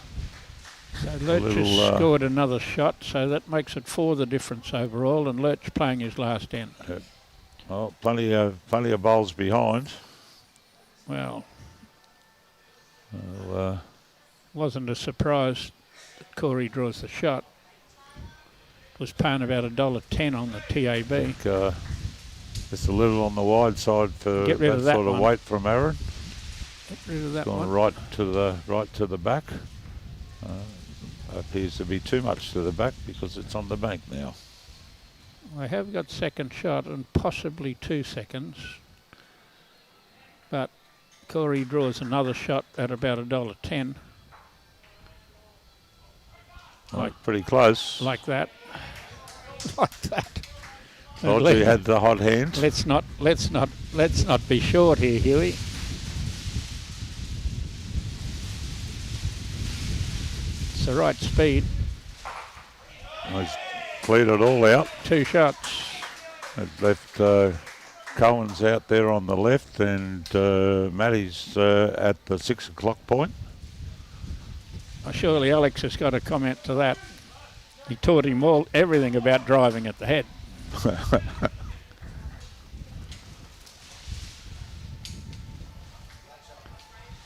[SPEAKER 2] Lurch has scored another shot, so that makes it 4 the difference overall, and Lurch playing his last end.
[SPEAKER 1] Yeah. Well, plenty of bowls behind.
[SPEAKER 2] Well, wasn't a surprise that Corey draws the shot. Was paying about $1.10 on the TAB.
[SPEAKER 1] I think, just a little on the wide side for
[SPEAKER 2] Get rid
[SPEAKER 1] that
[SPEAKER 2] of that
[SPEAKER 1] sort of
[SPEAKER 2] one.
[SPEAKER 1] weight from Aron.
[SPEAKER 2] Get rid of that
[SPEAKER 1] Gone
[SPEAKER 2] one.
[SPEAKER 1] right to the back. Appears to be too much to the back because it's on the bank now.
[SPEAKER 2] I have got second shot and possibly 2 seconds, but Corey draws another shot at about $1.10.
[SPEAKER 1] Pretty close.
[SPEAKER 2] Like that. Like that.
[SPEAKER 1] Thought you had the hot hand.
[SPEAKER 2] Let's not be short here, Huey. It's the right speed.
[SPEAKER 1] He's cleared it all out.
[SPEAKER 2] 2 shots.
[SPEAKER 1] It left Cohen's out there on the left, and Matty's at the 6 o'clock point.
[SPEAKER 2] Well, surely Alex has got a comment to that. He taught him everything about driving at the head.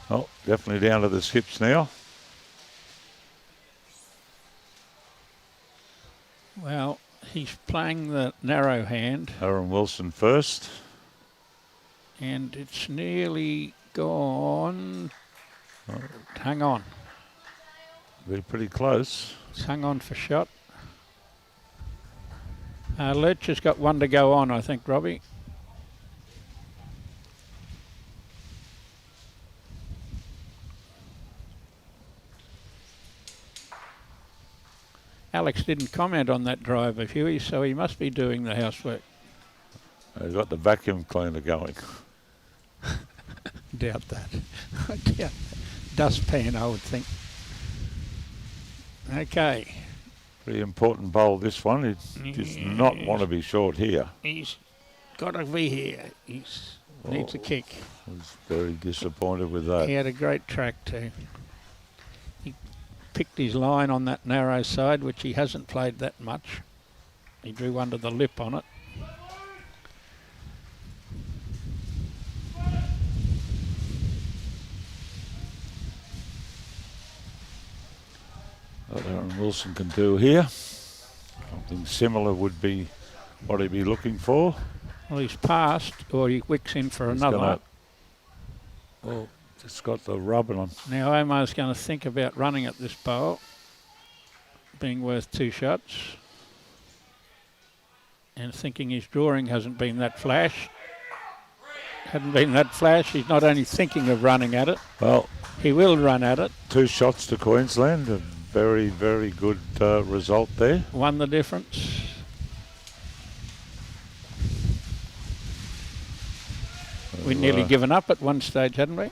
[SPEAKER 1] Oh, definitely down to the skips now.
[SPEAKER 2] Well, he's playing the narrow hand,
[SPEAKER 1] Aron Wilson first.
[SPEAKER 2] and it's nearly gone. Hang on.
[SPEAKER 1] Be pretty close.
[SPEAKER 2] It's hung on for shot. Lurch has got one to go on, I think, Robbie. Alex didn't comment on that drive of Huey's, so he must be doing the housework.
[SPEAKER 1] They've got the vacuum cleaner going.
[SPEAKER 2] Doubt that. I doubt that. Dustpan, I would think. Okay.
[SPEAKER 1] Pretty important bowl, this one. He does not want to be short here.
[SPEAKER 2] He's got to be here. Needs a kick.
[SPEAKER 1] Was very disappointed with that.
[SPEAKER 2] He had a great track too. He picked his line on that narrow side, which he hasn't played that much. He drew under the lip on it.
[SPEAKER 1] What Aron Wilson can do here. Something similar would be what he'd be looking for.
[SPEAKER 2] Well, he's passed, or he wicks in for another.
[SPEAKER 1] Well, just got the rubbing on.
[SPEAKER 2] Now Omar's going to think about running at this bowl, being worth 2 shots, and thinking his drawing hasn't been that flash. Hadn't been that flash. He's not only thinking of running at it.
[SPEAKER 1] Well,
[SPEAKER 2] he will run at it.
[SPEAKER 1] 2 shots to Queensland. A very, very good result there.
[SPEAKER 2] Won the difference. We'd nearly given up at one stage, hadn't we?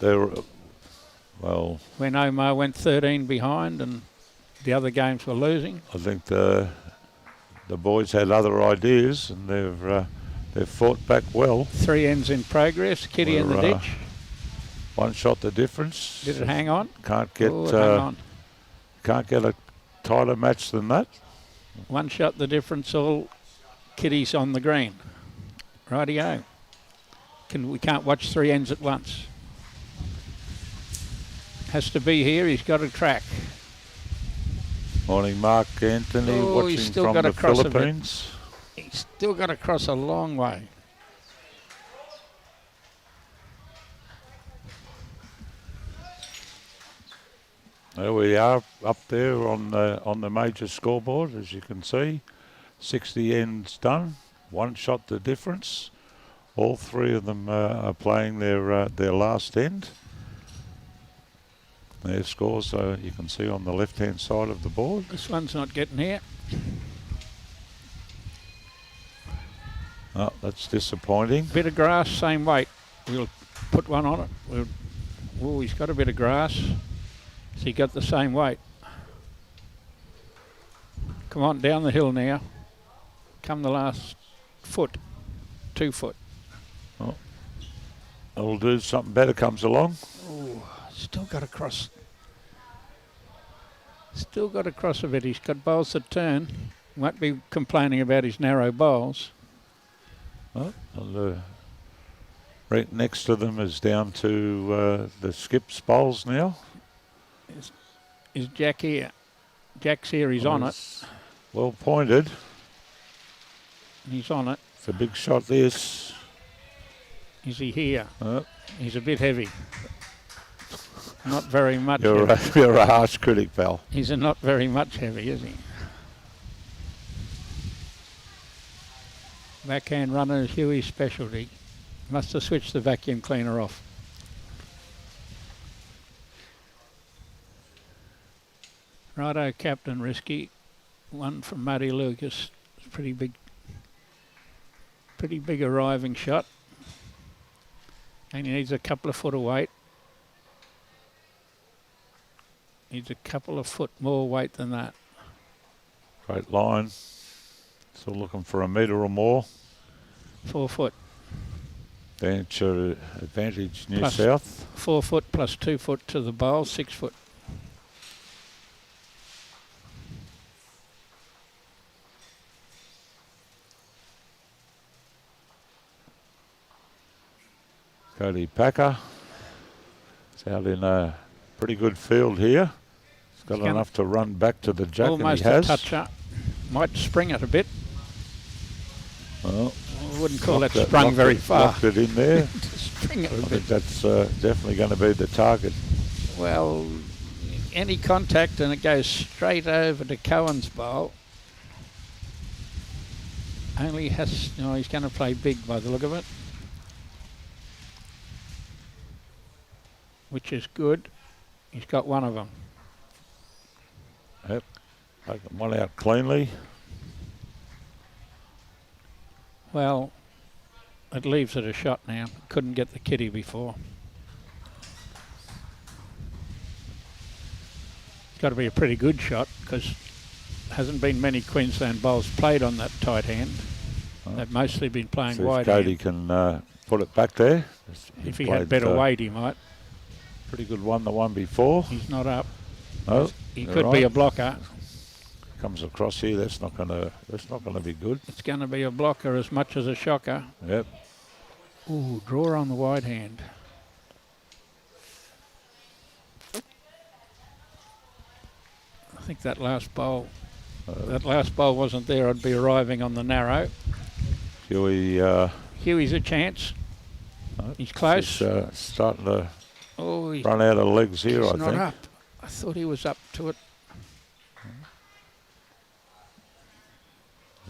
[SPEAKER 1] Well,
[SPEAKER 2] when Omar went 13 behind and the other games were losing.
[SPEAKER 1] I think the boys had other ideas and they've fought back well.
[SPEAKER 2] 3 ends in progress. Kitty in the ditch.
[SPEAKER 1] 1 shot the difference.
[SPEAKER 2] Did it hang on?
[SPEAKER 1] Can't get
[SPEAKER 2] hang on.
[SPEAKER 1] Can't get a tighter match than that.
[SPEAKER 2] 1 shot the difference. All Kitty's on the green. Rightio. We can't watch 3 ends at once. Has to be here. He's got a track.
[SPEAKER 1] Morning, Mark Anthony, watching
[SPEAKER 2] he's still
[SPEAKER 1] from
[SPEAKER 2] got
[SPEAKER 1] the
[SPEAKER 2] to cross
[SPEAKER 1] Philippines.
[SPEAKER 2] He's still got to cross a long way.
[SPEAKER 1] There we are, up there on the major scoreboard, as you can see. 60 ends done. 1 shot the difference. All 3 of them are playing their last end. Their scores, you can see on the left-hand side of the board.
[SPEAKER 2] This one's not getting here.
[SPEAKER 1] Oh, that's disappointing.
[SPEAKER 2] Bit of grass, same weight. We'll put one on it. Oh, he's got a bit of grass. So he got the same weight. Come on, down the hill now. Come the last foot. 2 foot.
[SPEAKER 1] Oh, that'll do. Something better comes along.
[SPEAKER 2] Oh, still got to cross. Still got to cross a bit. He's got bowls that turn. Won't be complaining about his narrow bowls.
[SPEAKER 1] Oh, right next to them is down to the Skips bowls now.
[SPEAKER 2] Is Jack here? Jack's here. He's on it.
[SPEAKER 1] Well pointed.
[SPEAKER 2] He's on it.
[SPEAKER 1] It's a big shot, this.
[SPEAKER 2] Is he here? He's a bit heavy. Not very much
[SPEAKER 1] You're a harsh critic, pal.
[SPEAKER 2] He's not very much heavy, is he? Backhand runner is Huey's specialty. Must have switched the vacuum cleaner off. Righto, Captain Risky. 1 from Matty Lucas. Pretty big arriving shot. And he needs a couple of foot of weight. Needs a couple of foot more weight than that.
[SPEAKER 1] Great line. Still looking for a metre or more.
[SPEAKER 2] 4 foot.
[SPEAKER 1] Advantage New
[SPEAKER 2] Plus
[SPEAKER 1] South.
[SPEAKER 2] 4 foot plus 2 foot to the bowl, 6 foot.
[SPEAKER 1] Cody Packer. It's out in a pretty good field here. He's got enough to run back to the jack,
[SPEAKER 2] almost
[SPEAKER 1] and he has.
[SPEAKER 2] A toucher. Might spring it a bit.
[SPEAKER 1] Well,
[SPEAKER 2] I wouldn't call that sprung very far.
[SPEAKER 1] Locked it in there.
[SPEAKER 2] bring it a
[SPEAKER 1] I
[SPEAKER 2] bit.
[SPEAKER 1] think that's definitely going to be the target.
[SPEAKER 2] Well, any contact and it goes straight over to Cohen's bowl. Only has, no, he's going to play big by the look of it. Which is good. He's got one of them.
[SPEAKER 1] Yep, taking one out cleanly.
[SPEAKER 2] Well, it leaves it a shot now. Couldn't get the kitty before. It's got to be a pretty good shot because hasn't been many Queensland bowls played on that tight hand.
[SPEAKER 1] Oh.
[SPEAKER 2] They've mostly been playing
[SPEAKER 1] See
[SPEAKER 2] wide
[SPEAKER 1] if Cody
[SPEAKER 2] hand.
[SPEAKER 1] can put it back there.
[SPEAKER 2] If he had better weight, he might.
[SPEAKER 1] Pretty good one, the one before.
[SPEAKER 2] He's not up.
[SPEAKER 1] Oh,
[SPEAKER 2] he could be a blocker.
[SPEAKER 1] Comes across here. That's not gonna be good.
[SPEAKER 2] It's going to be a blocker as much as a shocker.
[SPEAKER 1] Yep.
[SPEAKER 2] Ooh, draw on the wide hand. I think that last bowl wasn't there. I'd be arriving on the narrow. Huey's a chance. He's close.
[SPEAKER 1] He's starting to
[SPEAKER 2] He's
[SPEAKER 1] run out of legs here, I think.
[SPEAKER 2] not up. I thought he was up to it.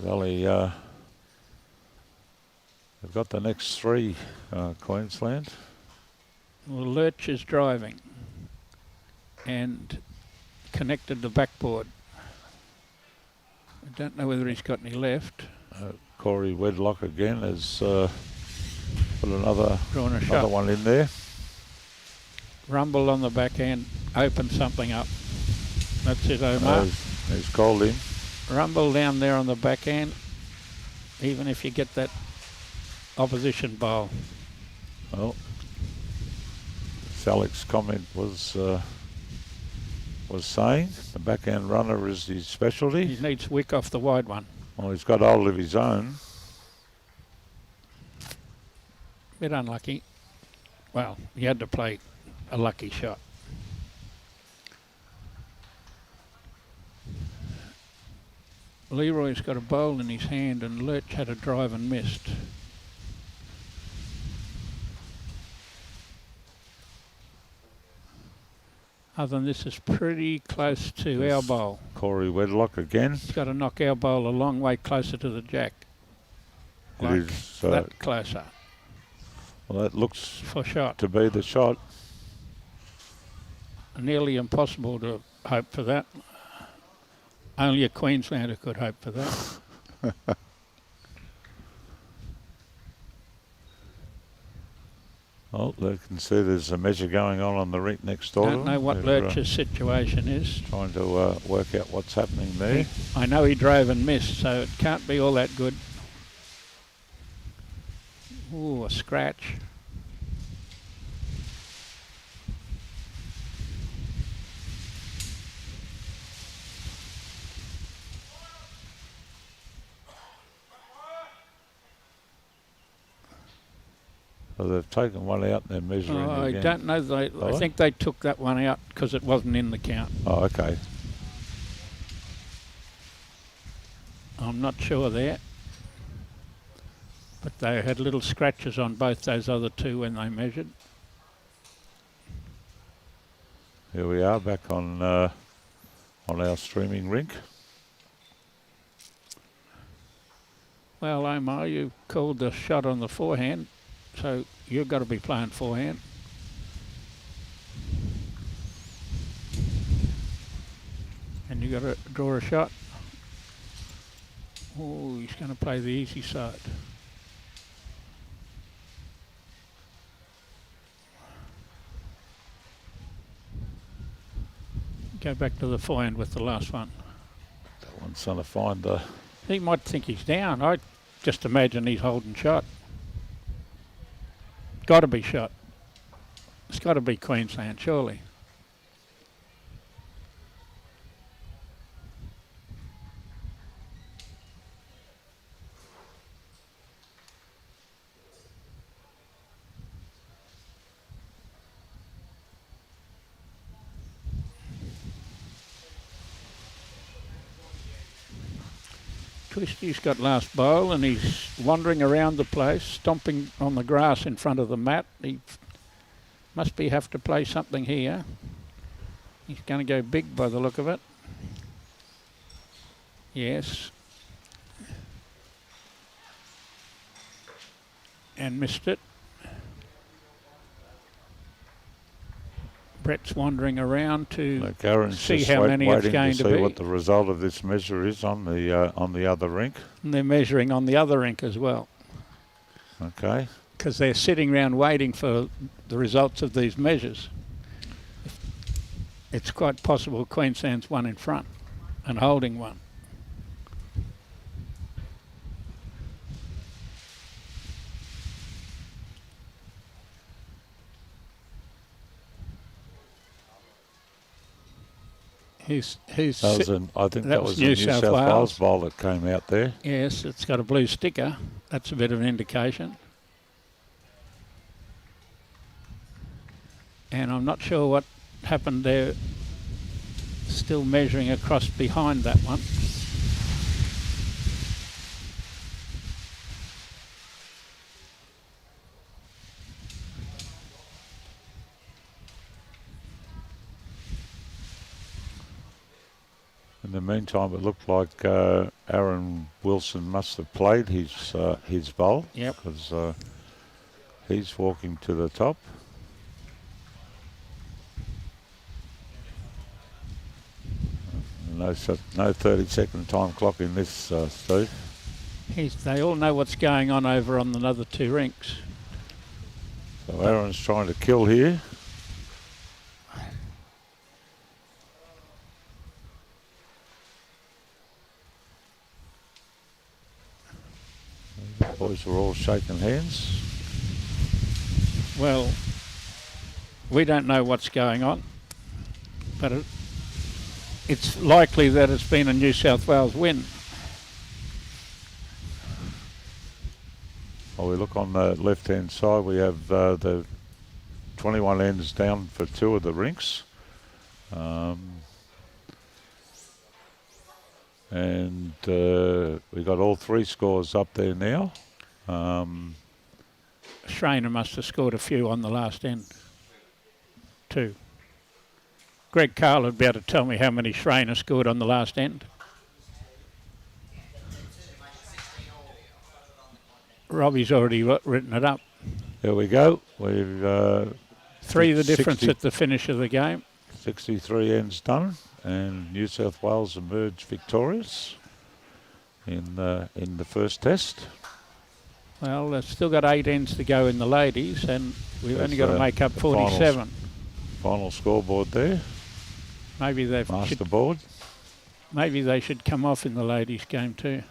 [SPEAKER 1] Well, they've got the next three, Queensland.
[SPEAKER 2] Well, Lurch is driving and connected the backboard. I don't know whether he's got any left.
[SPEAKER 1] Corey Wedlock again has put another
[SPEAKER 2] shot.
[SPEAKER 1] one in there.
[SPEAKER 2] Rumble on the backhand, open something up. That's it, Omar.
[SPEAKER 1] He's called him.
[SPEAKER 2] Rumble down there on the backhand, even if you get that opposition bowl.
[SPEAKER 1] Well, Salik's comment was saying the backhand runner is his specialty.
[SPEAKER 2] He needs wick off the wide one.
[SPEAKER 1] Well, he's got hold of his own.
[SPEAKER 2] Bit unlucky. Well, he had to play a lucky shot. Leroy's got a bowl in his hand and Lurch had a drive and missed. Other than this is pretty close to our bowl.
[SPEAKER 1] Corey Wedlock again.
[SPEAKER 2] He's got to knock our bowl a long way closer to the jack.
[SPEAKER 1] It is
[SPEAKER 2] that closer.
[SPEAKER 1] Well, that looks
[SPEAKER 2] for shot
[SPEAKER 1] to be the shot.
[SPEAKER 2] Nearly impossible to hope for that. Only a Queenslander could hope for that.
[SPEAKER 1] Well, they can see there's a measure going on the rink next door.
[SPEAKER 2] Don't know what Lurch's situation is.
[SPEAKER 1] Trying to work out what's happening there.
[SPEAKER 2] I know he drove and missed, so it can't be all that good. Ooh, a scratch.
[SPEAKER 1] So they've taken one out and they're measuring
[SPEAKER 2] I
[SPEAKER 1] again.
[SPEAKER 2] don't know. I think they took that one out because it wasn't in the count.
[SPEAKER 1] Oh, okay.
[SPEAKER 2] I'm not sure there. But they had little scratches on both those other two when they measured.
[SPEAKER 1] Here we are back on our streaming rink.
[SPEAKER 2] Well, Omar, you called the shot on the forehand, so you've got to be playing forehand. And you got to draw a shot. Oh, he's going to play the easy side. Go back to the forehand with the last one.
[SPEAKER 1] That one's going to find the...
[SPEAKER 2] He might think he's down. I just imagine he's holding shot. Got to be shot. It's got to be Queensland, surely. Twisty's got last bowl and he's wandering around the place, stomping on the grass in front of the mat. He must have to play something here. He's going to go big by the look of it. Yes. And missed it. Brett's wandering around to see how many it's going to be.
[SPEAKER 1] See what the result of this measure is on the other rink.
[SPEAKER 2] And they're measuring on the other rink as well.
[SPEAKER 1] Okay.
[SPEAKER 2] Because they're sitting around waiting for the results of these measures. It's quite possible Queensland's one in front and holding one.
[SPEAKER 1] I think that was a New South Wales bowl that came out there.
[SPEAKER 2] Yes, it's got a blue sticker. That's a bit of an indication. And I'm not sure what happened there. Still measuring across behind that one.
[SPEAKER 1] In the meantime, it looked like Aron Wilson must have played his bowl.
[SPEAKER 2] Yep.
[SPEAKER 1] Because he's walking to the top. No 30-second time clock in this, Steve.
[SPEAKER 2] They all know what's going on over on the other two rinks.
[SPEAKER 1] So Aron's trying to kill here. The boys are all shaking hands.
[SPEAKER 2] Well, we don't know what's going on, but it's likely that it's been a New South Wales win.
[SPEAKER 1] Well, we look on the left-hand side, we have the 21 ends down for two of the rinks. And we got all three scores up there now.
[SPEAKER 2] Schreiner must have scored a few on the last end. Two. Greg Carl would be able to tell me how many Schreiner scored on the last end. Robbie's already written it up.
[SPEAKER 1] There we go. We've
[SPEAKER 2] 3 the difference at the finish of the game.
[SPEAKER 1] 63 ends done, and New South Wales emerged victorious in the first test.
[SPEAKER 2] Well, they've still got 8 ends to go in the ladies, and we've only got to make up 47.
[SPEAKER 1] Final scoreboard there.
[SPEAKER 2] Maybe
[SPEAKER 1] Masterboard.
[SPEAKER 2] Maybe they should come off in the ladies' game too.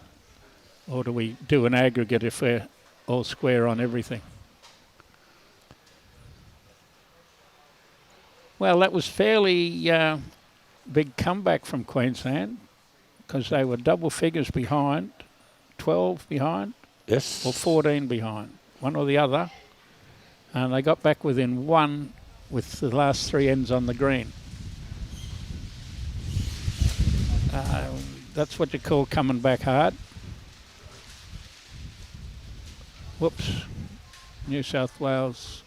[SPEAKER 2] Or do we do an aggregate if we're all square on everything? Well, that was fairly big comeback from Queensland because they were double figures behind, 12 behind.
[SPEAKER 1] Yes.
[SPEAKER 2] Or 14 behind, one or the other. And they got back within 1 with the last 3 ends on the green. That's what you call coming back hard. Whoops. New South Wales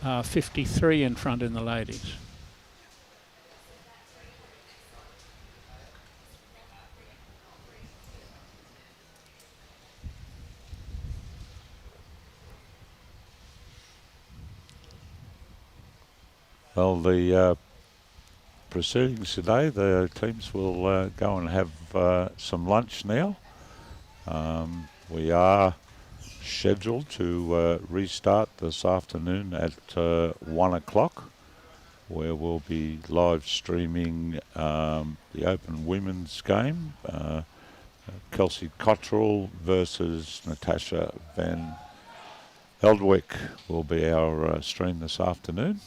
[SPEAKER 2] 53 in front in the ladies.
[SPEAKER 1] Well, the proceedings today, the teams will go and have some lunch now. We are scheduled to restart this afternoon at 1 o'clock, where we'll be live streaming the Open Women's game. Kelsey Cottrell versus Natasha Van Eldwick will be our stream this afternoon.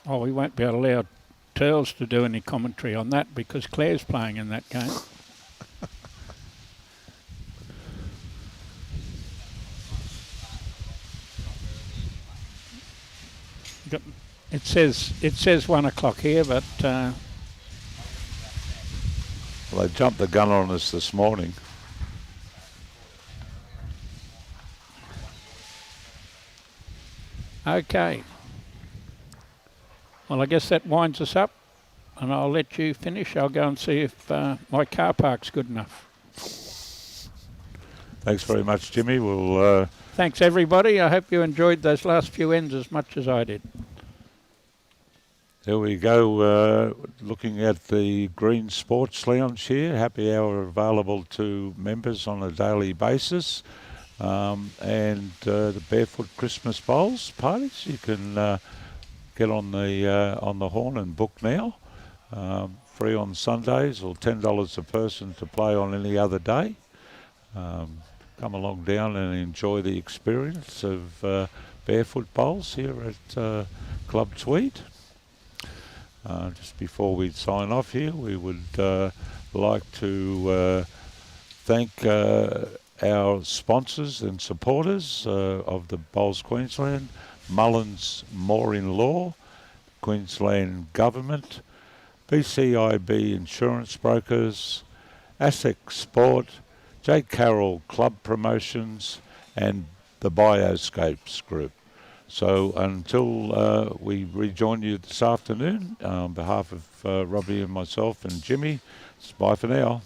[SPEAKER 2] Oh, we won't be able to allow Turles to do any commentary on that because Claire's playing in that game. It says 1 o'clock here, but
[SPEAKER 1] Well, they jumped the gun on us this morning.
[SPEAKER 2] Okay. Well, I guess that winds us up, and I'll let you finish. I'll go and see if my car park's good enough.
[SPEAKER 1] Thanks very much, Jimmy. We'll...
[SPEAKER 2] Thanks, everybody. I hope you enjoyed those last few ends as much as I did.
[SPEAKER 1] There we go, looking at the Green Sports Lounge here. Happy hour available to members on a daily basis. And the Barefoot Christmas Bowls parties, you can get on the horn and book now. Free on Sundays, or $10 a person to play on any other day. Come along down and enjoy the experience of Barefoot Bowls here at Club Tweed. Just before we sign off here, we would like to thank our sponsors and supporters of the Bowls Queensland, Mullins More-in-Law, Queensland Government, BCIB Insurance Brokers, ASIC Sport, J. Carroll Club Promotions, and the Bioscapes Group. So until we rejoin you this afternoon, on behalf of Robbie and myself and Jimmy, it's bye for now.